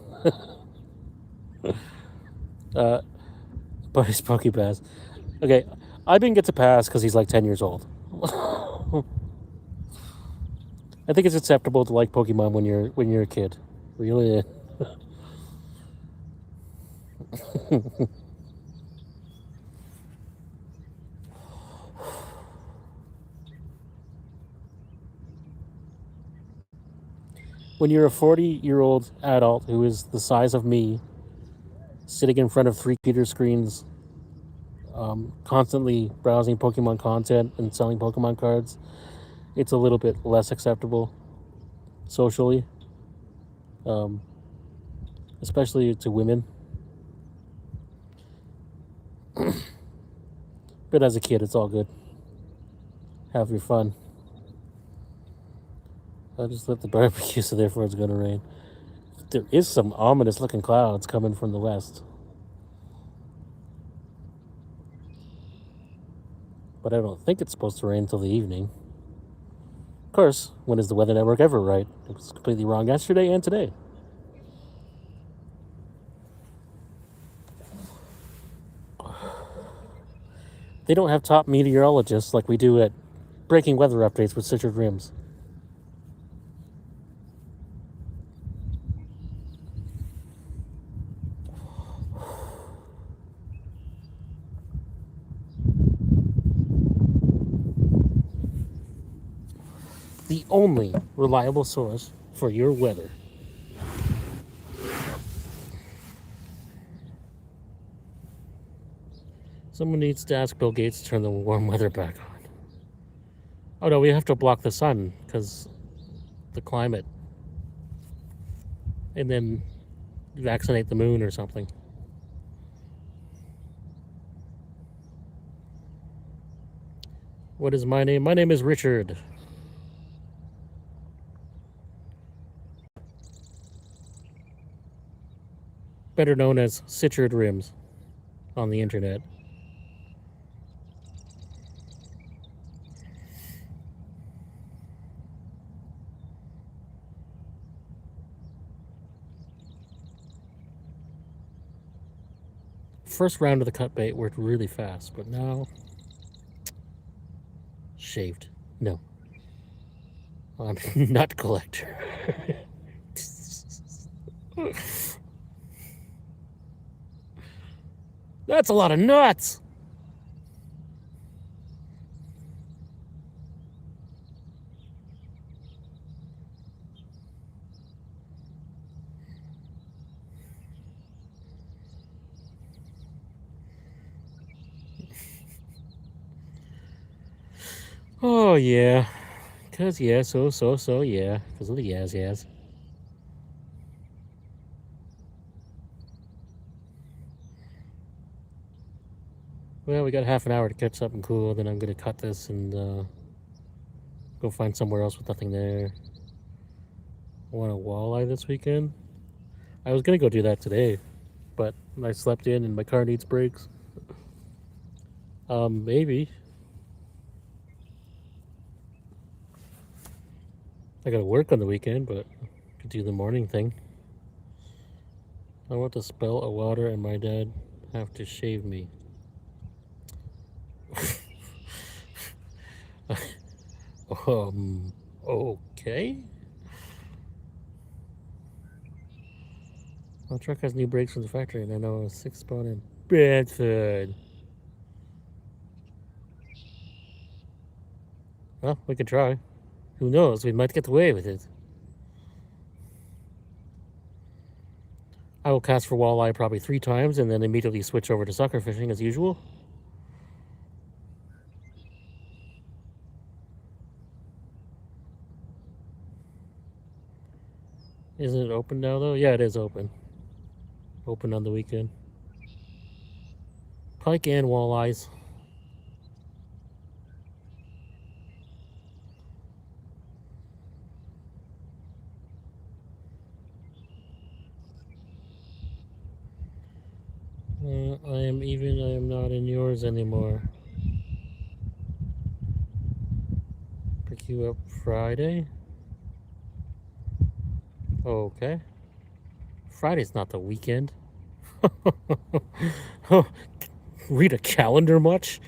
But his Pokepass. Okay, Ivan gets a pass because he's like 10 years old. I think it's acceptable to like Pokemon when you're a kid. Really. When you're a 40-year-old adult who is the size of me, sitting in front of 3 computer screens, constantly browsing Pokemon content and selling Pokemon cards, it's a little bit less acceptable socially, especially to women. But as a kid, it's all good. Have your fun. I just lit the barbecue, so therefore it's going to rain. There is some ominous looking clouds coming from the west. but I don't think it's supposed to rain until the evening. Of course, when is the Weather Network ever right? It was completely wrong yesterday and today. They don't have top meteorologists like we do at Breaking Weather Updates with Citrus Rims. The only reliable source for your weather. Someone needs to ask Bill Gates to turn the warm weather back on. Oh no, we have to block the sun because the climate. And then vaccinate the moon or something. What is my name? My name is Richard. Better known as Citrus Rims on the internet. First round of the cut bait worked really fast, but now shaved. No. I'm nut collector. That's a lot of nuts. Oh yeah. Cause yeah, so yeah. Cause of the yes. Well, we got half an hour to catch something cool, then I'm gonna cut this and go find somewhere else with nothing there. I want a walleye this weekend. I was gonna go do that today, but I slept in and my car needs brakes. Maybe. I gotta work on the weekend, but I could do the morning thing. I want to spill a water and my dad have to shave me. Okay. My truck has new brakes from the factory and I know a 6-spot in Bradford. Well, we could try. Who knows? We might get away with it. I will cast for walleye probably 3 times and then immediately switch over to sucker fishing as usual. Isn't it open now though? Yeah, it is open. Open on the weekend. Pike and walleyes. I am not in yours anymore. Pick you up Friday? Okay. Friday's not the weekend. Read a calendar much?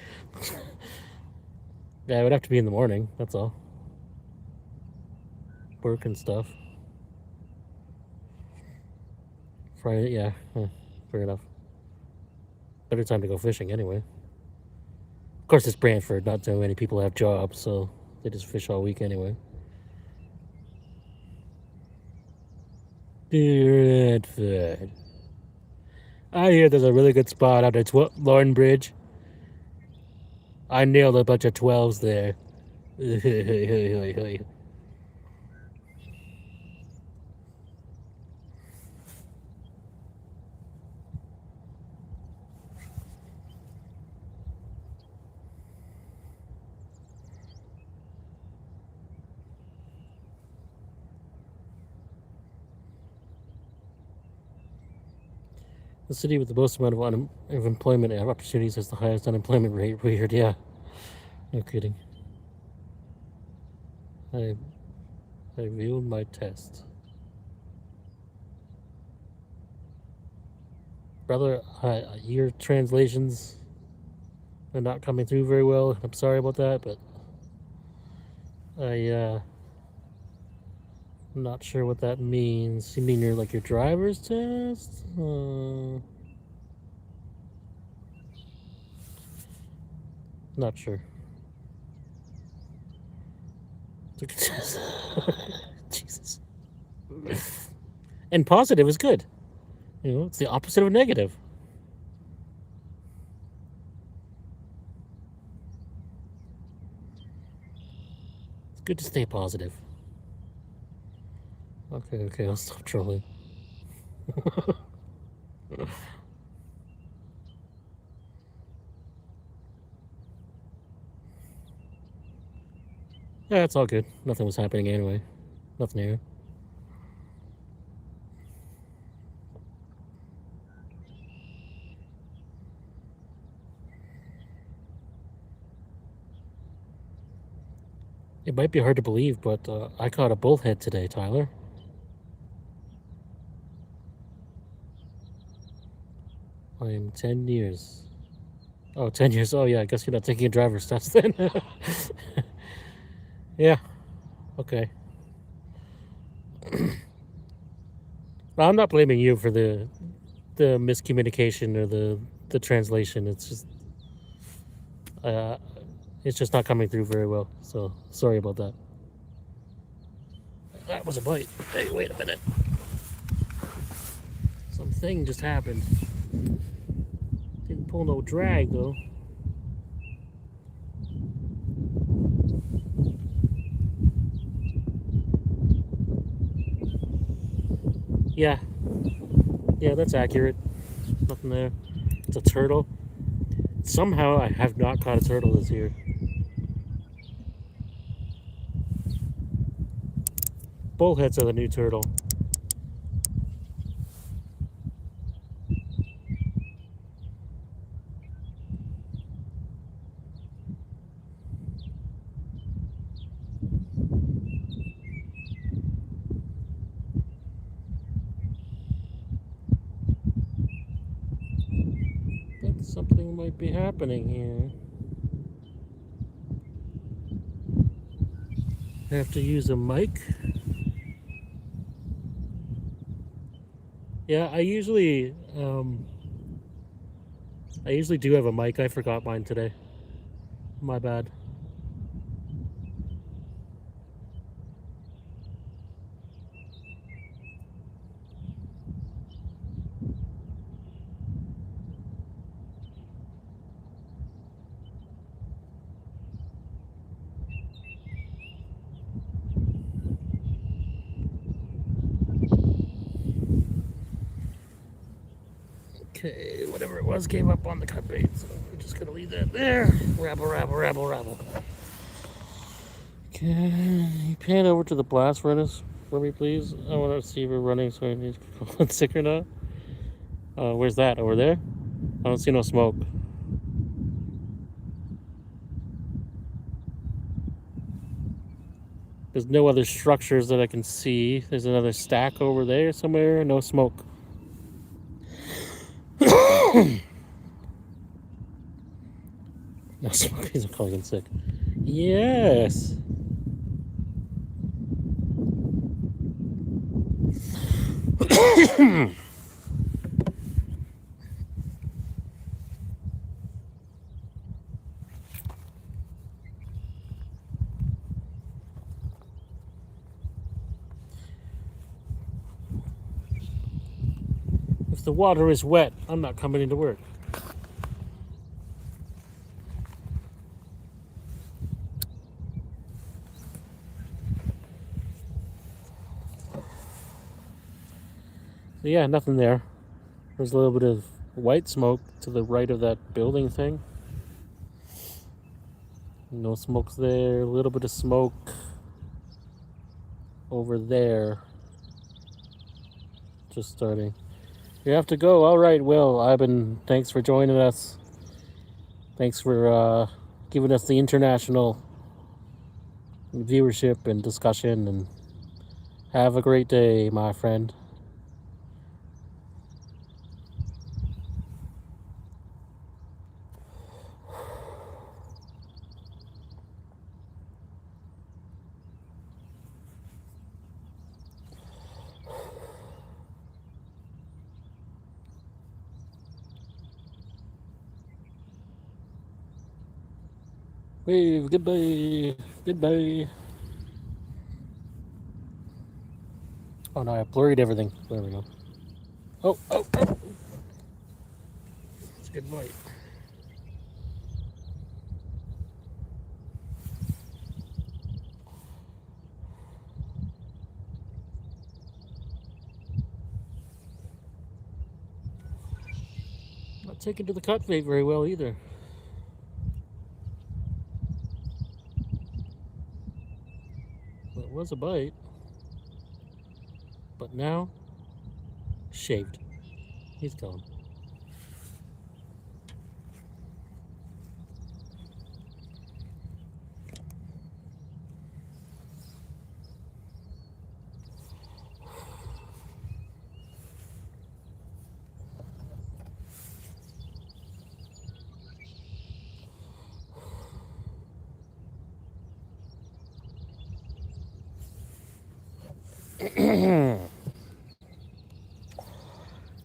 Yeah, it would have to be in the morning, that's all. Work and stuff. Friday, yeah, fair enough. Better time to go fishing anyway. Of course, it's Brantford, not too many people have jobs, so they just fish all week anyway. Brantford. I hear there's a really good spot out at Lauren Bridge. I nailed a bunch of 12s there. The city with the most amount of employment opportunities has the highest unemployment rate. Weird, yeah. You're kidding. I viewed my test. Brother, your translations are not coming through very well. I'm sorry about that, but I'm not sure what that means. You mean your driver's test? Not sure. Jesus. And positive is good. You know, it's the opposite of negative. It's good to stay positive. Okay, I'll stop trolling. Yeah, it's all good. Nothing was happening anyway. Nothing here. It might be hard to believe, but I caught a bullhead today, Tyler. I am 10 years. Oh, 10 years. Oh, yeah, I guess you're not taking a driver's test then. Yeah, okay. I'm not blaming you for the miscommunication or the translation. It's just not coming through very well. So sorry about that. That was a bite. Hey, wait a minute. Something just happened. Didn't pull no drag though. Yeah, that's accurate. Nothing there. It's a turtle. Somehow I have not caught a turtle this year. Bullheads are the new turtle. I think something might be happening here. I have to use a mic. Yeah, I usually do have a mic. I forgot mine today. My bad. Okay, whatever it was gave up on the cut bait, so we're just gonna leave that there. Rabble. Can you pan over to the blast furnace for me, please? I want to see if we're running, so I need to call it sick or not. Where's that? Over there? I don't see no smoke. There's no other structures that I can see. There's another stack over there somewhere. No smoke. No smoke. He's calling in sick. Yes. If the water is wet, I'm not coming into work. So yeah, nothing there. There's a little bit of white smoke to the right of that building thing. No smoke's there. A little bit of smoke over there. Just starting. You have to go. All right, Will. Thanks for joining us. Thanks for giving us the international viewership and discussion. And have a great day, my friend. Wave, goodbye, goodbye. Oh no, I blurred everything. There we go. Oh, oh, oh. It's a good night. Not taken to the cut bait very well either. Well, it was a bite. But now, shaved. He's gone.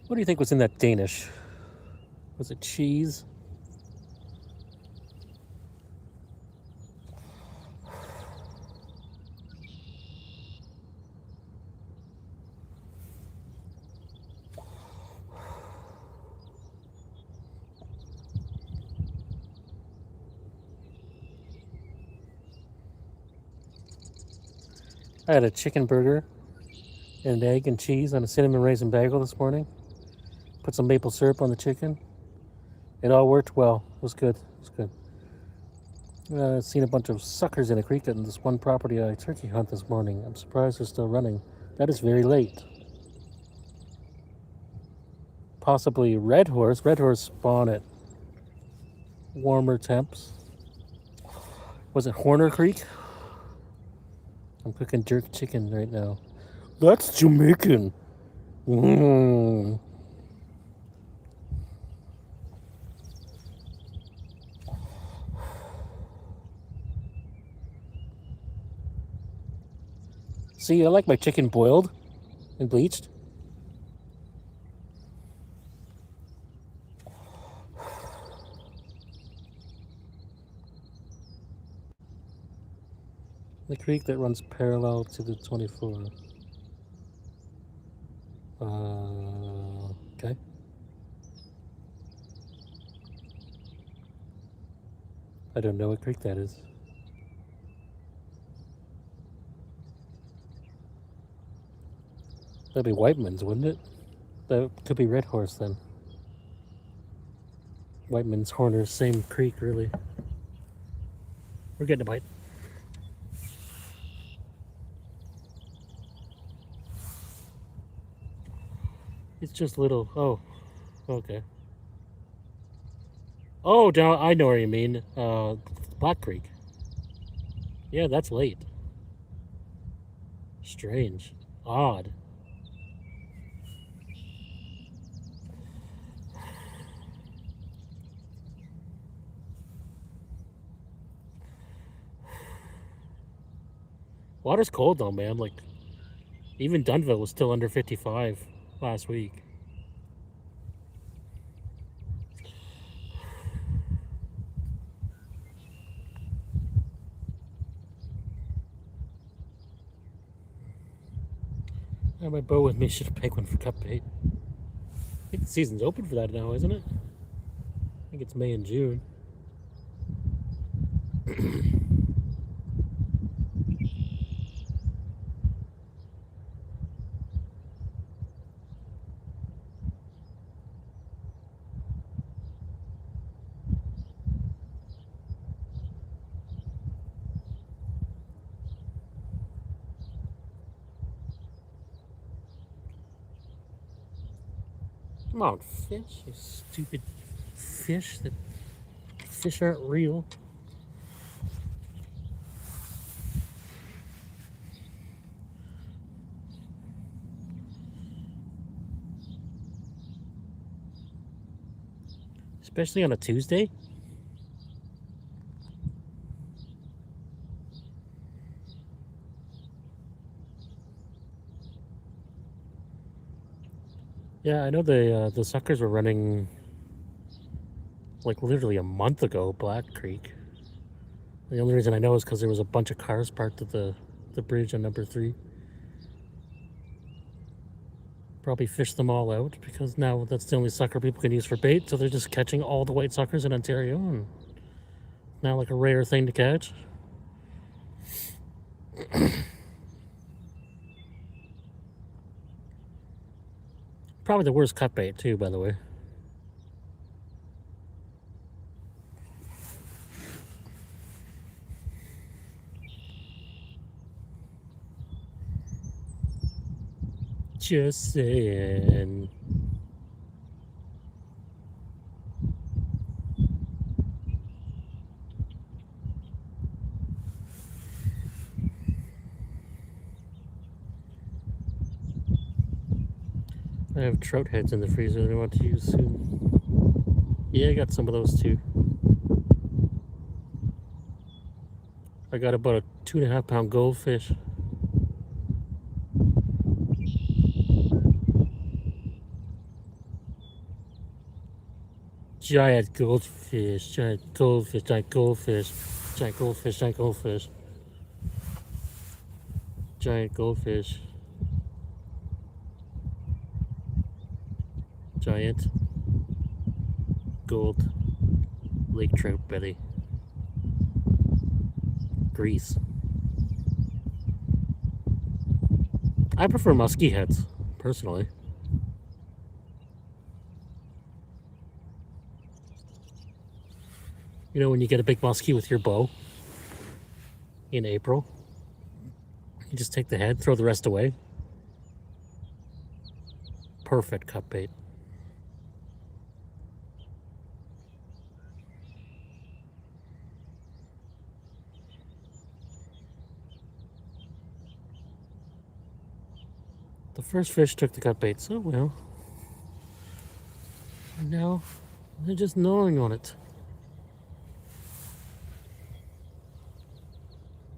What do you think was in that Danish? Was it cheese? I had a chicken burger and an egg and cheese on a cinnamon raisin bagel this morning. Put some maple syrup on the chicken. It all worked well. It was good. It was good. I've seen a bunch of suckers in a creek in this one property I turkey hunt this morning. I'm surprised they're still running. That is very late. Possibly red horse. Red horse spawn at warmer temps. Was it Horner Creek? I'm cooking jerk chicken right now. That's Jamaican. Mmm. See, I like my chicken boiled and bleached. The creek that runs parallel to the 24. Okay. I don't know what creek that is. That'd be Whiteman's, wouldn't it? That could be Red Horse then. Whiteman's, Horner, same creek, really. We're getting a bite. It's just little. Oh, okay. Oh, down. I know where you mean. Black Creek. Yeah, that's late. Strange. Odd. Water's cold though, man. Like, even Dunville was still under 55 last week. I have my bow with me. Should have picked one for cut bait. I think the season's open for that now, isn't it? I think it's May and June. Come on, fish, you stupid fish. That fish aren't real. especially on a Tuesday. Yeah, I know the suckers were running like literally a month ago, Black Creek. The only reason I know is because there was a bunch of cars parked at the bridge on number 3. Probably fished them all out because now that's the only sucker people can use for bait, so they're just catching all the white suckers in Ontario, and now like a rare thing to catch. Probably the worst cut bait too, by the way. Just saying. I have trout heads in the freezer that I want to use soon. Yeah, I got some of those too. I got about a 2.5 pound goldfish. Giant goldfish, giant goldfish, giant goldfish, giant goldfish, giant goldfish, giant goldfish, giant gold lake trout belly. Grease. I prefer musky heads, personally. You know when you get a big muskie with your bow in April? You just take the head, throw the rest away. Perfect cut bait. The first fish took the cut bait so well. And now they're just gnawing on it.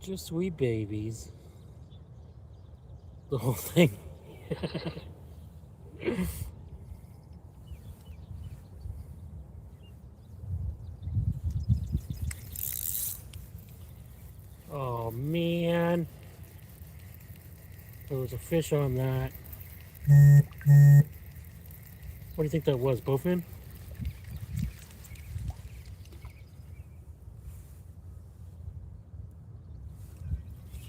Just wee babies. The whole thing. Oh man. There was a fish on that. What do you think that was, bowfin?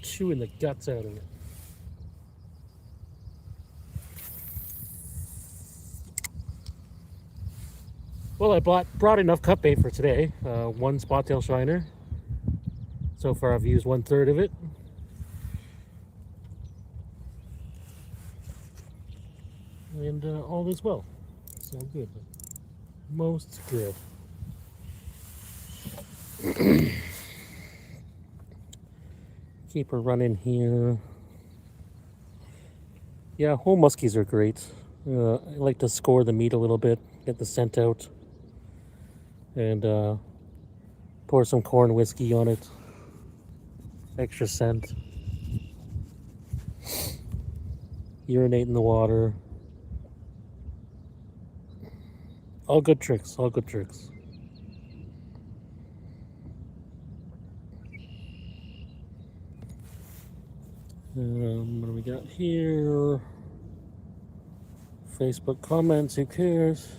Chewing the guts out of it. Well, I brought enough cut bait for today. One spot-tail shiner. So far I've used 1/3 of it. And all is well. So good. Most good. Keep her running here. Yeah, whole muskies are great. I like to score the meat a little bit, get the scent out, and pour some corn whiskey on it. Extra scent. Urinate in the water. All good tricks, all good tricks. What do we got here? Facebook comments, who cares?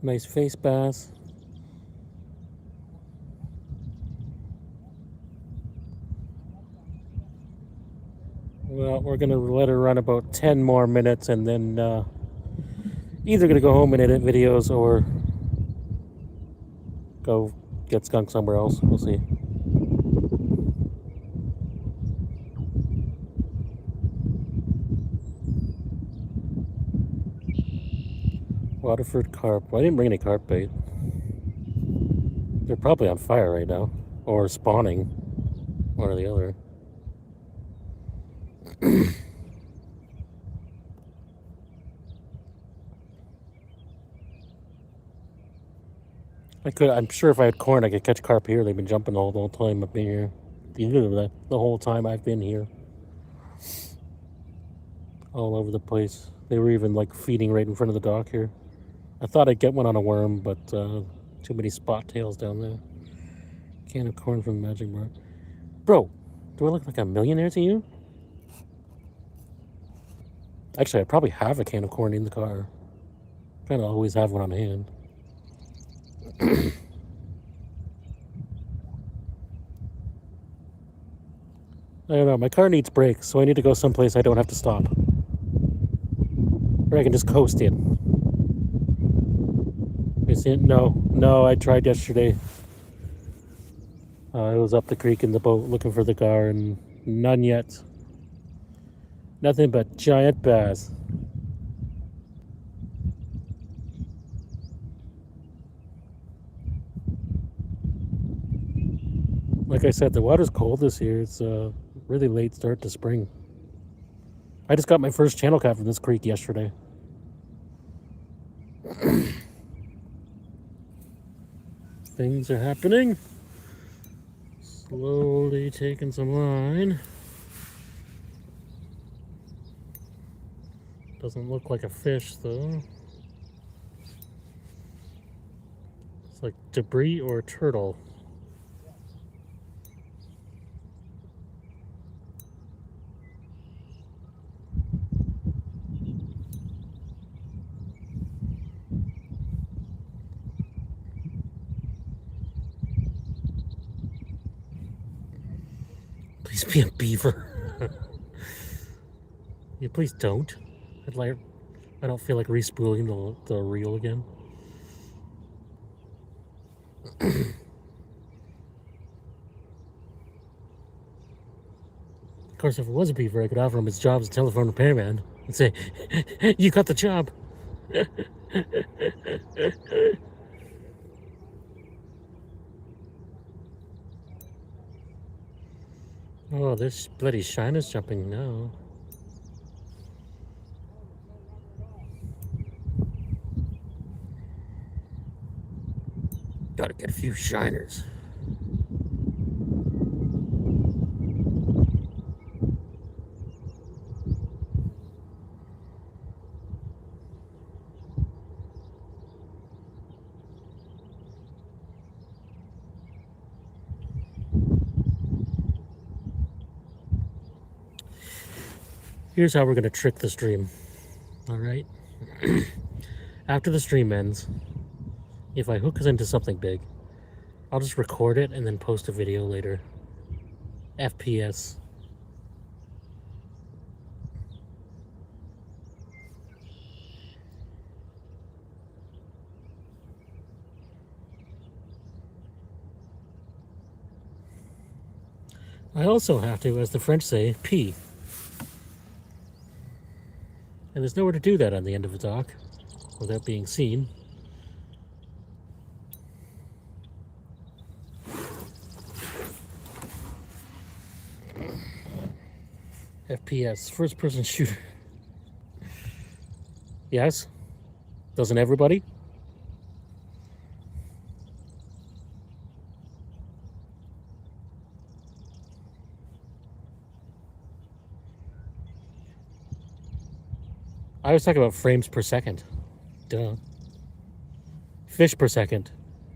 Nice face bass. Well, we're gonna let her run about 10 more minutes and then either gonna go home and edit videos or go get skunked somewhere else. We'll see. Waterford carp. Well, I didn't bring any carp bait. They're probably on fire right now. Or spawning. One or the other. I'm sure if I had corn, I could catch carp here. They've been jumping the whole time I've been here. The whole time I've been here. All over the place. They were even like feeding right in front of the dock here. I thought I'd get one on a worm, but too many spot tails down there. Can of corn from the Magic Bar. Bro, do I look like a millionaire to you? Actually, I probably have a can of corn in the car. Kind of always have one on hand. I don't know, my car needs brakes, so I need to go someplace I don't have to stop. Or I can just coast in. No, I tried yesterday. I was up the creek in the boat looking for the car, and none yet. Nothing but giant bass. Like I said, the water's cold this year. It's a really late start to spring. I just got my first channel cat from this creek yesterday. Things are happening. Slowly taking some line. Doesn't look like a fish though. It's like debris or a turtle. Please be a beaver. Yeah, please don't. I don't feel like respooling the reel again. Of course, if it was a beaver, I could offer him his job as a telephone repairman and say, "You got the job." Oh, this bloody shine is jumping now. Gotta get a few shiners. Here's how we're gonna trick the stream. All right. After the stream ends, if I hook us into something big, I'll just record it and then post a video later. FPS. I also have to, as the French say, pee. And there's nowhere to do that on the end of the dock without being seen. FPS, first person shooter. Yes? Doesn't everybody? I was talking about frames per second. Duh. Fish per second.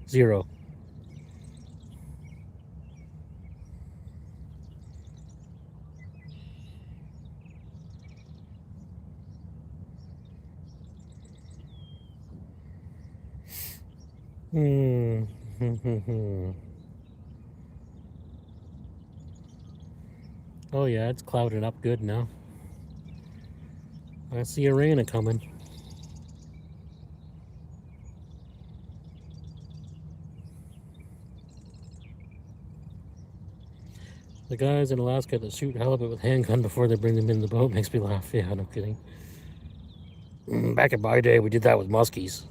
0. Oh yeah, it's clouding up good now. I see a rain coming. The guys in Alaska that shoot halibut with handgun before they bring them in the boat makes me laugh. Yeah, no kidding. Back in my day, we did that with muskies.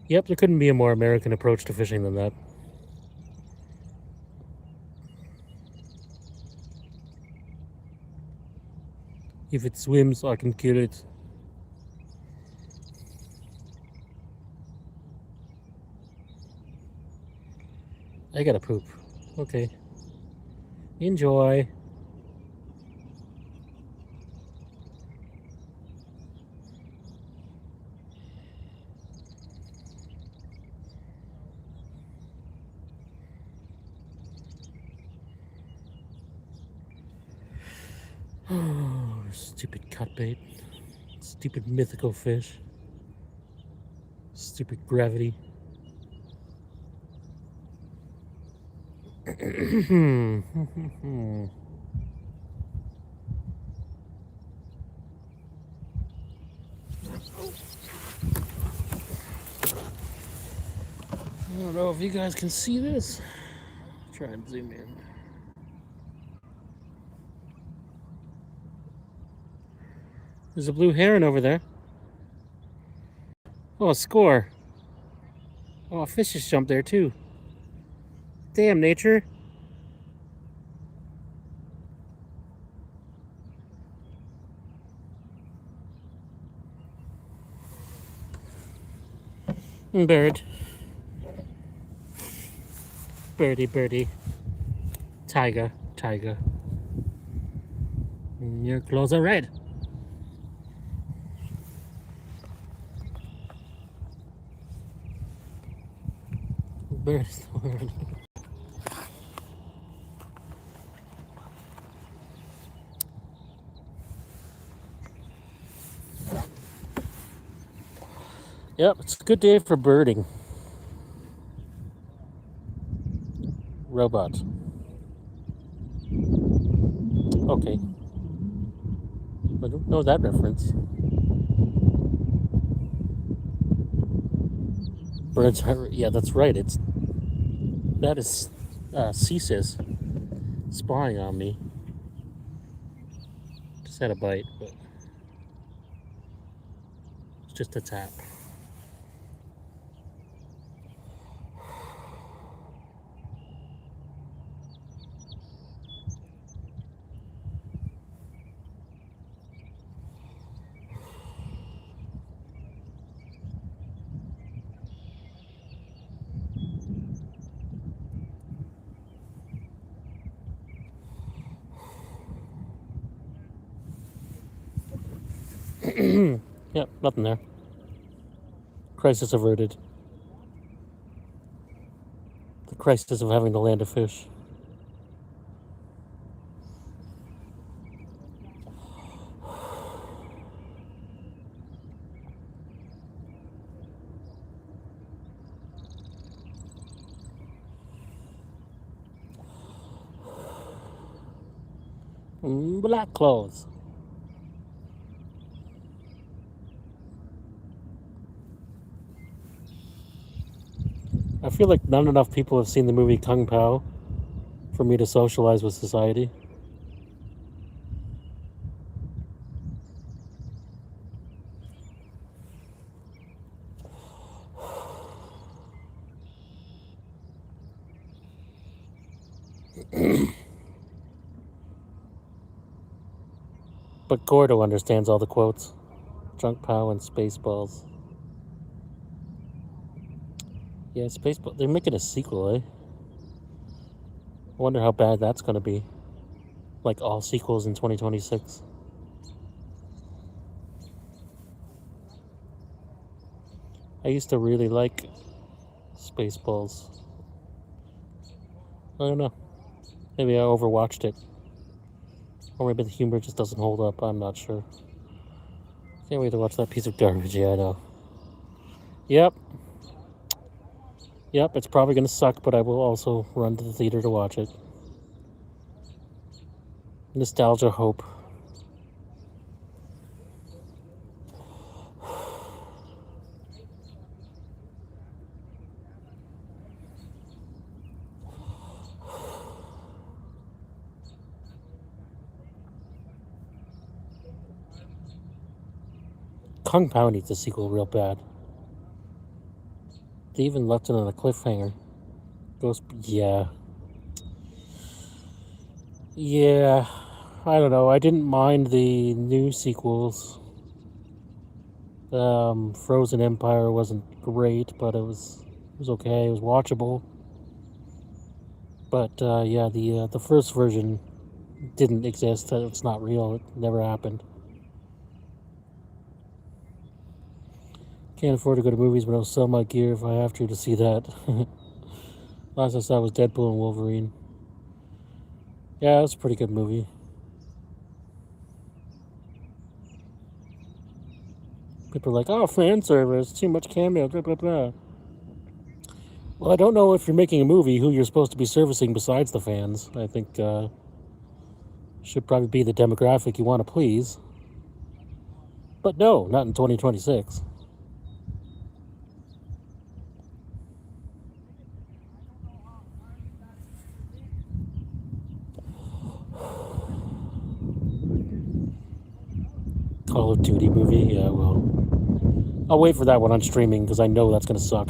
Yep, there couldn't be a more American approach to fishing than that. If it swims, I can kill it. I gotta poop. Okay. Enjoy. Oh, stupid cut bait. Stupid mythical fish. Stupid gravity. I don't know if you guys can see this. Try and zoom in. There's a blue heron over there. Oh, a score. Oh, a fish just jumped there too. Damn, nature. Bird. Birdie, birdie. Tiger, tiger. Your clothes are red. Bird is the word. Yep, it's a good day for birding. Robot. Okay. I don't know that reference. Birds are, yeah, that's right. That is Cesis spying on me. Just had a bite, but it's just a tap. Yep, nothing there. Crisis averted. The crisis of having to land a fish. Black clothes. I feel like not enough people have seen the movie Kung Pao for me to socialize with society. But Gordo understands all the quotes. Drunk Pow and Spaceballs. Yeah, Spaceball. They're making a sequel, eh? I wonder how bad that's gonna be. Like all sequels in 2026. I used to really like Spaceballs. I don't know. Maybe I overwatched it. Or maybe the humor just doesn't hold up. I'm not sure. Can't wait to watch that piece of garbage. Yeah, I know. Yep. Yep, it's probably going to suck, but I will also run to the theater to watch it. Nostalgia hope. Kung Pao needs a sequel real bad. They even left it on a cliffhanger. Yeah. Yeah. I don't know. I didn't mind the new sequels. Frozen Empire wasn't great, but it was okay. It was watchable. But yeah, the first version didn't exist. It's not real. It never happened. Can't afford to go to movies, but I'll sell my gear if I have to see that. Last I saw was Deadpool and Wolverine. Yeah, it was a pretty good movie. People are like, oh, fan service, too much cameo, blah, blah, blah. Well, I don't know if you're making a movie who you're supposed to be servicing besides the fans. I think should probably be the demographic you want to please. But no, not in 2026. Call of Duty movie? Yeah, well. I'll wait for that one on streaming because I know that's going to suck.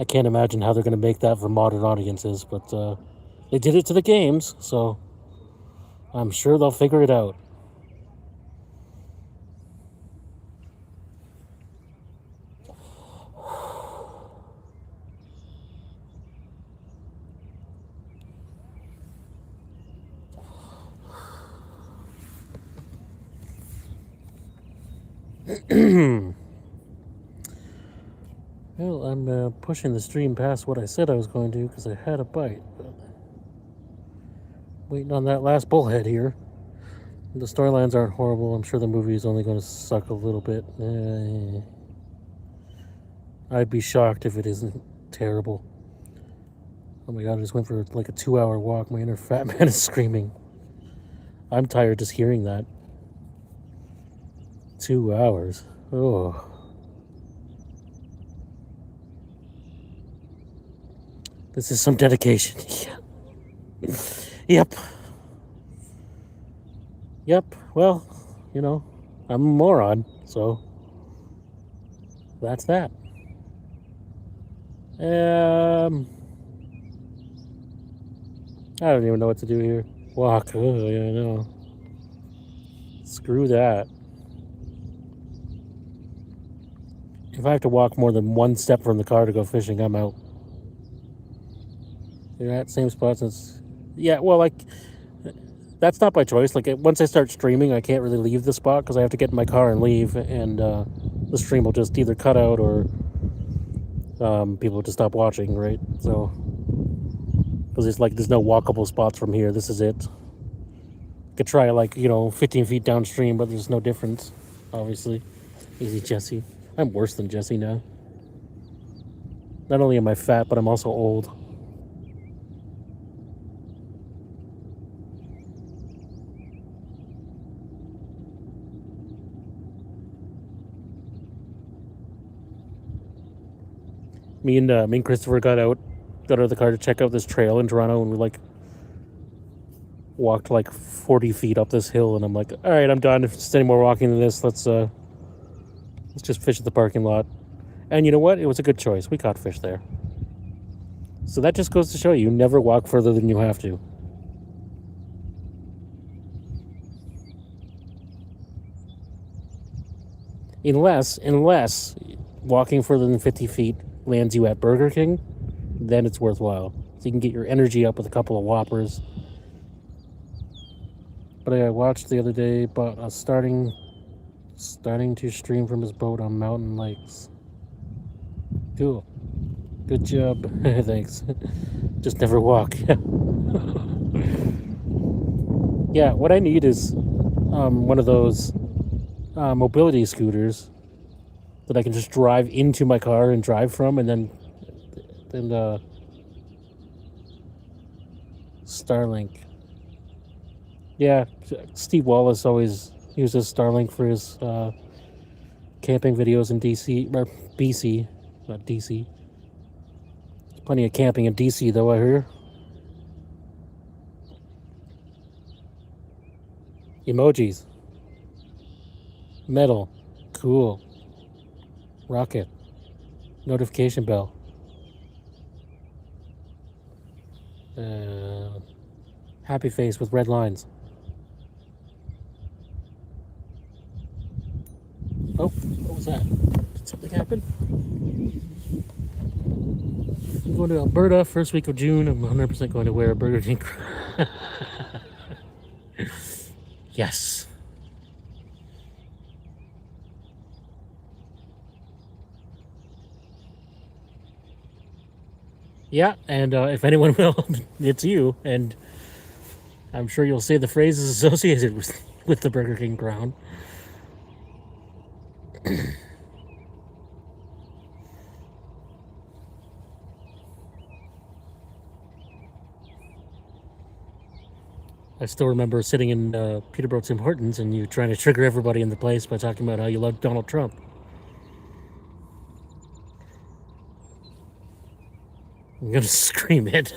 I can't imagine how they're going to make that for modern audiences, but they did it to the games, so I'm sure they'll figure it out. Well, I'm pushing the stream past what I said I was going to because I had a bite. But waiting on that last bullhead here. The storylines aren't horrible. I'm sure the movie is only going to suck a little bit. I'd be shocked if it isn't terrible. Oh my god, I just went for like a 2-hour walk. My inner fat man is screaming. I'm tired just hearing that. 2 hours. Oh. This is some dedication. Yep. Yep. Well, you know, I'm a moron, so that's that. I don't even know what to do here. Walk. Oh, yeah, I know. Screw that. If I have to walk more than one step from the car to go fishing, I'm out. You're at same spot since. Yeah, well, like, that's not by choice. Like, once I start streaming, I can't really leave the spot because I have to get in my car and leave, and the stream will just either cut out or people will just stop watching, right? So, because it's like there's no walkable spots from here. This is it. Could try like 15 feet downstream, but there's no difference, obviously. Easy, Jesse. I'm worse than Jesse now. Not only am I fat, but I'm also old. Me and Christopher got out of the car to check out this trail in Toronto, and we like walked like 40 feet up this hill, and I'm like, all right, I'm done. If it's any more walking than this, let's just fish at the parking lot. And you know what? It was a good choice. We caught fish there. So that just goes to show you never walk further than you have to. Unless walking further than 50 feet lands you at Burger King, then it's worthwhile. So you can get your energy up with a couple of Whoppers. But I watched the other day about starting to stream from his boat on mountain lakes. Cool. Good job. Thanks. Just never walk. Yeah, what I need is one of those mobility scooters that I can just drive into my car and drive from, and then Starlink. Yeah, Steve Wallace always uses Starlink for his camping videos in DC, or BC, not DC. There's plenty of camping in DC, though, I hear. Emojis. Metal. Cool. Rocket. Notification bell. Happy face with red lines. Oh, what was that? Did something happen? I'm going to Alberta first week of June. I'm 100% going to wear a Burger King. Yes. Yeah, and if anyone will, it's you. And I'm sure you'll say the phrases associated with the Burger King crown. I still remember sitting in Peterborough Tim Hortons and you trying to trigger everybody in the place by talking about how you love Donald Trump. I'm gonna scream it.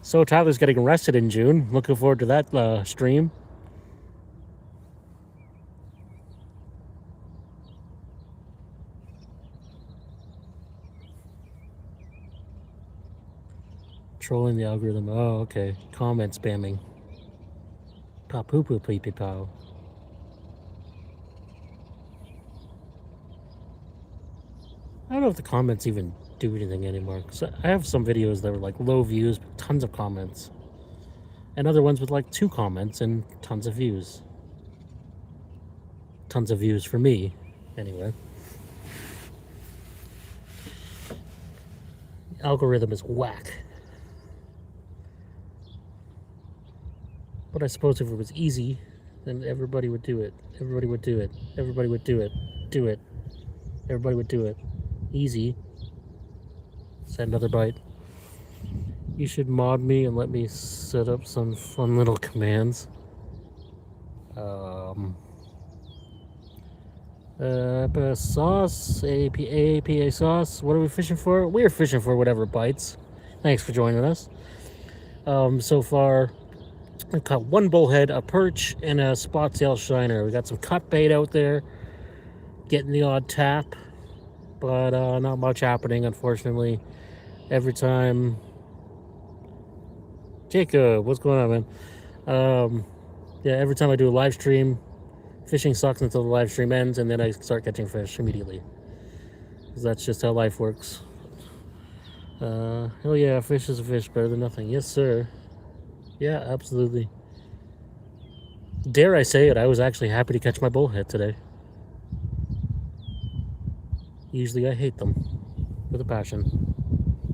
So Tyler's getting arrested in June. Looking forward to that stream. Trolling the algorithm. Oh, okay. Comment spamming. Pa poo poo pee pee pow. I don't know if the comments even do anything anymore. Cause I have some videos that were like low views, but tons of comments. And other ones with like 2 comments and tons of views. Tons of views for me, anyway. Algorithm is whack. But I suppose if it was easy, then everybody would do it. Everybody would do it. Everybody would do it. Do it. Everybody would do it. Easy. Set another bite. You should mod me and let me set up some fun little commands. Sauce, APA sauce. What are we fishing for? We're fishing for whatever bites. Thanks for joining us. So far, I caught 1 bullhead, a perch, and a spot tail shiner. We got some cut bait out there, getting the odd tap, but not much happening, unfortunately. Every time. Jacob, what's going on, man? Yeah, every time I do a live stream, fishing sucks until the live stream ends, and then I start catching fish immediately. Because that's just how life works. Hell yeah, fish is a fish, better than nothing. Yes, sir. Yeah, absolutely. Dare I say it, I was actually happy to catch my bullhead today. Usually I hate them with a passion.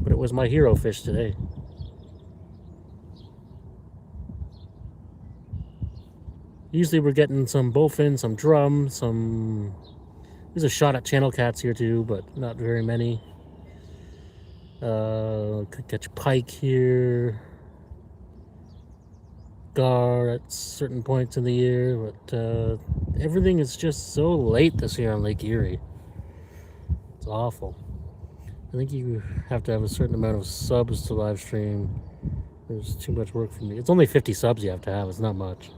But it was my hero fish today. Usually we're getting some bowfin, some drum, some... There's a shot at channel cats here too, but not very many. Could catch pike here. Gar at certain points in the year, but everything is just so late this year on Lake Erie. It's awful. I think you have to have a certain amount of subs to live stream. There's too much work for me. It's only 50 subs you have to have. It's not much.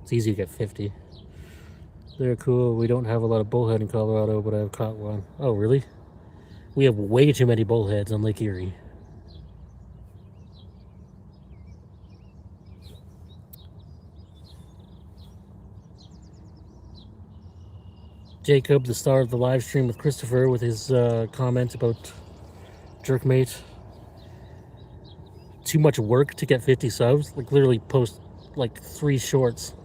It's easy to get 50. They're cool. We don't have a lot of bullhead in Colorado, but I've caught one. Oh, really? We have way too many bullheads on Lake Erie. Jacob, the star of the live stream with Christopher, with his comment about Jerkmate. Too much work to get 50 subs. Like, literally post like 3 shorts.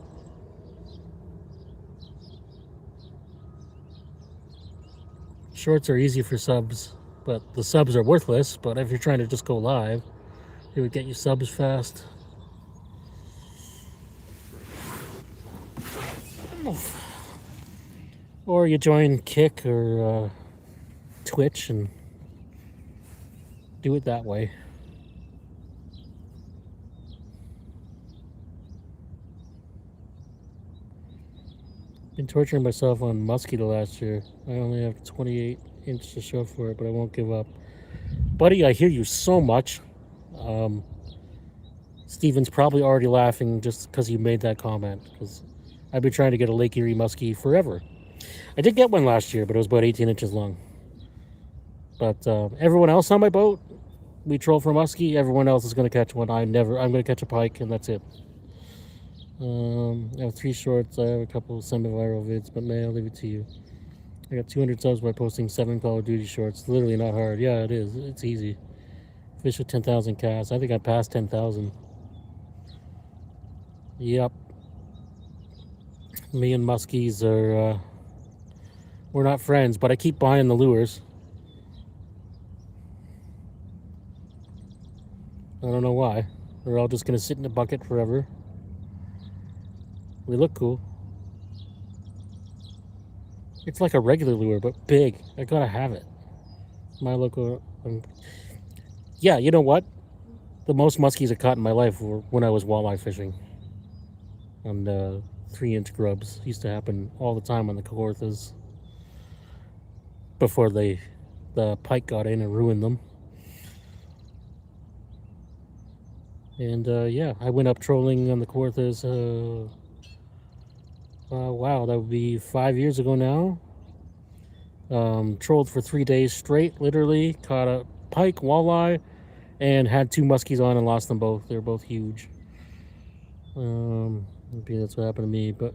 Shorts are easy for subs, but the subs are worthless. But if you're trying to just go live, it would get you subs fast. Or you join Kick or Twitch and do it that way. Been torturing myself on Mosquito last year. I only have 28 inches to show for it, but I won't give up. Buddy, I hear you so much. Steven's probably already laughing just because you made that comment, because I've been trying to get a Lake Erie muskie forever. I did get one last year, but it was about 18 inches long. But everyone else on my boat, we troll for muskie, everyone else is going to catch one. I'm going to catch a pike, and that's it. I have 3 shorts. I have a couple of semi-viral vids, but man, I'll leave it to you. I got 200 subs by posting 7 Call of Duty shorts. Literally not hard. Yeah, it is. It's easy. Fish with 10,000 casts. I think I passed 10,000. Yep. Me and muskies are, we're not friends, but I keep buying the lures. I don't know why. They're all just going to sit in the bucket forever. We look cool. It's like a regular lure, but big. I gotta have it. My local... yeah, you know what? The most muskies I caught in my life were when I was walleye fishing. On 3-inch grubs. Used to happen all the time on the Kawarthas. Before the pike got in and ruined them. And yeah, I went up trolling on the Kawarthas... wow, that would be 5 years ago now. Trolled for 3 days straight, literally. Caught a pike, walleye, and had 2 muskies on and lost them both. They're both huge. Maybe that's what happened to me, but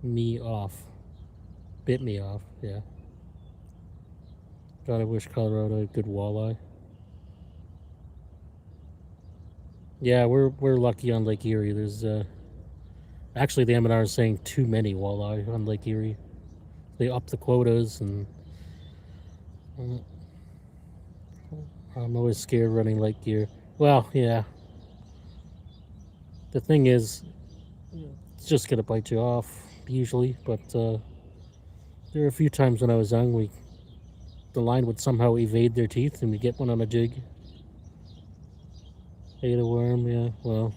me off. Bit me off, yeah. God, I wish Colorado had good walleye. Yeah, we're lucky on Lake Erie. There's actually the M&R is saying too many walleye on Lake Erie. They up the quotas, and I'm always scared running Lake Erie. Well, yeah. The thing is, it's just gonna bite you off usually, but there were a few times when I was young, the line would somehow evade their teeth, and we get one on a jig. Ate a worm, yeah. Well,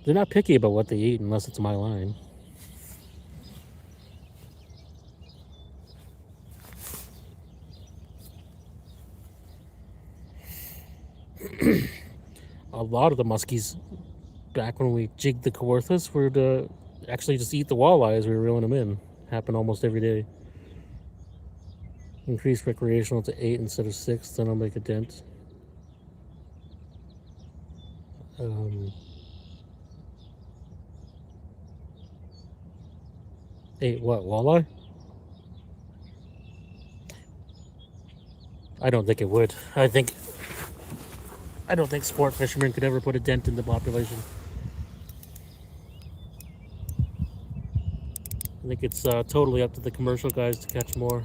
they're not picky about what they eat unless it's my line. A lot of the muskies, back when we jigged the Kawarthas, were to actually just eat the walleye as we were reeling them in. Happened almost every day. Increase recreational to 8 instead of 6, then I'll make a dent. 8 what, walleye? I don't think it would. I don't think sport fishermen could ever put a dent in the population. I think it's totally up to the commercial guys to catch more.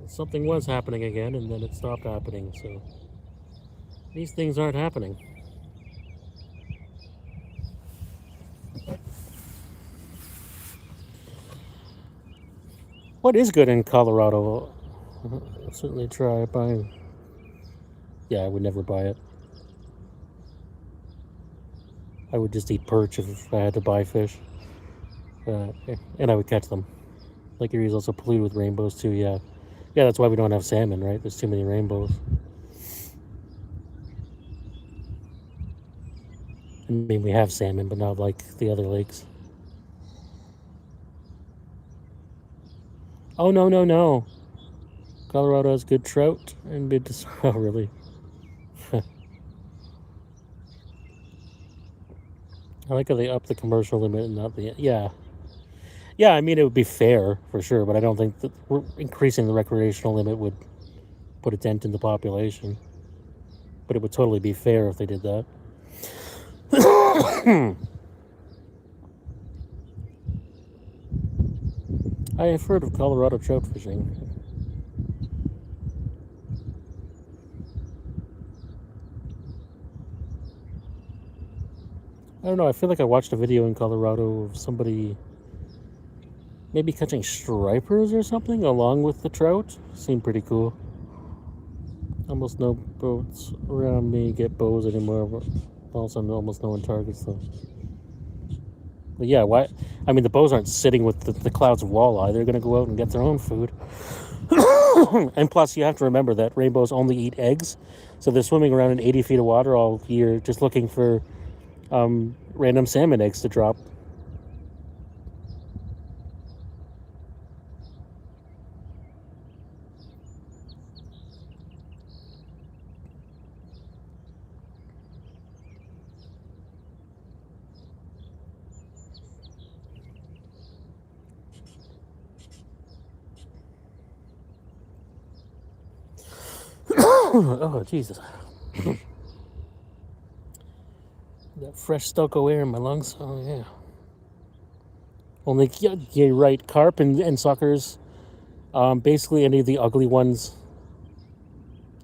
Something was happening again, and then it stopped happening, so these things aren't happening. What is good in Colorado? I'll certainly try buying. Yeah, I would never buy it. I would just eat perch if I had to buy fish. And I would catch them. Lake Erie is also polluted with rainbows too, yeah. Yeah, that's why we don't have salmon, right? There's too many rainbows. I mean, we have salmon, but not like the other lakes. Oh, no. Colorado has good trout and good... Oh, really? I like how they up the commercial limit and not the... Yeah. Yeah, I mean, it would be fair, for sure, but I don't think that increasing the recreational limit would put a dent in the population. But it would totally be fair if they did that. I have heard of Colorado trout fishing. I don't know, I feel like I watched a video in Colorado of somebody maybe catching stripers or something along with the trout. Seemed pretty cool. Almost no boats around me get bows anymore, but also almost no one targets them. But yeah, why? I mean, the bows aren't sitting with the clouds of walleye. They're going to go out and get their own food. And plus, you have to remember that rainbows only eat eggs. So they're swimming around in 80 feet of water all year just looking for random salmon eggs to drop. Oh, Jesus. That fresh Stoco air in my lungs. Oh, yeah. Only, yeah, you're right. Carp and suckers, basically any of the ugly ones,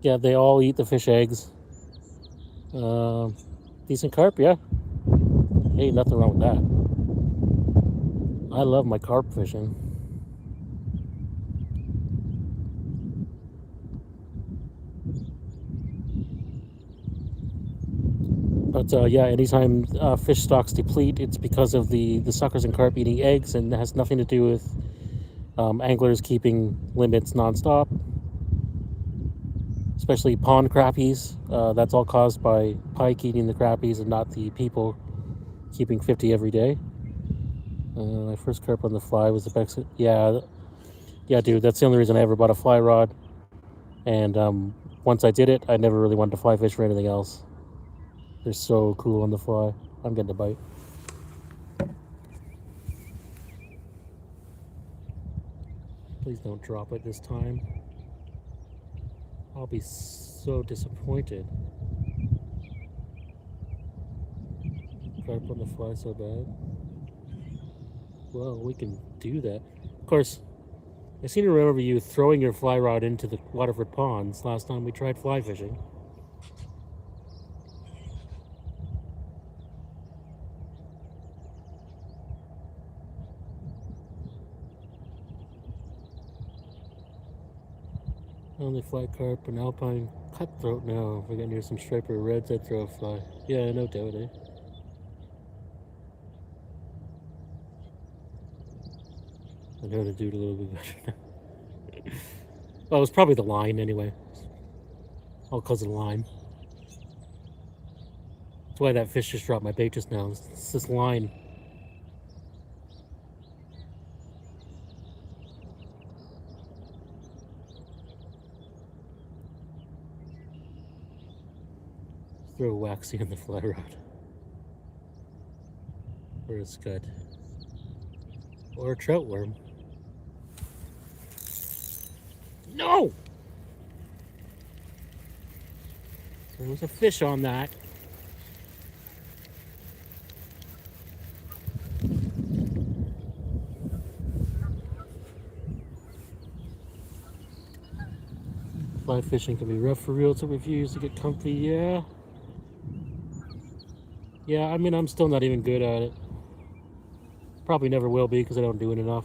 yeah, they all eat the fish eggs. Decent carp, yeah. Hey, nothing wrong with that. I love my carp fishing. But yeah, anytime fish stocks deplete, it's because of the suckers and carp eating eggs, and it has nothing to do with anglers keeping limits nonstop. Especially pond crappies. That's all caused by pike eating the crappies and not the people keeping 50 every day. My first carp on the fly was the Bex. Yeah, dude. That's the only reason I ever bought a fly rod. And once I did it, I never really wanted to fly fish for anything else. They're so cool on the fly. I'm getting a bite. Please don't drop it this time. I'll be so disappointed. Carp on the fly so bad. Well, we can do that. Of course, I seem to remember you throwing your fly rod into the Waterford ponds last time we tried fly fishing. Only fly carp and alpine cutthroat now. If I got near some striper reds, I'd throw a fly. Yeah, no doubt, eh? I know how to do it a little bit better now. Well, it was probably the line anyway. All because of the line. That's why that fish just dropped my bait just now. It's this line. Throw a waxy on the fly rod. Or a scud. Or a trout worm. No! There was a fish on that. Fly fishing can be rough for reels that refuse to get comfy, yeah. Yeah, I mean, I'm still not even good at it. Probably never will be because I don't do it enough.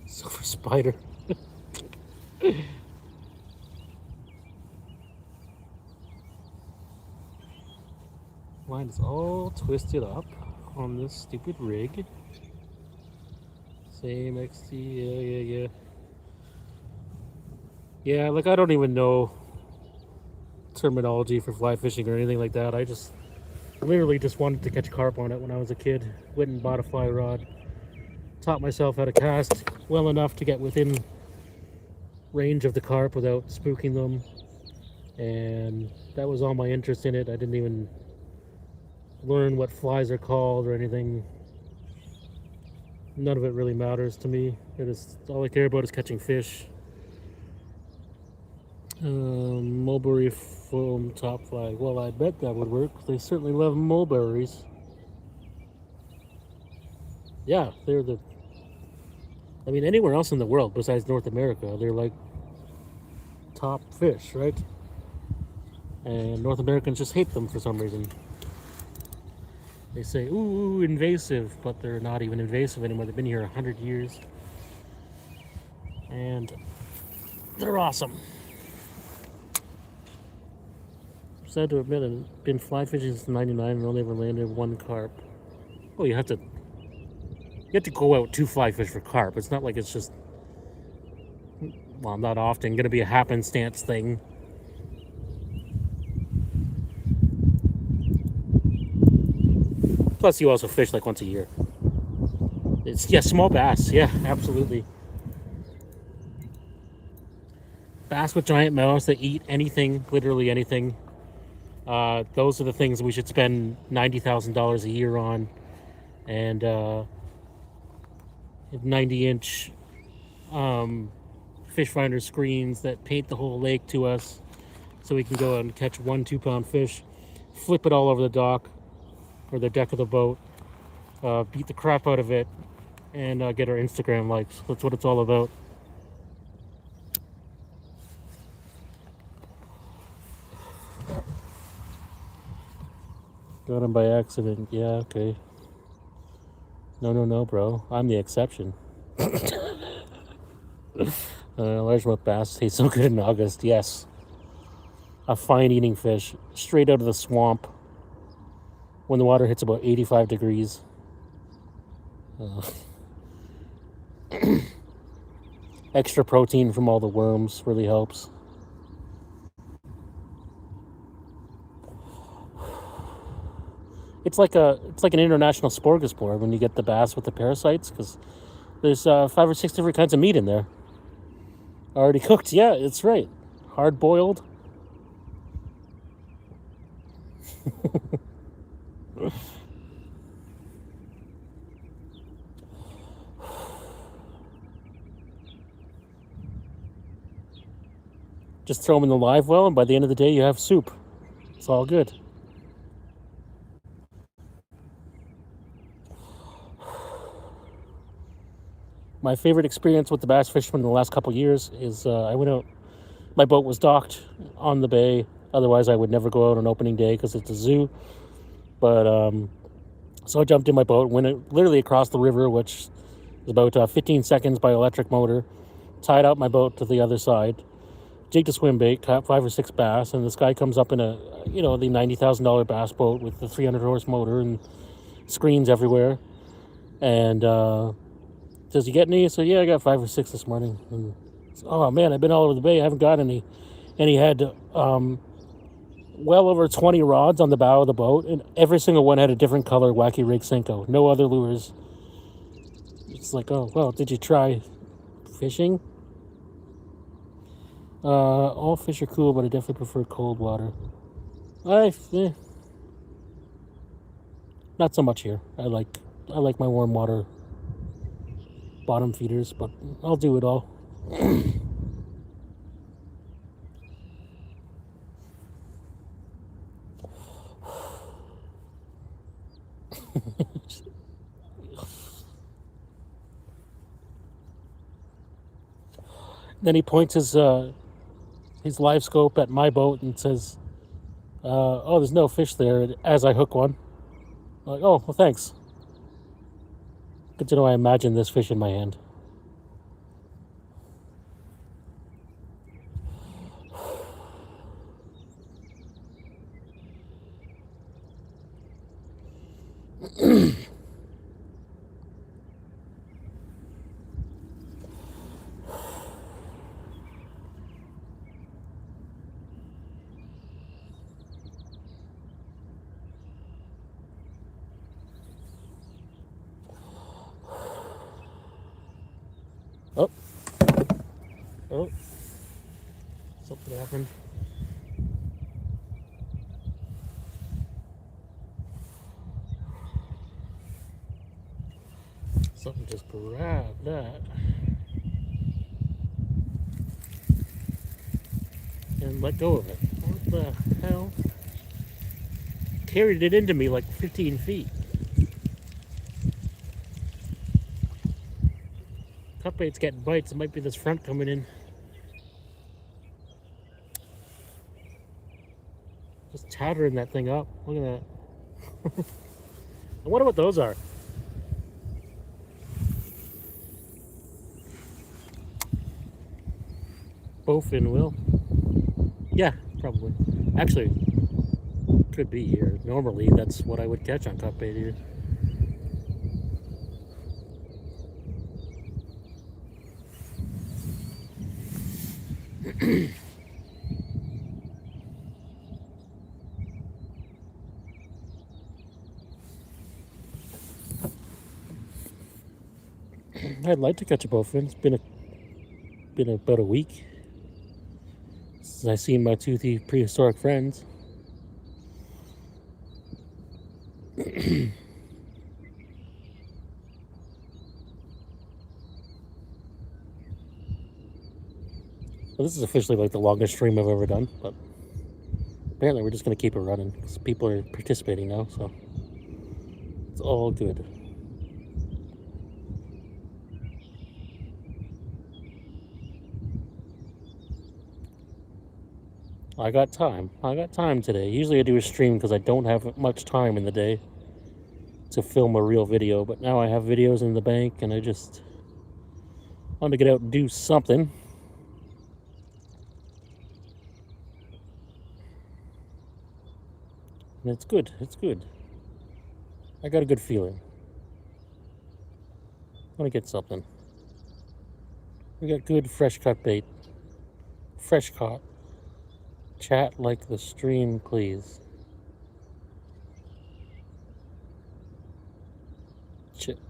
Silver spider. Line is all twisted up on this stupid rig. Same XT, yeah. Yeah, like I don't even know terminology for fly fishing or anything like that. I just literally just wanted to catch carp on it when I was a kid. Went and bought a fly rod. Taught myself how to cast well enough to get within range of the carp without spooking them. And that was all my interest in it. I didn't even learn what flies are called or anything. None of it really matters to me. All I care about is catching fish. Mulberry foam top fly. Well, I bet that would work. They certainly love mulberries. Yeah, I mean, anywhere else in the world besides North America, they're like top fish, right? And North Americans just hate them for some reason. They say, ooh, invasive, but they're not even invasive anymore. They've been here 100 years. And they're awesome. sad to admit I've been fly fishing since '99 and only ever landed one carp. Oh, you have to go out to fly fish for carp. It's not like it's just, well, not often going to be a happenstance thing. Plus, you also fish like once a year. It's, yeah, small bass. Yeah, absolutely. Bass with giant mouths that eat anything, literally anything. Those are the things we should spend $90,000 a year on. And 90-inch fish finder screens that paint the whole lake to us so we can go out and catch 1-2 pound fish, flip it all over the dock or the deck of the boat, beat the crap out of it, and get our Instagram likes. That's what it's all about. Got him by accident. Yeah, okay. No, bro. I'm the exception. Largemouth bass taste so good in August. Yes. A fine eating fish straight out of the swamp when the water hits about 85 degrees. Extra protein from all the worms really helps. It's like an international smorgasbord when you get the bass with the parasites, because there's 5 or 6 different kinds of meat in there. Already cooked. Yeah, it's right. Hard boiled. Just throw them in the live well, and by the end of the day, you have soup. It's all good. My favorite experience with the bass fishermen in the last couple years is I went out. My boat was docked on the bay. Otherwise, I would never go out on opening day because it's a zoo. But so I jumped in my boat, went literally across the river, which is about 15 seconds by electric motor. Tied out my boat to the other side. Jigged a swim bait, caught 5 or 6 bass, and this guy comes up in the $90,000 bass boat with the 300 horse motor and screens everywhere, and says, "You get any?" I said, "Yeah, I got 5 or 6 this morning." And, oh man, I've been all over the bay. I haven't got any. And he had well over 20 rods on the bow of the boat, and every single one had a different color Wacky Rig Senko. No other lures. It's like, oh well, did you try fishing? All fish are cool, but I definitely prefer cold water. Not so much here. I like my warm water bottom feeders, but I'll do it all. Then he points his live scope at my boat and says, "Oh, there's no fish there." As I hook one, I'm like, "Oh, well, thanks. Good to know I imagine this fish in my hand." Oh, something happened. Something just grabbed that and let go of it. What the hell? Carried it into me like 15 feet. Cut bait's getting bites. It might be this front coming in. Just tattering that thing up. Look at that. I wonder what those are. Bowfin will. Yeah, probably. Actually, Could be here. Normally, that's what I would catch on cut bait here. I'd like to catch a bowfin. It's been about a week since I seen my toothy prehistoric friends. Well, this is officially like the longest stream I've ever done, but apparently we're just going to keep it running because people are participating now, so it's all good. I got time. I got time today. Usually I do a stream because I don't have much time in the day to film a real video, but now I have videos in the bank and I just want to get out and do something. And it's good. It's good. I got a good feeling. I want to get something. We got good fresh cut bait. Fresh caught. Chat like the stream, please.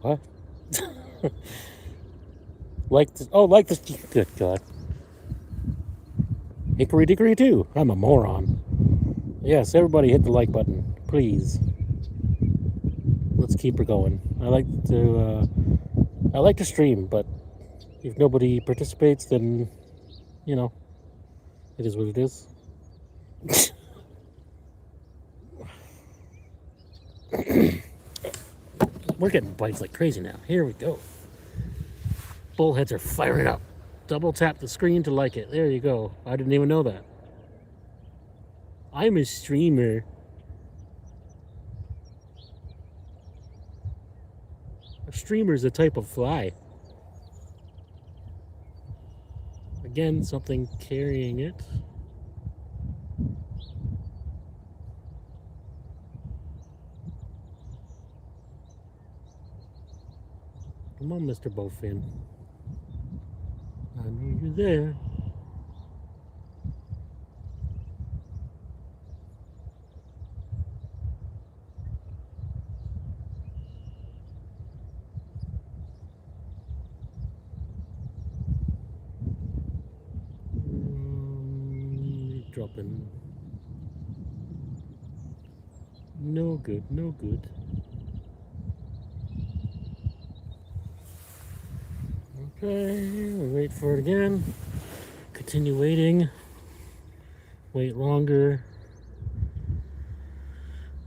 What? like this? Oh, like this? Good God. Hickory dickory too. I'm a moron. Yes, everybody hit the like button, please. Let's keep her going. I like to stream, but if nobody participates, then you know, it is what it is. We're getting bites like crazy now. Here we go. Bullheads are firing up. Double tap the screen to like it. There you go. I didn't even know that. I'm a streamer. A streamer is a type of fly. Again, something carrying it. Come on, Mr. Bowfin. I know you're there. Dropping. No good, no good. Okay, we'll wait for it again. Continue waiting. Wait longer.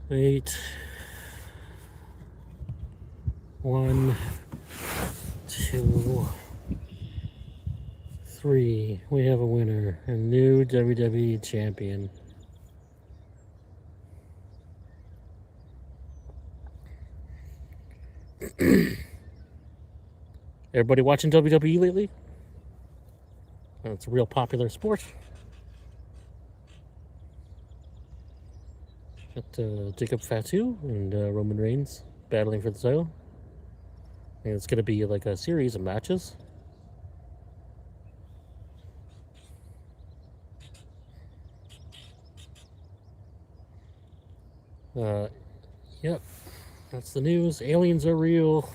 Wait. 1, 2, 3. We have a winner. A new WWE champion. Everybody watching WWE lately? It's a real popular sport. Got Jacob Fatu and Roman Reigns battling for the title. And it's going to be like a series of matches. Yep, that's the news. Aliens are real.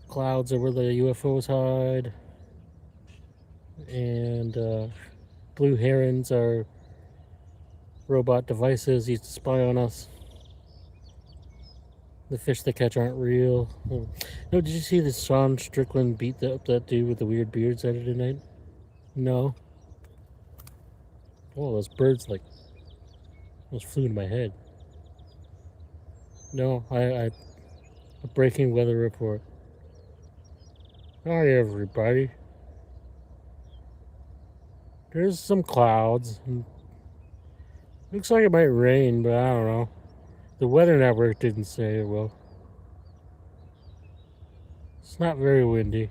Clouds are where the UFOs hide. And blue herons are robot devices used to spy on us. The fish they catch aren't real. Oh. No, did you see that Sean Strickland beat up that dude with the weird beard Saturday night? No. Oh, those birds like almost flew in my head. No, a breaking weather report. Hi everybody. There's some clouds. Looks like it might rain, but I don't know. The Weather Network didn't say it will. It's not very windy.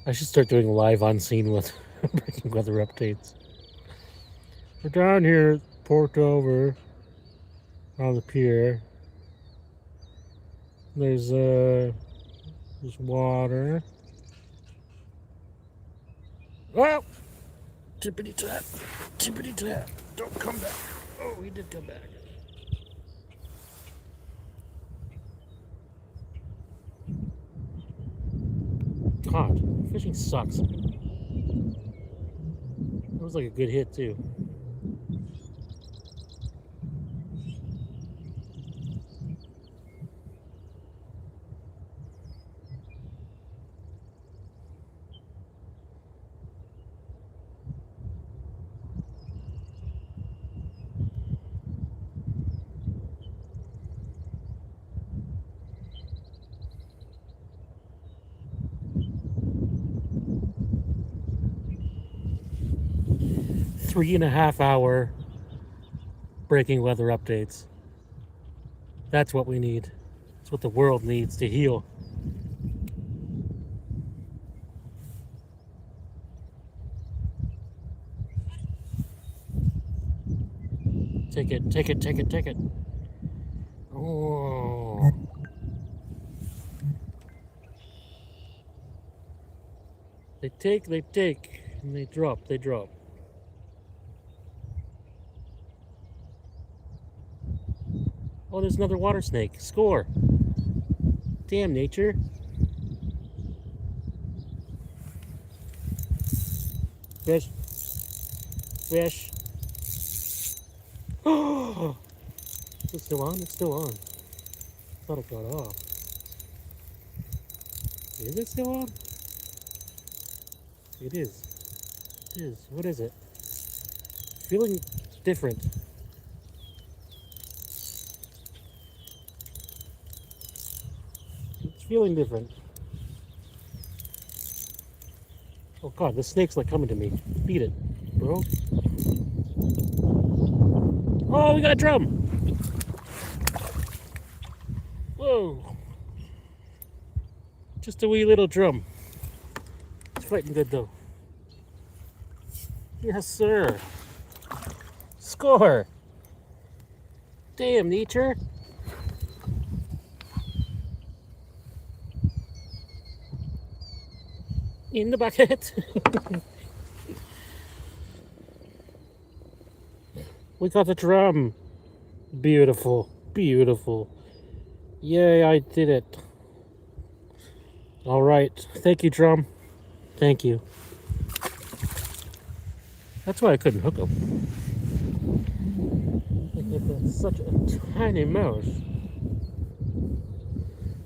I should start doing live on scene with breaking weather updates. We're down here at Port Dover on the pier. There's water. Oh! Tippity tap. Tippity tap. Don't come back. Oh, he did come back. God, fishing sucks. That was like a good hit, too. Three-and-a-half-hour breaking weather updates. That's what we need. That's what the world needs to heal. Take it, take it, take it, take it. Oh. They take, and they drop. Oh, there's another water snake. Score. Damn, nature. Fish. Fish. Oh! Is it still on? It's still on. I thought it got off. Is it still on? It is. It is. What is it? Feeling different. It's feeling different. Oh god, the snake's like coming to me. Beat it, bro. Oh, we got a drum! Whoa! Just a wee little drum. It's fighting good though. Yes, sir. Score! Damn, nature. In the bucket. We got the drum. Beautiful, beautiful. Yay, I did it. All right. Thank you, drum. Thank you. That's why I couldn't hook them. That's such a tiny mouse.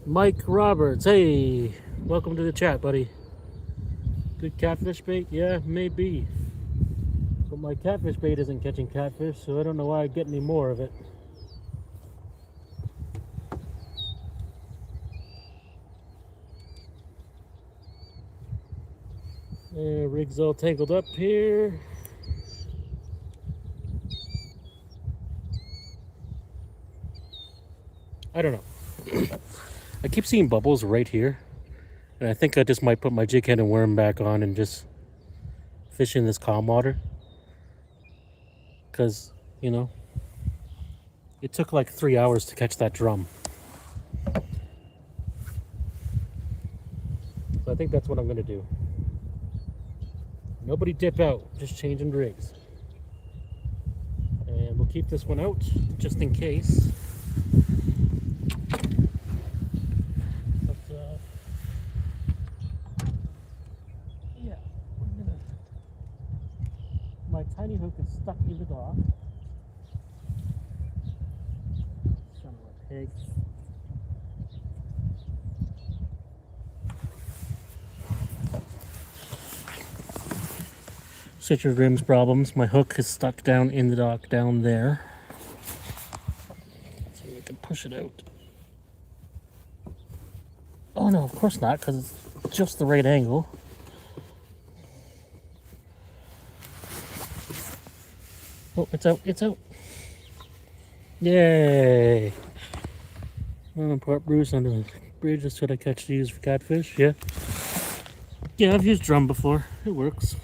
Mike Roberts, hey, welcome to the chat, buddy. Good catfish bait? Yeah, maybe. But my catfish bait isn't catching catfish, so I don't know why I get any more of it. Rig's all tangled up here. I don't know. I keep seeing bubbles right here. And I think I just might put my jig head and worm back on and just fish in this calm water. Because, you know, it took like 3 hours to catch that drum. So I think that's what I'm going to do. Nobody dip out, just changing rigs. And we'll keep this one out just in case. My tiny hook is stuck in the dock. Son of a pig. Citrus Rim's problems. My hook is stuck down in the dock down there. So we can push it out. Oh no, of course not, because it's just the right angle. Oh, it's out, it's out. Yay. Port Bruce on the bridge. That's what I catch to use for catfish. Yeah. Yeah, I've used drum before. It works.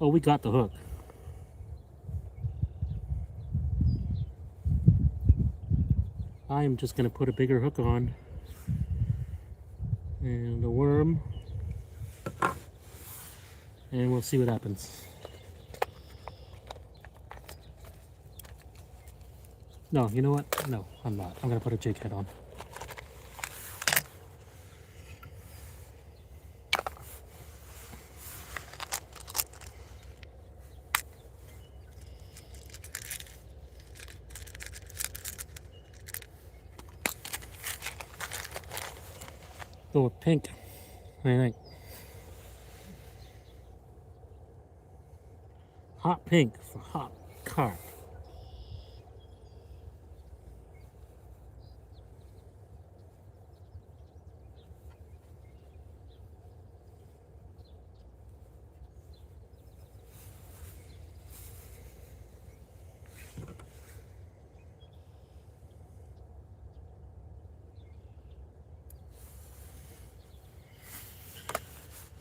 Oh, we got the hook. I'm just going to put a bigger hook on. And a worm. And we'll see what happens. No, you know what? No, I'm not. I'm going to put a jig head on. Go with pink. What do you think? Hot pink for hot carp.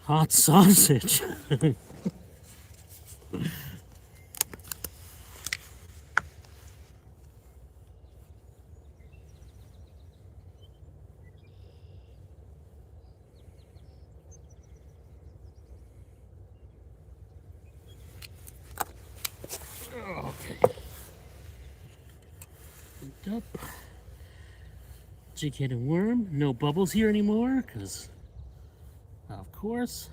Hot sausage. Okay. Up. Jig head and worm. No bubbles here anymore, because, of course.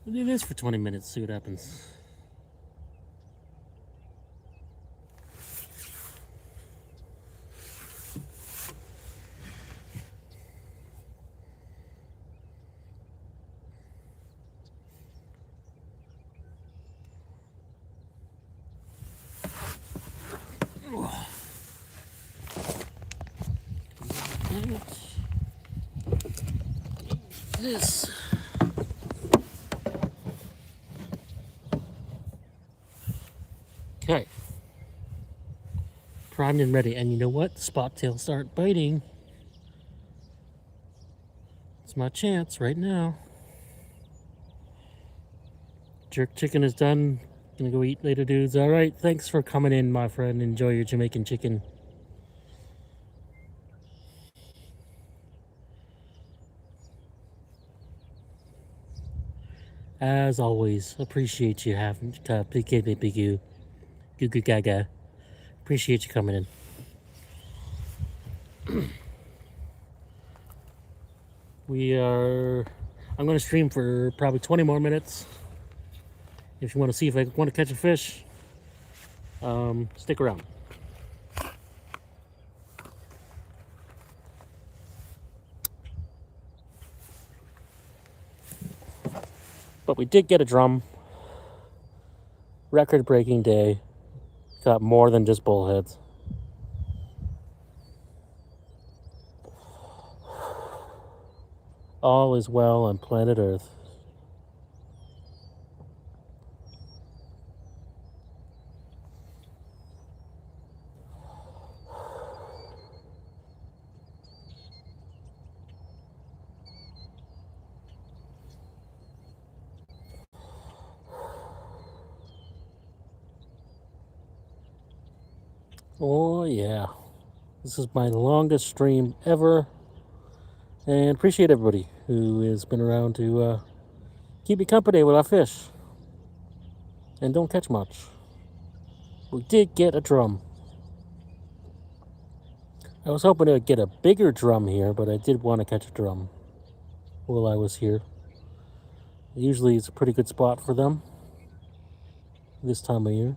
We'll do this for 20 minutes, see what happens. This. Okay. Primed and ready. And you know what? Spot tails start biting. It's my chance right now. Jerk chicken is done. Gonna go eat later, dudes. All right. Thanks for coming in, my friend. Enjoy your Jamaican chicken. As always, appreciate you having PKBBQ. Goo goo gaga. Appreciate you coming in. I'm going to stream for probably 20 more minutes. If you want to see if I want to catch a fish, stick around. But we did get a drum. Record-breaking day. Got more than just bullheads. All is well on planet Earth. Oh yeah, this is my longest stream ever, and appreciate everybody who has been around to keep me company with our fish, and don't catch much. We did get a drum. I was hoping to get a bigger drum here, but I did want to catch a drum while I was here. Usually it's a pretty good spot for them this time of year.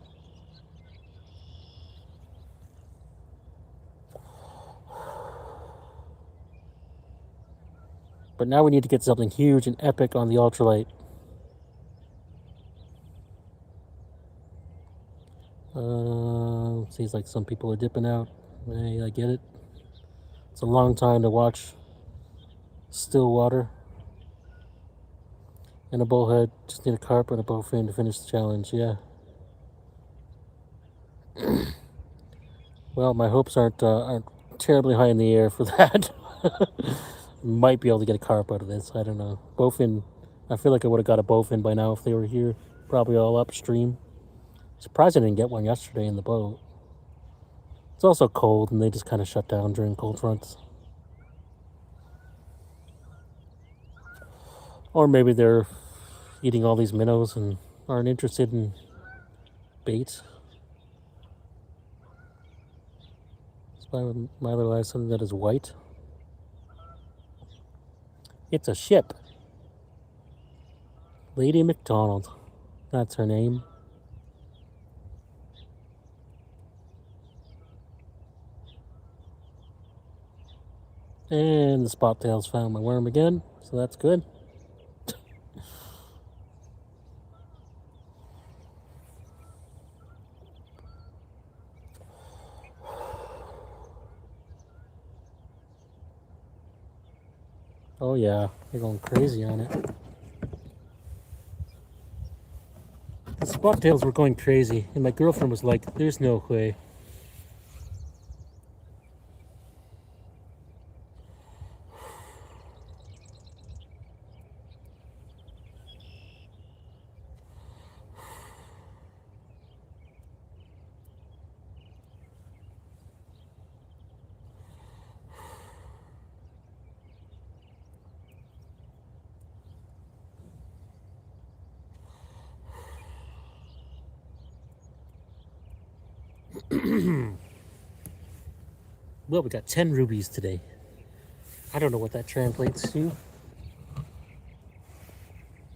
But now we need to get something huge and epic on the ultralight. Seems like some people are dipping out. Hey, I get it. It's a long time to watch still water. and a bullhead. Just need a carp and a bowfin to finish the challenge. Yeah. Well, my hopes aren't terribly high in the air for that. Might be able to get a carp out of this. I don't know. Bowfin. I feel like I would have got a bowfin by now if they were here. Probably all upstream. Surprised I didn't get one yesterday in the boat. It's also cold, and they just kind of shut down during cold fronts. Or maybe they're eating all these minnows and aren't interested in bait. It's my little eye, something that is white. It's a ship. Lady McDonald. That's her name. And the spot tails found my worm again, so that's good. Oh yeah, they're going crazy on it. The spot tails were going crazy, and my girlfriend was like, there's no way. Well, we got 10 rubies today. I don't know what that translates to,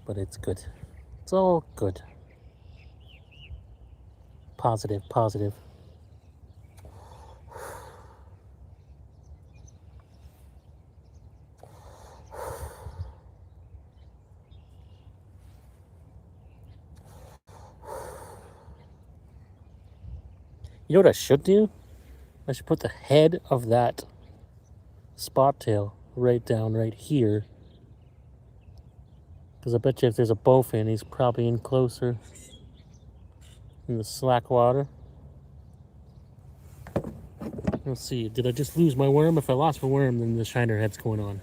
but it's good. It's all good. Positive, positive. You know what I should do? I should put the head of that spot tail right down right here. Because I bet you if there's a bowfin, he's probably in closer in the slack water. Let's see, did I just lose my worm? If I lost my worm, then the shiner head's going on.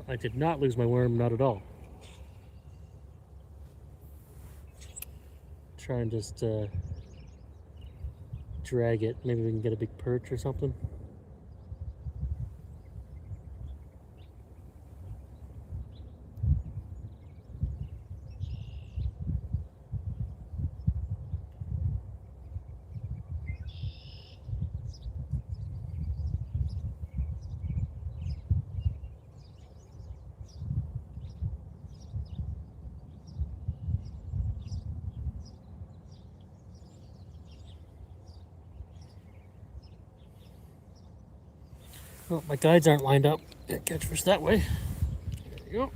I did not lose my worm, not at all. Try and just drag it. Maybe we can get a big perch or something. Oh, my guides aren't lined up. Can't catch fish that way. There you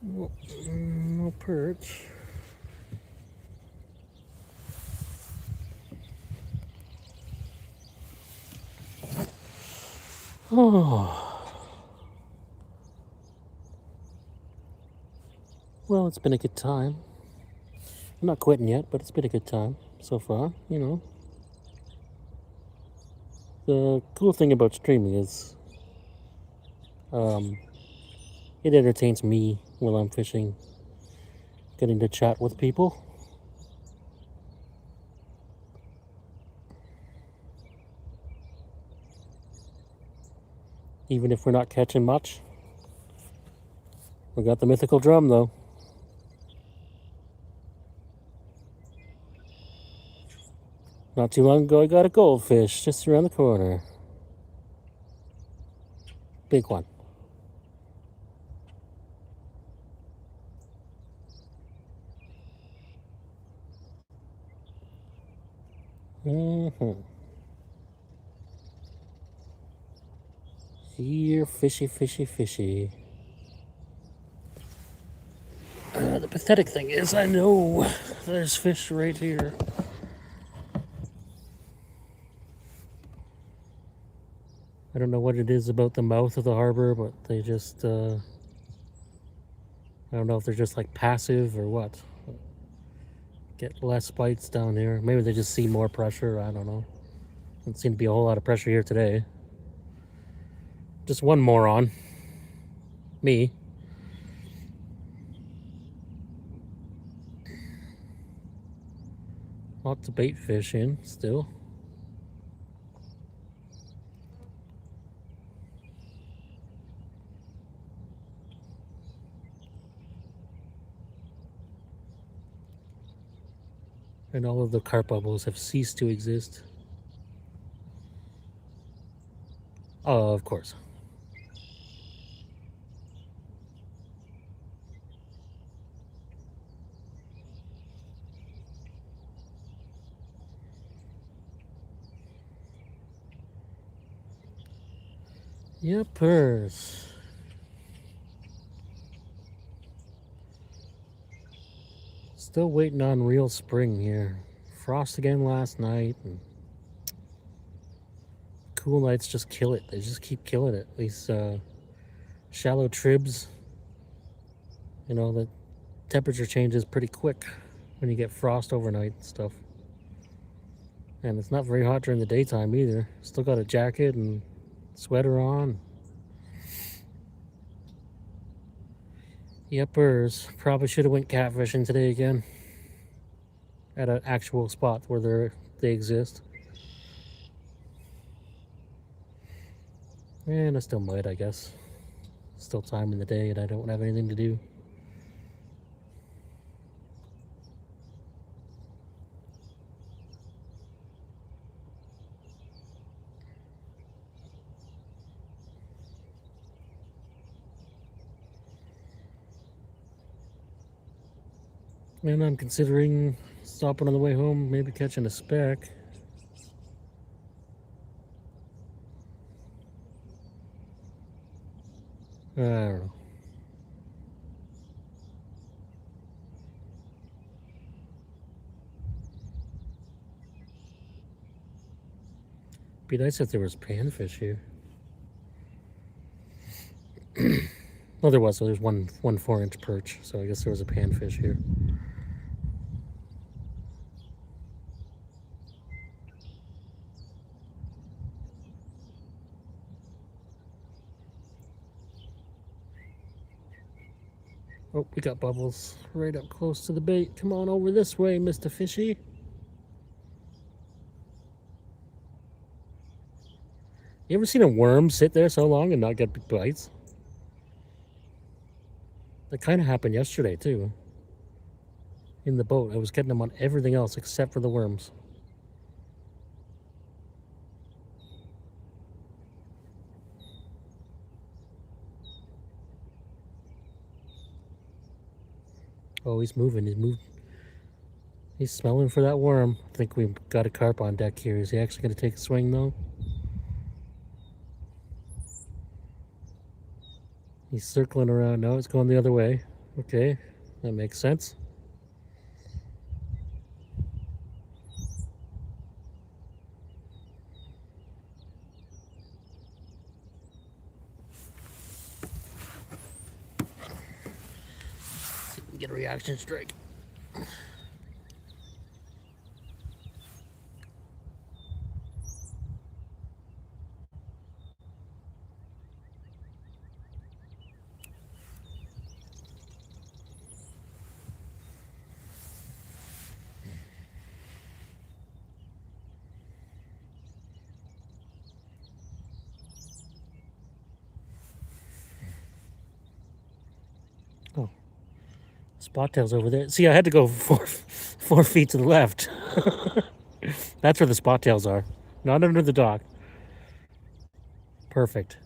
go. No perch. Oh. Well, it's been a good time. I'm not quitting yet, but it's been a good time so far, you know. The cool thing about streaming is it entertains me while I'm fishing, getting to chat with people. Even if we're not catching much. We got the mythical drum though. Not too long ago I got a goldfish just around the corner. Big one. Here, fishy, fishy, fishy. The pathetic thing is, I know there's fish right here. don't know what it is about the mouth of the harbor, but they just, I don't know if they're just like passive or what. Get less bites down here. Maybe they just see more pressure. I don't know. Doesn't seem to be a whole lot of pressure here today. Just one moron. Me. Lots of bait fish in still. And all of the carp bubbles have ceased to exist. Oh, of course. Yepers. Still waiting on real spring here. Frost again last night. And cool nights just kill it. They just keep killing it. These shallow tribs. You know, the temperature changes pretty quick when you get frost overnight and stuff. And it's not very hot during the daytime either. Still got a jacket and sweater on. Yepers. Probably should have went catfishing today again. At an actual spot where they exist. And I still might, I guess. Still time in the day and I don't have anything to do. And I'm considering stopping on the way home, maybe catching a speck. I don't know. Be nice if there was panfish here. Well, there was. So there's one 4-inch perch. So I guess there was a panfish here. Oh, we got bubbles right up close to the bait. Come on over this way, Mr. Fishy. You ever seen a worm sit there so long and not get big bites? That kind of happened yesterday, too. In the boat. I was getting them on everything else except for the worms. Oh, he's moving. He's moving. He's smelling for that worm. I think we've got a carp on deck here. Is he actually going to take a swing, though? He's circling around. No, it's going the other way. Okay, that makes sense. See if we can get a reaction strike. Oh, spot tail's over there. See, I had to go 4 feet to the left. That's where the spot tails are, not under the dock. Perfect.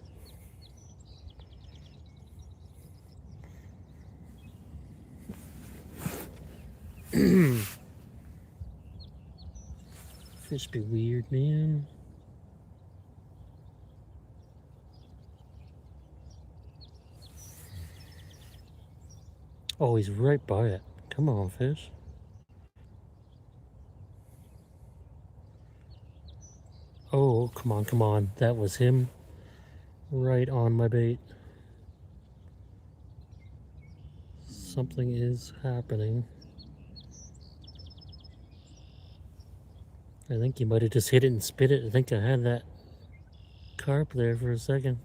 Fish be weird, man. Oh, he's right by it. Come on, fish. Oh, come on, come on. That was him. right on my bait. Something is happening. I think you might have just hit it and spit it. I think I had that carp there for a second.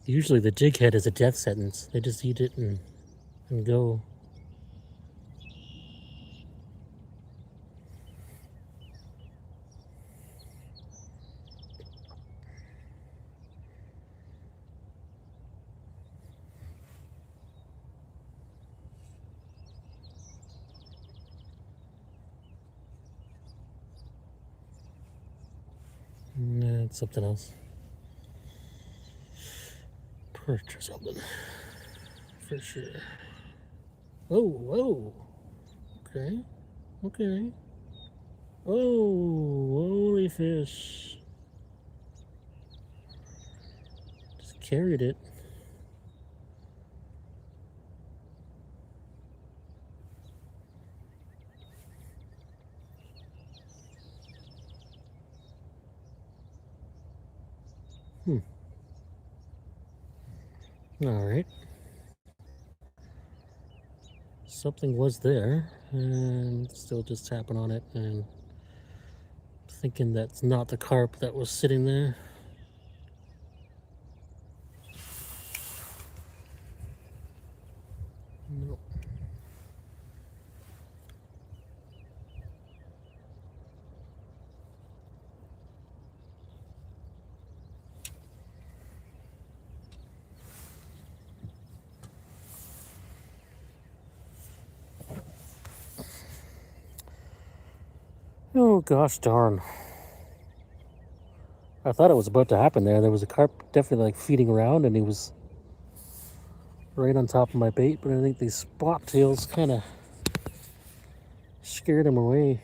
Usually the jig head is a death sentence. They just eat it and go. Nah, it's something else. Perch or something. For sure. Oh, whoa. Okay. Okay. Oh, holy fish. Just carried it. All right. Something was there, and still just tapping on it and thinking that's not the carp that was sitting there. Nope. Oh gosh darn. I thought it was about to happen there. There was a carp definitely like feeding around and he was right on top of my bait, but I think these spot tails kind of scared him away.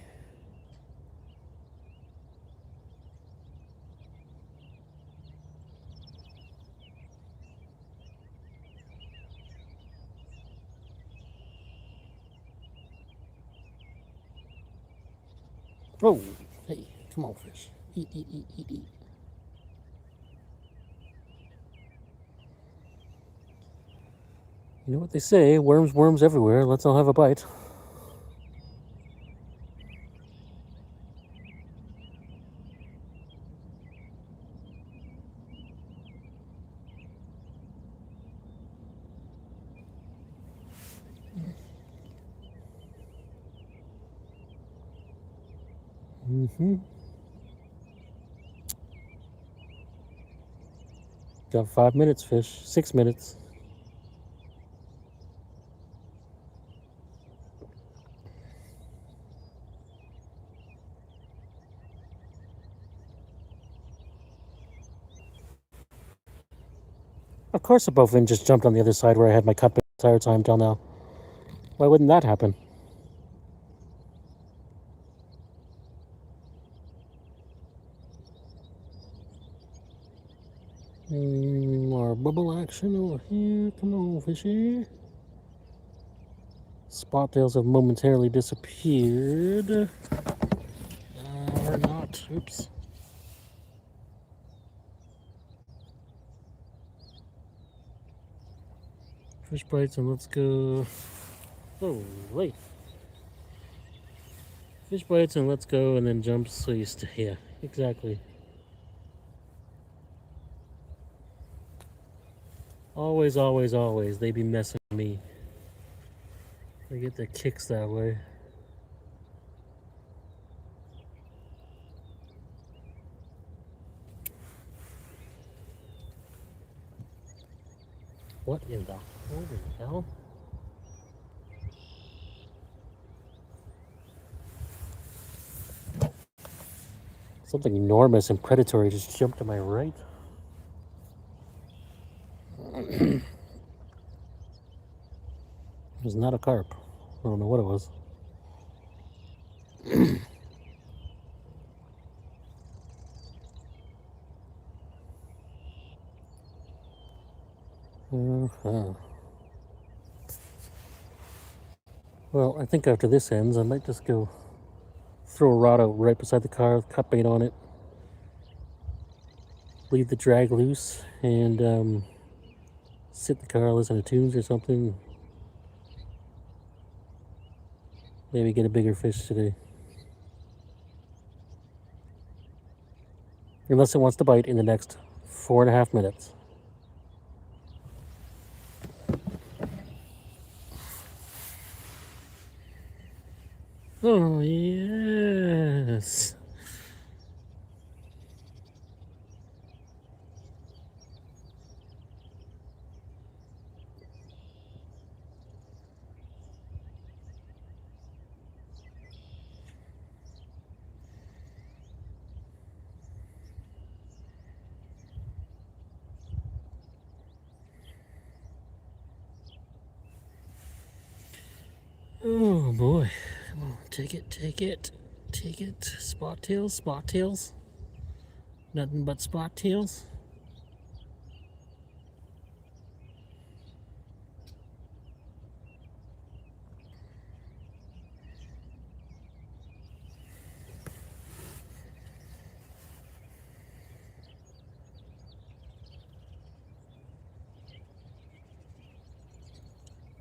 Oh, hey, come on fish. Eat, eat, eat, eat, eat. You know what they say, worms, worms everywhere. Let's all have a bite. Mm-hmm. Got 5 minutes, fish. 6 minutes. Of course a bowfin just jumped on the other side where I had my cut bait the entire time till now. Why wouldn't that happen? More bubble action over here. Come on, fishy. Spot tails have momentarily disappeared. Or not. Oops. Fish bites and let's go. Oh, wait. Fish bites and let's go and then jumps so you stay. Yeah, exactly. Always, always, always. They be messing with me. They get their kicks that way. What in the holy hell? Something enormous and predatory just jumped to my right. It was not a carp. I don't know what it was. Uh-huh. Well, I think after this ends, I might just go throw a rod out right beside the car with cut bait on it. Leave the drag loose and sit in the car, listen to tunes or something. Maybe get a bigger fish today. Unless it wants to bite in the next 4.5 minutes. Oh, yes. Oh boy. Come on, take it, take it, take it. Spot tails, spot tails. Nothing but spot tails.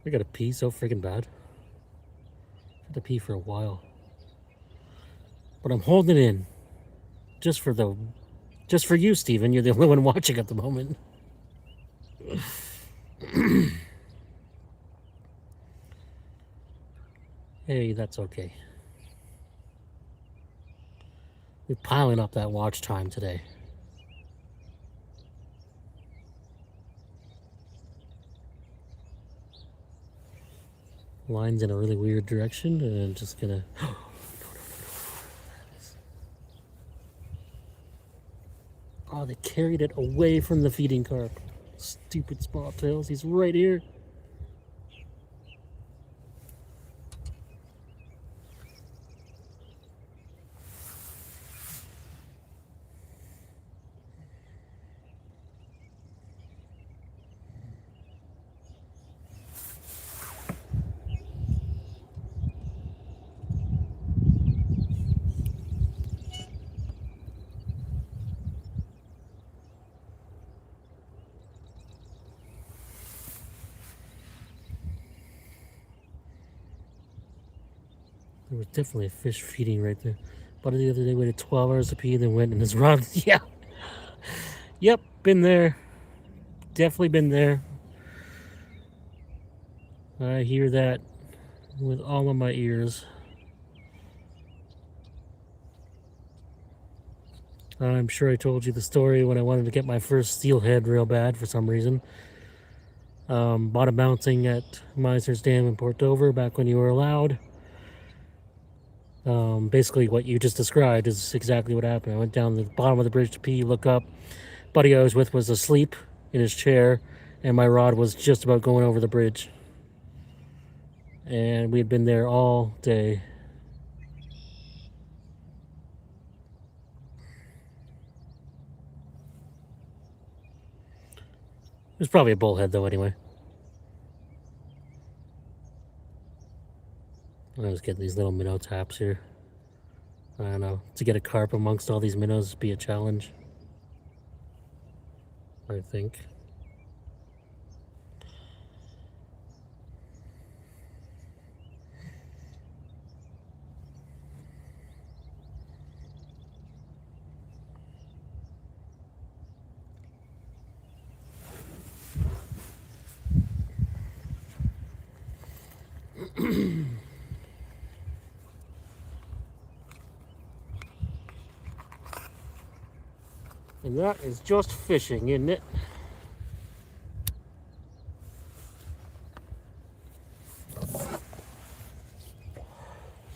I gotta pee so freaking bad. I had to pee for a while. But I'm holding it in. Just for you, Steven. You're the only one watching at the moment. Hey, that's okay. We're piling up that watch time today. Line's in a really weird direction, and I'm just gonna. Oh, they carried it away from the feeding carp. Stupid spot tails. He's right here. There was definitely a fish feeding right there. But the other day waited 12 hours to pee, then went in his rod. Yeah. Yep, been there. Definitely been there. I hear that with all of my ears. I'm sure I told you the story when I wanted to get my first steelhead real bad for some reason. Bottom bouncing at Miser's Dam in Port Dover back when you were allowed. Basically, what you just described is exactly what happened. I went down the bottom of the bridge to pee, look up. Buddy I was with was asleep in his chair, and my rod was just about going over the bridge. And we had been there all day. It was probably a bullhead, though, anyway. I was getting these little minnow taps here. I don't know. To get a carp amongst all these minnows would be a challenge, I think. And that is just fishing, isn't it?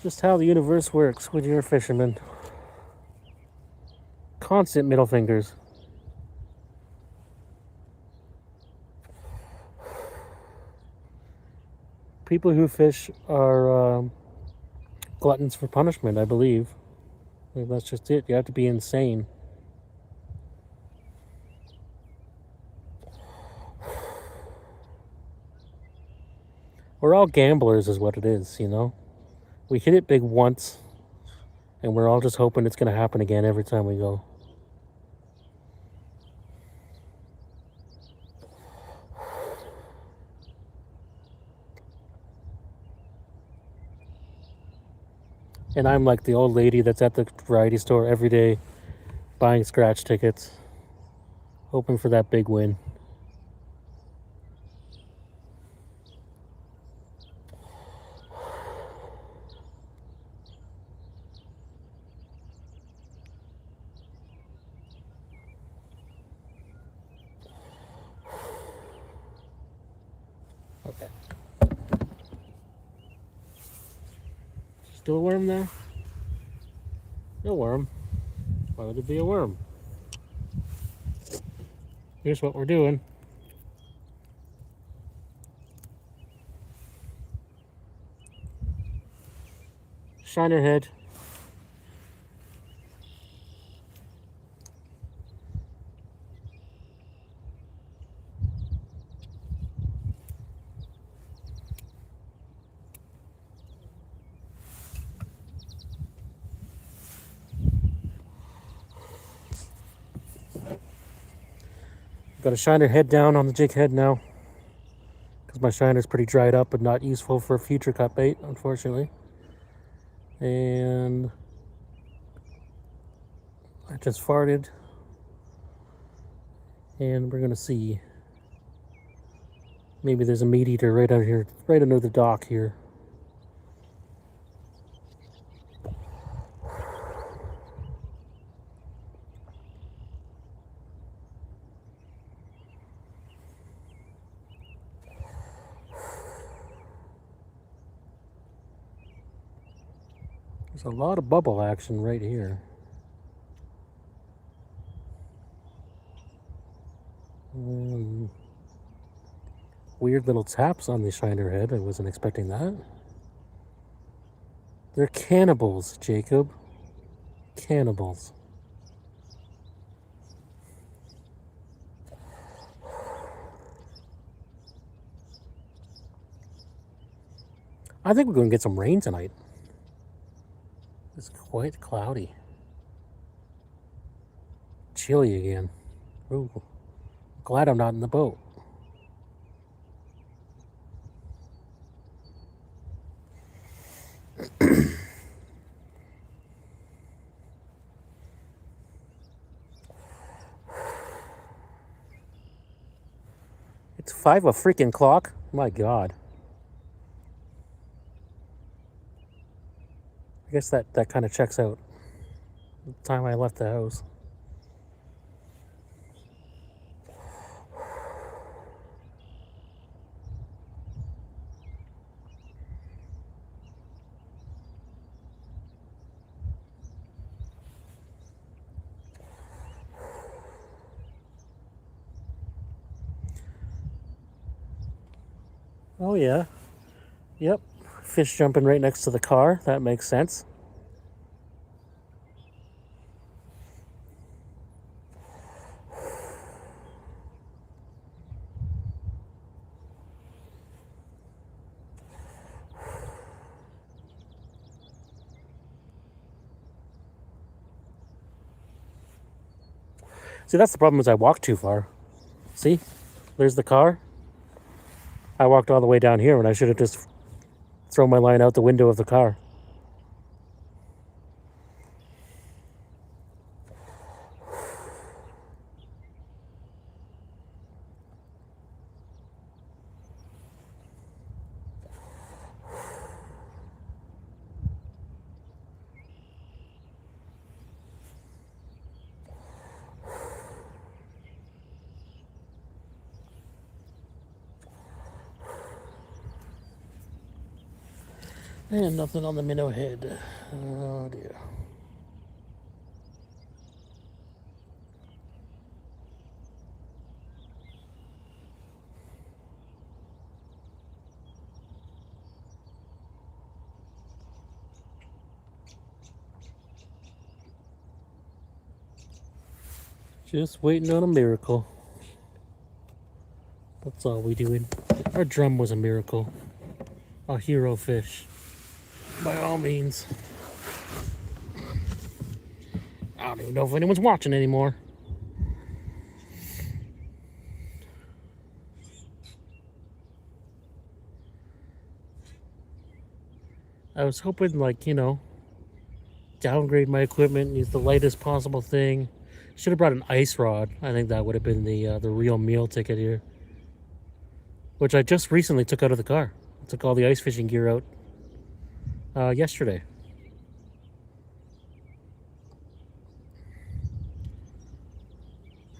Just how the universe works when you're a fisherman. Constant middle fingers. People who fish are gluttons for punishment, I believe. That's just it. You have to be insane. We're all gamblers, is what it is, you know? We hit it big once, and we're all just hoping it's going to happen again every time we go. And I'm like the old lady that's at the variety store every day buying scratch tickets, hoping for that big win. Okay. Still a worm there? No worm. Why would it be a worm? Here's what we're doing. Shine your head. Got to shine her head down on the jig head now, because my shiner's pretty dried up and not useful for future cut bait, unfortunately. And I just farted, and we're gonna see. Maybe there's a meat eater right out here, right under the dock here. There's a lot of bubble action right here. Weird little taps on the shiner head. I wasn't expecting that. They're cannibals, Jacob. Cannibals. I think we're going to get some rain tonight. It's quite cloudy. Chilly again. Ooh. Glad I'm not in the boat. It's 5 o'clock. My God. I guess that kind of checks out the time I left the house. Oh yeah. Yep. Fish jumping right next to the car. That makes sense. See, that's the problem is I walked too far. See? There's the car. I walked all the way down here when I should have just thrown my line out the window of the car. And nothing on the minnow head. Oh dear. Just waiting on a miracle. That's all we doing. Our drum was a miracle. a hero fish, by all means. I don't even know if anyone's watching anymore. I was hoping, like, downgrade my equipment, use the lightest possible thing. Should have brought an ice rod. I think that would have been the real meal ticket here. Which I just recently took out of the car. I took all the ice fishing gear out yesterday.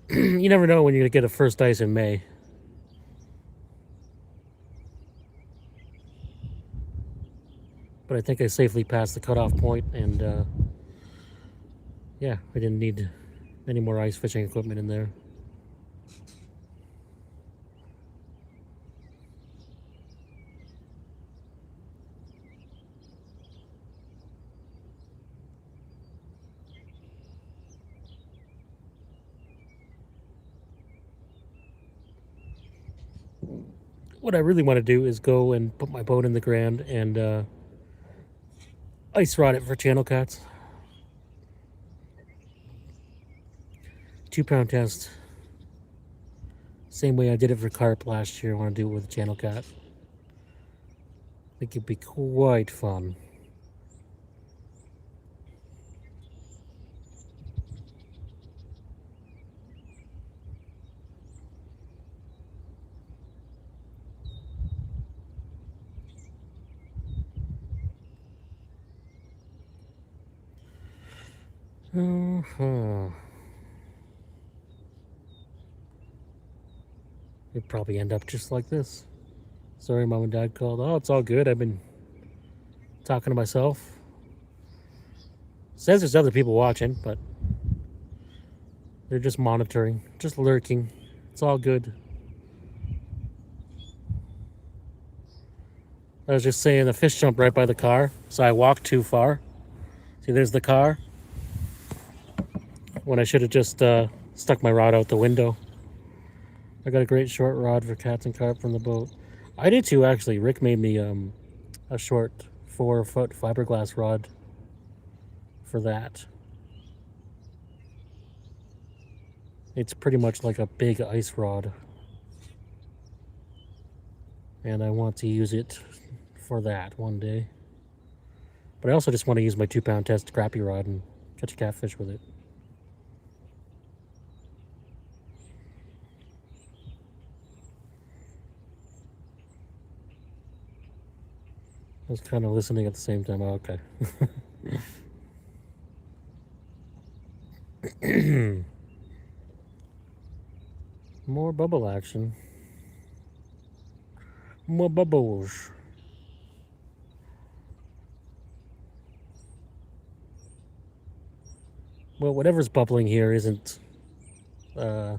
You never know when you're going to get a first ice in May. But I think I safely passed the cutoff point, and yeah, I didn't need any more ice fishing equipment in there. What I really want to do is go and put my boat in the ground and ice rod it for channel cats. 2-pound test. Same way I did it for carp last year. I want to do it with a channel cat. I think it'd be quite fun. It'd probably end up just like this. Sorry, Mom and Dad called. Oh, it's all good. I've been talking to myself. Says there's other people watching, but they're just monitoring, just lurking. It's all good. I was just saying the fish jumped right by the car, so I walked too far. See, there's the car. When I should have just stuck my rod out the window. I got a great short rod for cats and carp from the boat. I did too, actually. Rick made me a short 4-foot fiberglass rod for that. It's pretty much like a big ice rod. And I want to use it for that one day. But I also just want to use my 2-pound test crappie rod and catch a catfish with it. I was kind of listening at the same time. Oh, okay. More bubble action. More bubbles. Well, whatever's bubbling here isn't a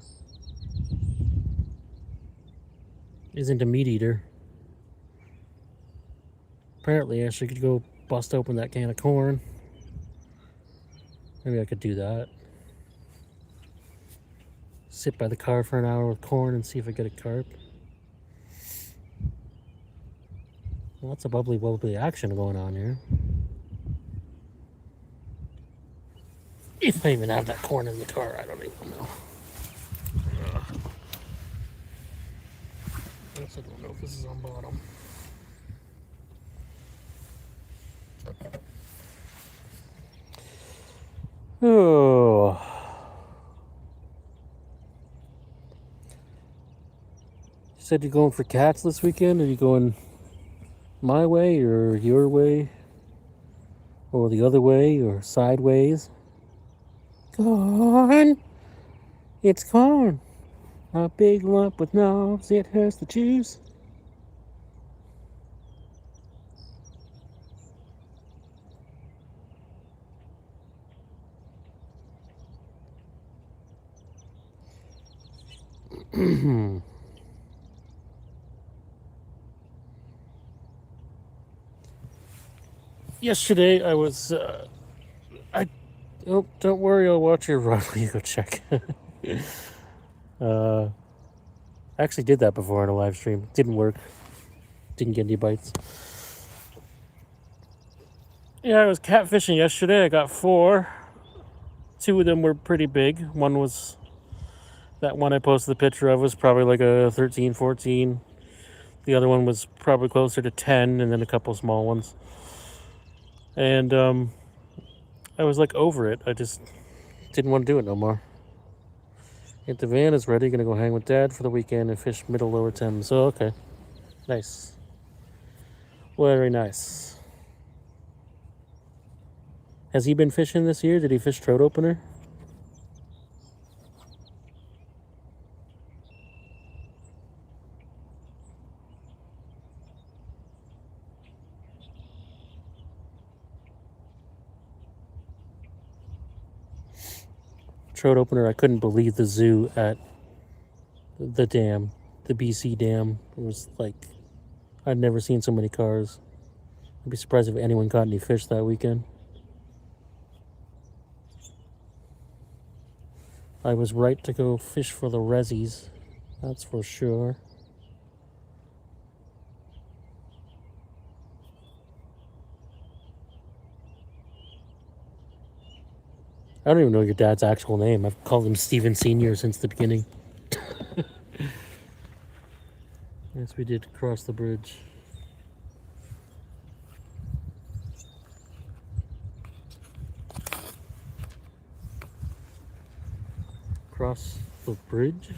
meat eater. Apparently, I should go bust open that can of corn. Maybe I could do that. Sit by the car for an hour with corn and see if I get a carp. Lots of bubbly action going on here. If I even have that corn in the car, I don't even know. I also don't know if this is on bottom. Oh. You said you're going for cats this weekend? Are you going my way or your way? Or the other way or sideways? Corn! It's corn! A big lump with knobs, it hurts the juice. Yesterday I was, oh, don't worry, I'll watch your rod when you go check. I actually did that before on a live stream. Didn't work. Didn't get any bites. Yeah, I was catfishing yesterday. I got 4. 2 of them were pretty big. One was, that one I posted the picture of was probably like a 13, 14. The other one was probably closer to 10, and then a couple small ones. And I was like over it. I just didn't want to do it no more. If the van is ready, gonna go hang with Dad for the weekend and fish middle lower Thames. So okay, nice, very nice. Has he been fishing this year? Did he fish trout opener? Trout opener. I couldn't believe the zoo at the dam, the BC dam. It was like, I'd never seen so many cars. I'd be surprised if anyone caught any fish that weekend. I was right to go fish for the Rezzies, that's for sure. I don't even know your dad's actual name. I've called him Steven Sr. since the beginning. Yes, we did cross the bridge. Cross the bridge.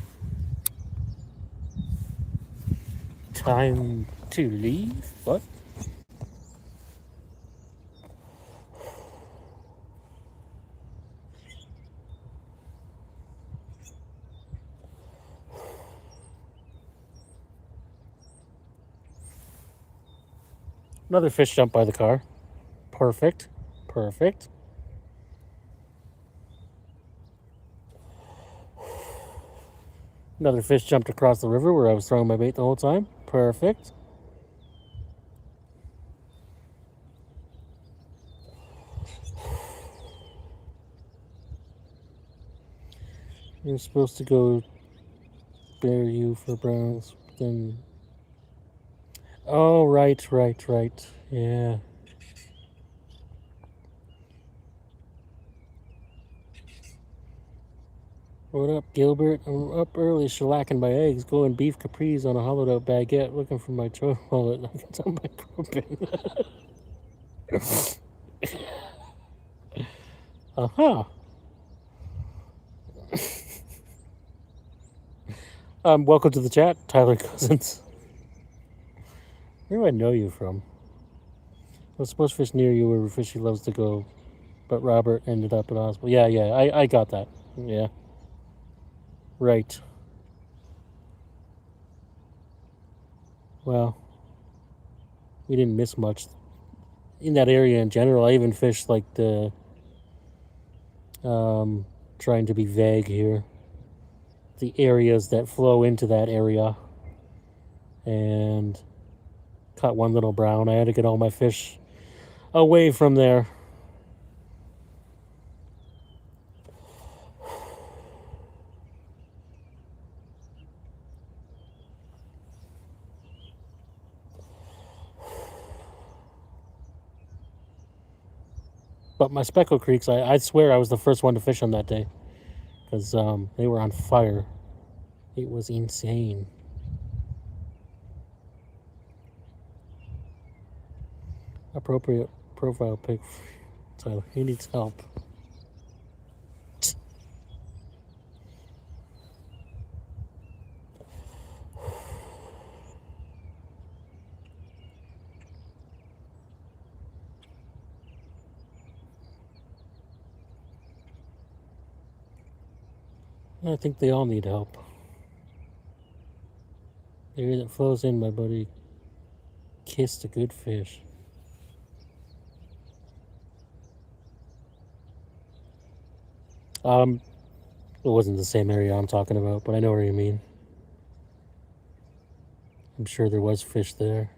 Time to leave? What? Another fish jumped by the car. Perfect. Perfect. Another fish jumped across the river where I was throwing my bait the whole time. Perfect. You're supposed to go bear you for browns, then... Oh, right. Yeah. What up, Gilbert? I'm up early shellacking my eggs, going beef capris on a hollowed out baguette, looking for my choice wallet. It's on my propane. Uh-huh. Welcome to the chat, Tyler Cousins. Where do I know you from? I was supposed to fish near you where Fishy loves to go, but Robert ended up in hospital. Yeah, I got that. Yeah. Right. Well, we didn't miss much in that area in general. I even fished like the trying to be vague here, the areas that flow into that area, and caught one little brown. I had to get all my fish away from there. But my Speckle Creeks, I swear I was the first one to fish on that day, because they were on fire. It was insane. Appropriate profile pic. Tyler, he needs help. I think they all need help. The area that flows in, my buddy kissed a good fish. It wasn't the same area I'm talking about, but I know where you mean. I'm sure there was fish there.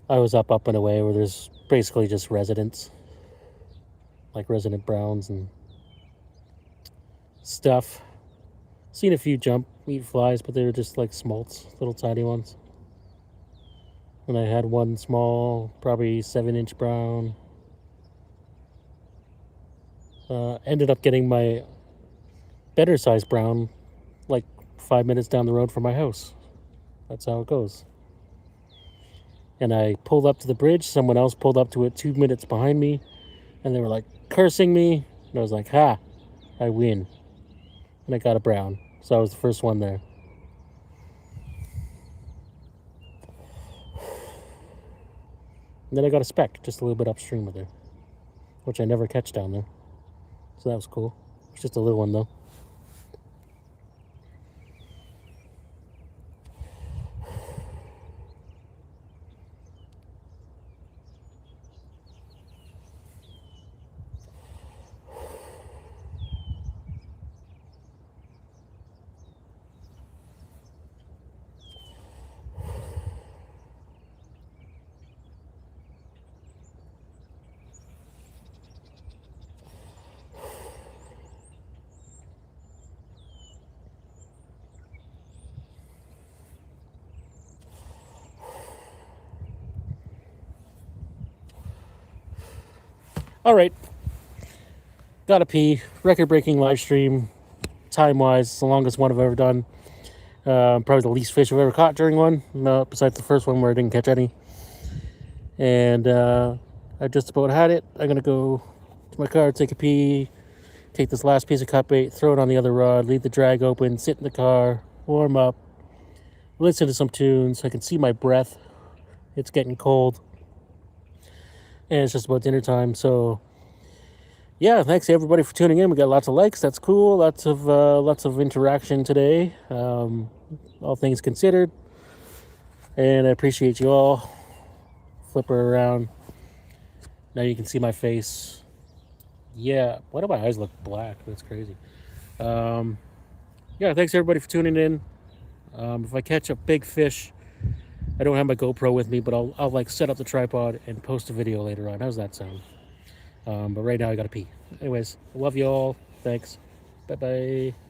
I was up and away where there's basically just residents, like resident browns and stuff. Seen a few jump eat flies, but they were just like smolts, little tiny ones. And I had one small, probably 7-inch brown. Ended up getting my better sized brown like 5 minutes down the road from my house. That's how it goes. And I pulled up to the bridge. Someone else pulled up to it 2 minutes behind me, and they were like cursing me. And I was like, ha, I win. And I got a brown. So I was the first one there. And then I got a speck just a little bit upstream of there, which I never catch down there. So that was cool. It's just a little one though. All right. Gotta pee. Record-breaking live stream. Time-wise, the longest one I've ever done. Probably the least fish I've ever caught during one. Besides the first one where I didn't catch any. And I just about had it. I'm gonna go to my car, take a pee, take this last piece of cut bait, throw it on the other rod, leave the drag open, sit in the car, warm up, listen to some tunes. I can see my breath. It's getting cold. And it's just about dinner time. So yeah, thanks everybody for tuning in. We got lots of likes. That's cool. Lots of interaction today. All things considered. And I appreciate you all. Flip her around. Now you can see my face. Yeah, why do my eyes look black? That's crazy. Yeah, thanks everybody for tuning in. If I catch a big fish, I don't have my GoPro with me, but I'll like set up the tripod and post a video later on. How's that sound? But right now I gotta pee. Anyways, I love you all. Thanks. Bye bye.